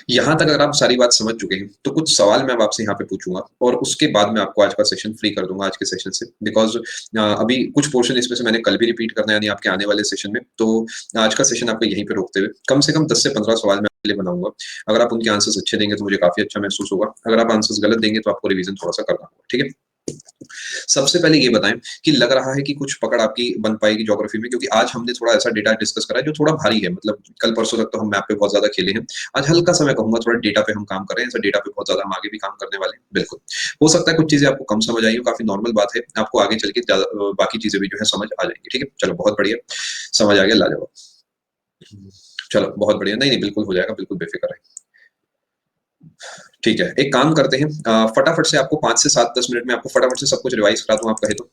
यहाँ तक अगर आप सारी बात समझ चुके हैं, तो कुछ सवाल मैं अब आपसे यहाँ पे पूछूँगा और उसके बाद मैं आपको आज का सेशन फ्री कर दूँगा आज के सेशन से, बिकॉज़ अभी कुछ पोर्शन इसमें से मैंने कल भी रिपीट करना है, यानी आपके आने वाले सेशन में। तो आज का सेशन आपको यहीं पे रोकते हुए कम से कम 10 से 15 सवाल मैं आपके लिए बनाऊँगा। अगर आप उनके आंसर्स अच्छे देंगे तो मुझे काफ़ी अच्छा महसूस होगा। अगर आप आंसर्स गलत देंगे तो आपको रिवीज़न थोड़ा-सा करना होगा, ठीक है? सबसे पहले ये बताएँ कि लग रहा है कि कुछ पकड़ आपकी बन पाएगी ज्योग्राफी में, क्योंकि आज हमने थोड़ा ऐसा डेटा डिस्कस करा है जो थोड़ा भारी है, मतलब कल-परसों तक तो हम मैप पे बहुत ज़्यादा खेले हैं। आज हल्का-सा मैं कहूँगा थोड़ा डेटा पे हम काम कर रहे हैं, ऐसा डेटा पे बहुत ज़्यादा हम आगे भी काम करने वाले हैं, बिल्कुल। हो सकता है कुछ चीज़ें आपको कम समझ आई हो, काफ़ी नॉर्मल बात है। आपको आगे चल के बाकी चीज़ें भी जो है समझ आ जाएँगी, ठीक है? चलो बहुत बढ़िया, समझ आ गया, लाजवाब। चलो बहुत बढ़िया, नहीं, नहीं, बिल्कुल हो जाएगा, बिल्कुल बेफ़िक्र रहिए। ठीक है, एक काम करते हैं, फटाफट से आपको 5 से 7-10 मिनट में आपको फटाफट से सब कुछ रिवाइज़ करा दूँ, आप कहें तो।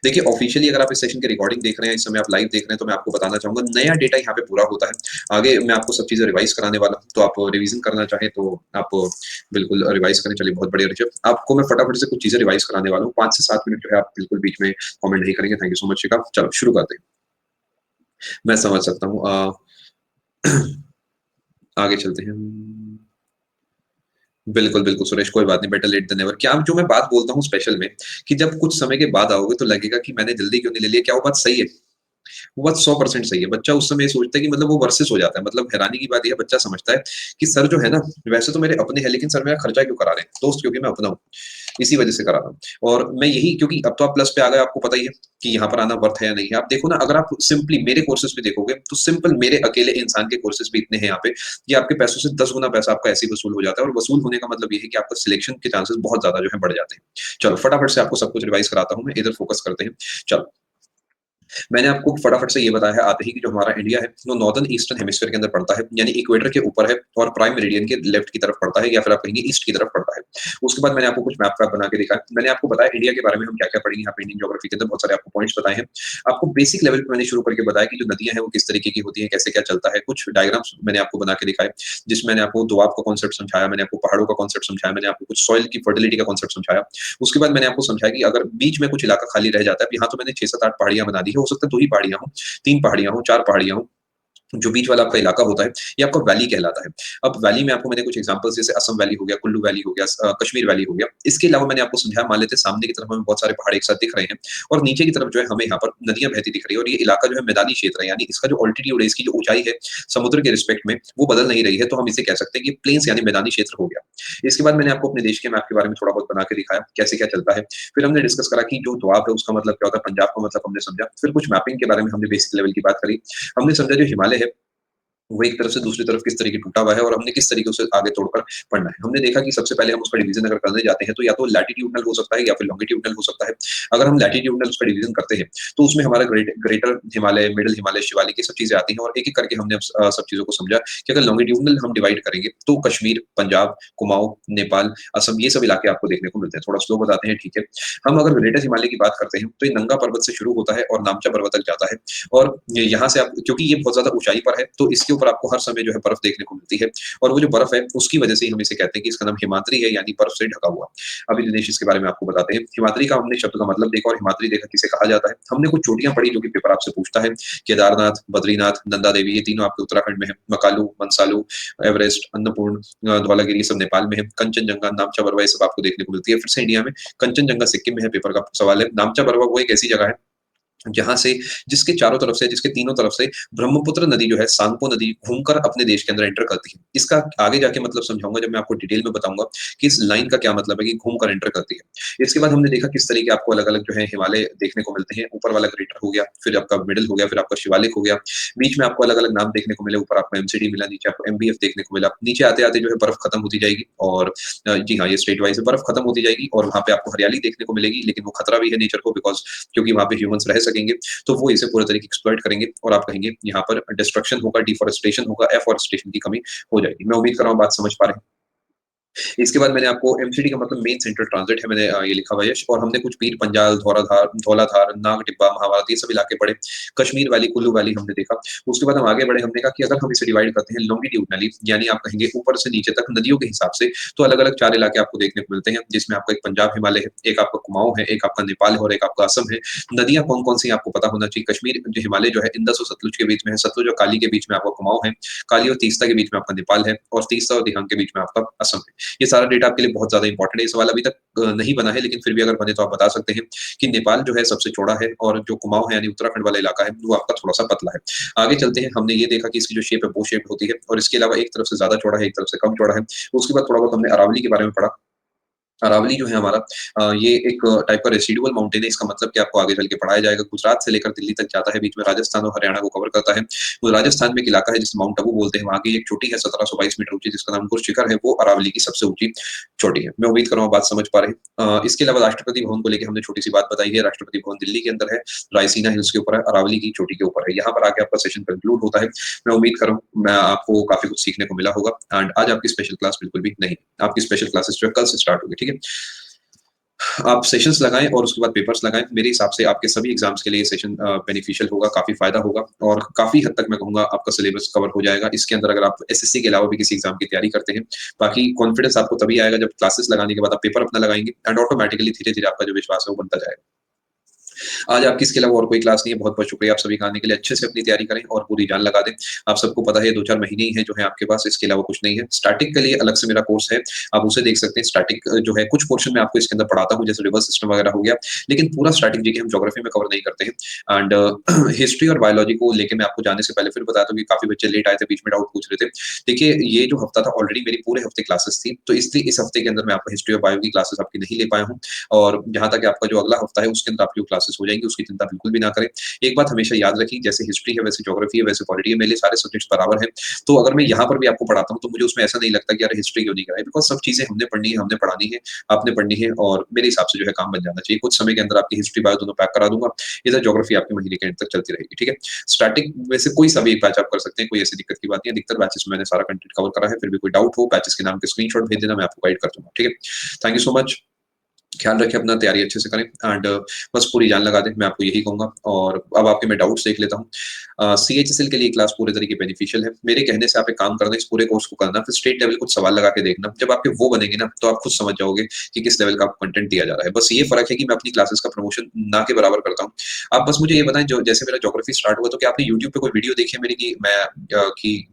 देखिए, ऑफ़िशियली अगर आप इस सेशन की रिकॉर्डिंग देख रहे हैं, इस समय आप लाइव देख रहे हैं, तो मैं आपको बताना चाहूँगा, नया डेटा यहाँ पे पूरा होता है। आगे मैं आपको सब चीज़ें रिवाइज़ कराने वाला हूँ, तो आप रिवीज़न करना चाहें तो आप बिल्कुल रिवाइज़ करें। चलिए बहुत बढ़िया ऋषभ, आपको मैं फटाफट से कुछ चीज़ें रिवाइज़ कराने वाला हूँ। 5 से 7 मिनट जो है आप बिल्कुल बीच में कमेंट नहीं करेंगे। थैंक यू सो मच शिखा। चलो शुरू करते हैं। मैं समझ सकता हूँ। आगे चलते हैं। बिल्कुल, बिल्कुल सुरेश, कोई बात नहीं, बेटर लेट देन नेवर। क्या जो मैं बात बोलता हूँ स्पेशल में, कि जब कुछ समय के बाद आओगे तो लगेगा कि मैंने जल्दी क्यों नहीं ले लिया, क्या वो बात सही है? वो बात 100% सही है। बच्चा उस समय ये सोचता है कि मतलब वो वर्सेस हो जाता है। मतलब हैरानी की बात ये है, बच्चा समझता है कि सर जो है ना, वैसे तो मेरे अपने हैं, लेकिन सर मेरा खर्चा क्यों करा रहे हैं? दोस्त क्योंकि मैं अपना हूँ, इसी वजह से करा रहा हूँ। और मैं यही, क्योंकि अब तो आप प्लस पे आ गए, आपको पता ही है कि यहाँ पर आना वर्थ है या नहीं है। आप देखो ना, अगर आप सिंपली मेरे कोर्सेज़ भी देखोगे, तो सिंपल मेरे अकेले इंसान के कोर्सेज़ भी इतने हैं यहाँ पे, कि आपके पैसों से 10 गुना पैसा आपका ऐसे ही वसूल हो जाता है, और वसूल होने का मतलब ये है कि आपका सिलेक्शन के चांसेस बहुत ज़्यादा जो है बढ़ जाते हैं। चलो फटाफट से आपको सब कुछ रिवाइज़ कराता हूँ मैं, इधर फोकस करते हैं। चलो, मैंने आपको फटाफट से ये बताया है आते ही कि जो हमारा इंडिया है, वो नॉर्दर्न ईस्टर्न हेमिस्फीयर के अंदर पड़ता है, यानी इक्वेटर के ऊपर है और प्राइम मेरिडियन के लेफ्ट की तरफ पड़ता है, या फिर आप कहेंगे ईस्ट की तरफ पड़ता है। उसके बाद मैंने आपको कुछ मैप वैप बना के दिखाया। मैंने आपको बताया इंडिया के बारे में हम क्या-क्या पढ़ेंगे यहाँ पे, इंडियन ज्योग्राफी के अंदर बहुत सारे आपको पॉइंट्स बताए हैं। आपको बेसिक लेवल पे मैंने शुरू करके बताया कि जो नदियाँ हैं वो किस तरीके की होती हैं, कैसे क्या चलता है। कुछ डायग्राम्स मैंने आपको बना के दिखाए, जिसमें मैंने आपको दोआब का कॉन्सेप्ट समझाया, मैंने आपको पहाड़ों का कॉन्सेप्ट समझाया, मैंने आपको कुछ सॉइल की फर्टिलिटी का कॉन्सेप्ट समझाया। उसके बाद मैंने आपको समझाया कि अगर बीच में कुछ इलाका खाली रह जाता है, अब यहाँ तो मैंने 6-7-8 पहाड़ियाँ बना दी है, हो सकता है 2 ही पहाड़ियाँ हों, 3 पहाड़ियाँ हों, 4 पहाड़ियाँ हों। जो बीच वाला आपका इलाका होता है, ये आपका वैली कहलाता है। अब वैली में आपको मैंने कुछ एग्ज़ाम्पल्स, जैसे असम वैली हो गया, कुल्लू वैली हो गया, कश्मीर वैली हो गया। इसके अलावा मैंने आपको समझाया, मान लेते हैं सामने की तरफ हमें बहुत सारे पहाड़ एक साथ दिख रहे हैं, और नीचे की तरफ जो है हमें यहाँ पर नदियाँ बहती दिख रही है, और ये इलाका जो है मैदानी क्षेत्र है, यानी इसका जो ऑल्टीट्यूड है, इसकी जो ऊँचाई है, समुद्र के रिस्पेक्ट में वो बदल नहीं रही है, तो हम इसे कह सकते हैं कि प्लेन्स यानी मैदानी क्षेत्र हो गया। इसके बाद मैंने आपको अपने देश के मैप के बारे में थोड़ा बहुत बना के दिखाया, कैसे क्या चलता है। फिर हमने डिस्कस करा कि जो दोआब है उसका मतलब क्या होता है, पंजाब का मतलब हमने समझा। फिर कुछ मैपिंग के बारे में हमने बेसिक लेवल की बात करी। हमने समझा जो हिमालय है, वो एक तरफ से दूसरी तरफ किस तरीके टूटा हुआ है, और हमने किस तरीके उसे आगे तोड़कर पढ़ना है। हमने देखा कि सबसे पहले हम उसका डिवीजन अगर करने जाते हैं, तो या तो लैटिट्यूडनल हो सकता है या फिर लॉन्गिट्यूडनल हो सकता है। अगर हम लैटिट्यूडनल उसका डिवीजन करते हैं, तो उसमें हमारा ग्रेटर हिमालय, मिडल हिमालय, शिवालिक, ये सब चीजें आती हैं, और एक एक करके हमने सब चीजों को समझा कि अगर लॉन्गिट्यूडनल हम डिवाइड करेंगे, तो कश्मीर, पंजाब, कुमाऊं, नेपाल, असम, ये सब इलाके आपको देखने को मिलते हैं। थोड़ा स्लो बताते हैं, ठीक है। हम अगर ग्रेटर हिमालय की बात करते हैं, तो ये नंगा पर्वत से शुरू होता है और नामचा पर्वत तक जाता है, और यहाँ से आप, क्योंकि ये बहुत ज़्यादा ऊँचाई पर है, तो इसके ऊपर आपको हर समय जो है बर्फ देखने को मिलती है, और वो जो बर्फ है, उसकी वजह से ही हम इसे कहते हैं कि इसका नाम हिमाद्री है, यानी बर्फ से ढका हुआ। अभी दिनेश इसके बारे में आपको बताते हैं। हिमाद्री का हमने शब्द का मतलब देखा, और हिमाद्री देखा किसे कहा जाता है। हमने कुछ चोटियाँ पढ़ी जो कि पेपर आपसे पूछता है। केदारनाथ, बद्रीनाथ, नंदा देवी, ये तीनों आपके उत्तराखंड में है। मकालू, मनसालू, एवरेस्ट, अन्नपूर्ण, धौलागिरी, ये सब नेपाल में है। कंचनजंगा, नामचा बरवा, ये सब आपको देखने को मिलती है। फिर से इंडिया में कंचनजंगा सिक्किम में है, पेपर का सवाल है। नामचा बरवा वो एक ऐसी जगह है जहाँ से, जिसके चारों तरफ से, जिसके तीनों तरफ से ब्रह्मपुत्र नदी जो है, सांगपो नदी घूमकर अपने देश के अंदर एंटर करती है। इसका आगे जाके मतलब समझाऊँगा, जब मैं आपको डिटेल में बताऊँगा कि इस लाइन का क्या मतलब है कि घूमकर एंटर करती है। इसके बाद हमने देखा किस तरीके आपको अलग-अलग जो है हिमालय देखने को मिलते हैं। ऊपर वाला ग्रेटर हो गया, फिर आपका मिडल हो गया, फिर आपका शिवालिक हो गया। बीच में आपको अलग-अलग नाम देखने को मिले, ऊपर आपको एमसीडी मिला, नीचे आपको एमबीएफ देखने को मिला। नीचे आते-आते जो है बर्फ खत्म होती जाएगी, और जी हाँ, ये स्टेट वाइज़ है, बर्फ खत्म होती जाएगी, और वहाँ पे आपको हरियाली देखने को मिलेगी, लेकिन वो खतरा भी है नेचर को, बिकॉज़ क्योंकि वहाँ पे ह्यूमन्स रह सकेंगे, तो वो इसे पूरे तरीके एक्सप्लॉइट करेंगे, और आप कहेंगे यहाँ पर डिस्ट्रक्शन होगा, डिफॉरेस्टेशन होगा, एफॉरेस्टेशन की कमी हो जाएगी। मैं उम्मीद कर रहा हूँ बात समझ पा रहे हैं। इसके बाद मैंने आपको एमसीडी का मतलब मेन सेंट्रल ट्रांजिट है, मैंने ये लिखा हुआ है यश। और हमने कुछ पीर पंजाल, धौलाधार, नाग टिब्बा, महाभारत ये सब इलाके पढ़े। कश्मीर वैली, कुल्लू वैली हमने देखा। उसके बाद हम आगे बढ़े, हमने कहा कि अगर हम इसे डिवाइड करते हैं लॉन्गिट्यूडनली, यानी आप कहेंगे ऊपर से नीचे तक नदियों के हिसाब से, तो अलग-अलग 4 इलाके आपको देखने को मिलते हैं, जिसमें आपका एक पंजाब हिमालय है, एक आपका कुमाऊँ है, एक आपका नेपाल है और एक आपका असम है। नदियाँ कौन-कौन सी आपको पता होना चाहिए। कश्मीर जो हिमालय जो है इंडस और सतलुज के बीच में है, सतलुज और काली के बीच में आपका कुमाऊँ है, काली और तीस्ता के बीच में आपका नेपाल है और तीस्ता और दिहांग के बीच में आपका असम है। ये सारा डेटा आपके लिए बहुत ज़्यादा इंपॉर्टेंट है। ये सवाल अभी तक नहीं बना है, लेकिन फिर भी अगर बने तो आप बता सकते हैं कि नेपाल जो है सबसे चौड़ा है और जो कुमाऊँ है यानी उत्तराखंड वाला इलाका है, वो आपका थोड़ा-सा पतला है। आगे चलते हैं, हमने ये देखा कि इसकी जो शेप है वो शेप्ड होती है और इसके अलावा एक तरफ से ज़्यादा चौड़ा है, एक तरफ से कम चौड़ा है। उसके बाद थोड़ा बहुत हमने अरावली के बारे में पढ़ा। अरावली जो है हमारा ये एक टाइप का रेसिडुअल माउंटेन है। इसका मतलब कि आपको आगे चल के पढ़ाया जाएगा। गुजरात से लेकर दिल्ली तक जाता है, बीच में राजस्थान और हरियाणा को कवर करता है। वो राजस्थान में एक इलाका है जिसे माउंट आबू बोलते हैं, वहाँ की एक चोटी है 1722 मीटर ऊँची जिसका नाम गुरशिखर है, वो अरावली की सबसे ऊँची चोटी है। मैं उम्मीद कर रहा हूँ बात समझ पा रहे हैं। इसके अलावा राष्ट्रपति भवन को लेके हमने छोटी-सी बात बताई है। राष्ट्रपति भवन दिल्ली के अंदर है, रायसीना हिल्स के ऊपर है, अरावली की चोटी के ऊपर है। यहाँ पर आके आपका सेशन कंक्लूड होता है। मैं उम्मीद कर रहा हूँ मैं आपको काफ़ी कुछ सीखने को मिला होगा एंड आज आपकी स्पेशल क्लास बिल्कुल भी नहीं। आपकी स्पेशल क्लासेस जो है कल से स्टार्ट होगी, ठीक है? आप सेशंस लगाएँ और उसके बाद पेपर्स लगाएँ। मेरे हिसाब से आपके सभी एग्ज़ाम्स के लिए ये सेशन बेनिफिशियल होगा, काफ़ी फ़ायदा होगा और काफ़ी हद तक मैं कहूँगा आपका सिलेबस कवर हो जाएगा। इसके अंदर अगर आप एसएससी के अलावा भी किसी एग्ज़ाम की तैयारी करते हैं, बाकी कॉन्फिडेंस आपको तभी आएगा जब क्लासेस लगाने के बाद आप पेपर अपना लगाएँगे एंड ऑटोमैटिकली धीरे-धीरे आपका जो विश्वास है वो बनता जाएगा। आज आपकी इसके अलावा और कोई क्लास नहीं है। बहुत-बहुत शुक्रिया आप सभी का आने के लिए। अच्छे से अपनी तैयारी करें और पूरी जान लगा दें। आप सबको पता है 2-4 महीने ही हैं जो है आपके पास, इसके अलावा कुछ नहीं है। स्टैटिक के लिए अलग से मेरा कोर्स है, आप उसे देख सकते हैं। स्टैटिक जो है कुछ पोर्शन मैं आपको इसके अंदर पढ़ाता हूँ, जैसे रिवर्स सिस्टम वगैरह हो गया, लेकिन पूरा स्टैटिक जीके हम ज्योग्राफी में कवर नहीं करते हैं एंड हिस्ट्री और बायोलॉजी को लेके मैं आपको जाने से पहले फिर बता दूँ कि काफ़ी बच्चे लेट आए थे, बीच में डाउट पूछ रहे थे। देखिए, ये जो हफ्ता था ऑलरेडी मेरी पूरे हफ्ते क्लासेस थी, तो इसलिए इस हफ्ते के अंदर मैं आपको हिस्ट्री और बायो की क्लासेस आपकी नहीं ले पाया हूँ और जहाँ तक आपका जो अगला हफ्ता है उसके अंदर आपकी क्लासेस हो जाएँगी, उसकी चिंता बिल्कुल भी ना करें। एक बात हमेशा याद रखिए, जैसे हिस्ट्री है, वैसे ज्योग्राफी है, वैसे पॉलिटी है, मेरे लिए सारे सब्जेक्ट्स बराबर हैं। तो अगर मैं यहाँ पर भी आपको पढ़ाता हूँ, तो मुझे उसमें ऐसा नहीं लगता कि यार हिस्ट्री क्यों नहीं कराई, बिकॉज़ सब चीज़ें हमने पढ़नी है, हमने पढ़ानी है, आपने पढ़नी है और मेरे हिसाब से जो है काम बन जाना चाहिए। कुछ समय के अंदर आपकी हिस्ट्री, बायो दोनों पैक करा दूँगा, इधर ज्योग्राफी आपके महीने के एंड तक चलती रहेगी, ठीक है? स्टैटिक में से कोई सा भी एक बैच आप कर सकते हैं, कोई ऐसी दिक्कत की बात नहीं है। अधिकतर बैचेस में मैंने सारा कंटेंट कवर करा है, फिर भी कोई डाउट हो, बैचेस के नाम के स्क्रीनशॉट भेज देना, मैं आपको गाइड कर दूँगा, ठीक है? Thank you so much. ख्याल रखें अपना, तैयारी अच्छे से करें एंड बस पूरी जान लगा दें, मैं आपको यही कहूँगा। और अब आपके मैं डाउट्स देख लेता हूँ। सीएचएसएल के लिए क्लास पूरे तरीके बेनिफिशियल है। मेरे कहने से आप एक काम करना, इस पूरे कोर्स को करना, फिर स्टेट लेवल कुछ सवाल लगा के देखना। जब आपके वो बनेंगे ना, तो आप खुद समझ जाओगे कि किस लेवल का आपको कंटेंट दिया जा रहा है। बस ये फ़र्क है कि मैं अपनी क्लासेस का प्रमोशन ना के बराबर करता हूँ। आप बस मुझे ये बताएँ, जो जैसे मेरा ज्योग्राफी स्टार्ट हुआ, तो क्या आपने यूट्यूब पे कोई वीडियो देखी है मेरी कि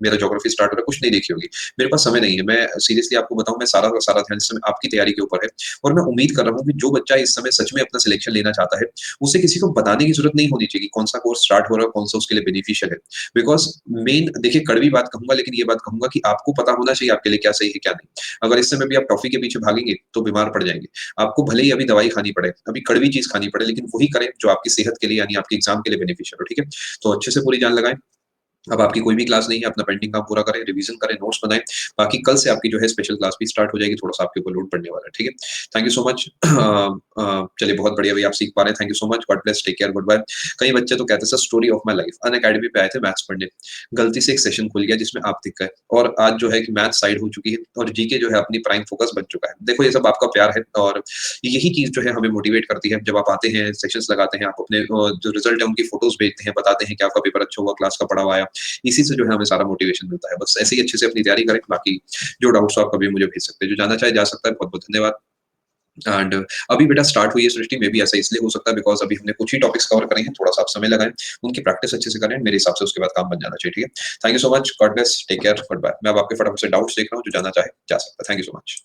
मेरा ज्योग्राफी स्टार्ट हो रहा है? कुछ नहीं देखी होगी। मेरे पास समय नहीं है। मैं सीरियसली आपको बताऊँ, मैं सारा का सारा ध्यान इस समय आपकी तैयारी के ऊपर है और मैं उम्मीद कर रहा हूँ कि जो बच्चा इस समय सच में अपना सिलेक्शन लेना चाहता है, उसे किसी को बताने की ज़रूरत नहीं होनी चाहिए कि कौन-सा कोर्स स्टार्ट हो रहा है, कौन-सा उसके लिए बेनिफिशियल है। बिकॉज़ मेन देखिए, कड़वी बात कहूँगा, लेकिन ये बात कहूँगा कि आपको पता होना चाहिए आपके लिए क्या सही है, क्या नहीं। अगर इस समय भी आप टॉफ़ी के पीछे भागेंगे, तो बीमार पड़ जाएँगे। आपको भले ही अभी दवाई खानी पड़े, अभी कड़वी चीज़ खानी पड़े, लेकिन वही करें जो आपकी सेहत के लिए यानी आपके एग्ज़ाम के लिए बेनिफिशियल हो, ठीक है? तो अच्छे से पूरी जान लगाएँ। अब आपकी कोई भी क्लास नहीं है, अपना पेंडिंग काम पूरा करें, रिवीज़न करें, नोट्स बनाएँ। बाकी कल से आपकी जो है स्पेशल क्लास भी स्टार्ट हो जाएगी, थोड़ा-सा आपके ऊपर लोड पड़ने वाला है, ठीक है? Thank you so much. चलिए, बहुत बढ़िया भई, आप सीख पा रहे हैं, thank you so much, god bless, take care, good bye. कई बच्चे तो कहते हैं, sir story of my life, Unacademy पे आए थे मैथ्स पढ़ने, गलती से एक सेशन खुल गया जिसमें आप दिख गए और आज जो है कि मैथ्स साइड हो चुकी है और जीके जो है अपनी प्राइम फ़ोकस बन चुका है। देखो, ये सब आपका प्यार है और यही चीज़ जो है हमें मोटिवेट करती है। जब आप आते हैं, सेशंस लगाते हैं, आप अपने जो रिज़ल्ट है उनकी फ़ोटोज़ भेजते हैं, बताते हैं कि आपका पेपर अच्छा हुआ, क्लास का पढ़ा हुआ आया। इसी से जो है हमें सारा मोटिवेशन मिलता है। बस ऐसे ही अच्छे से अपनी तैयारी करें, बाकी जो डाउट्स हो आप कभी मुझे भेज सकते हैं। जो जानना चाहे जा सकता है। बहुत-बहुत धन्यवाद एंड अभी बेटा स्टार्ट हुई है सृष्टि, मे बी ऐसा इसलिए हो सकता है बिकॉज़ अभी हमने कुछ ही टॉपिक्स कवर करे हैं, थोड़ा-सा आप समय लगाएँ, उनकी प्रैक्टिस अच्छे से करें, मेरे हिसाब से उसके बाद काम बन जाना चाहिए, ठीक है? Thank you so much, god bless, take care, good bye. मैं अब आपके फटाफट से डाउट्स देख रहा हूँ, जो जानना चाहे जा सकता है। Thank you so much.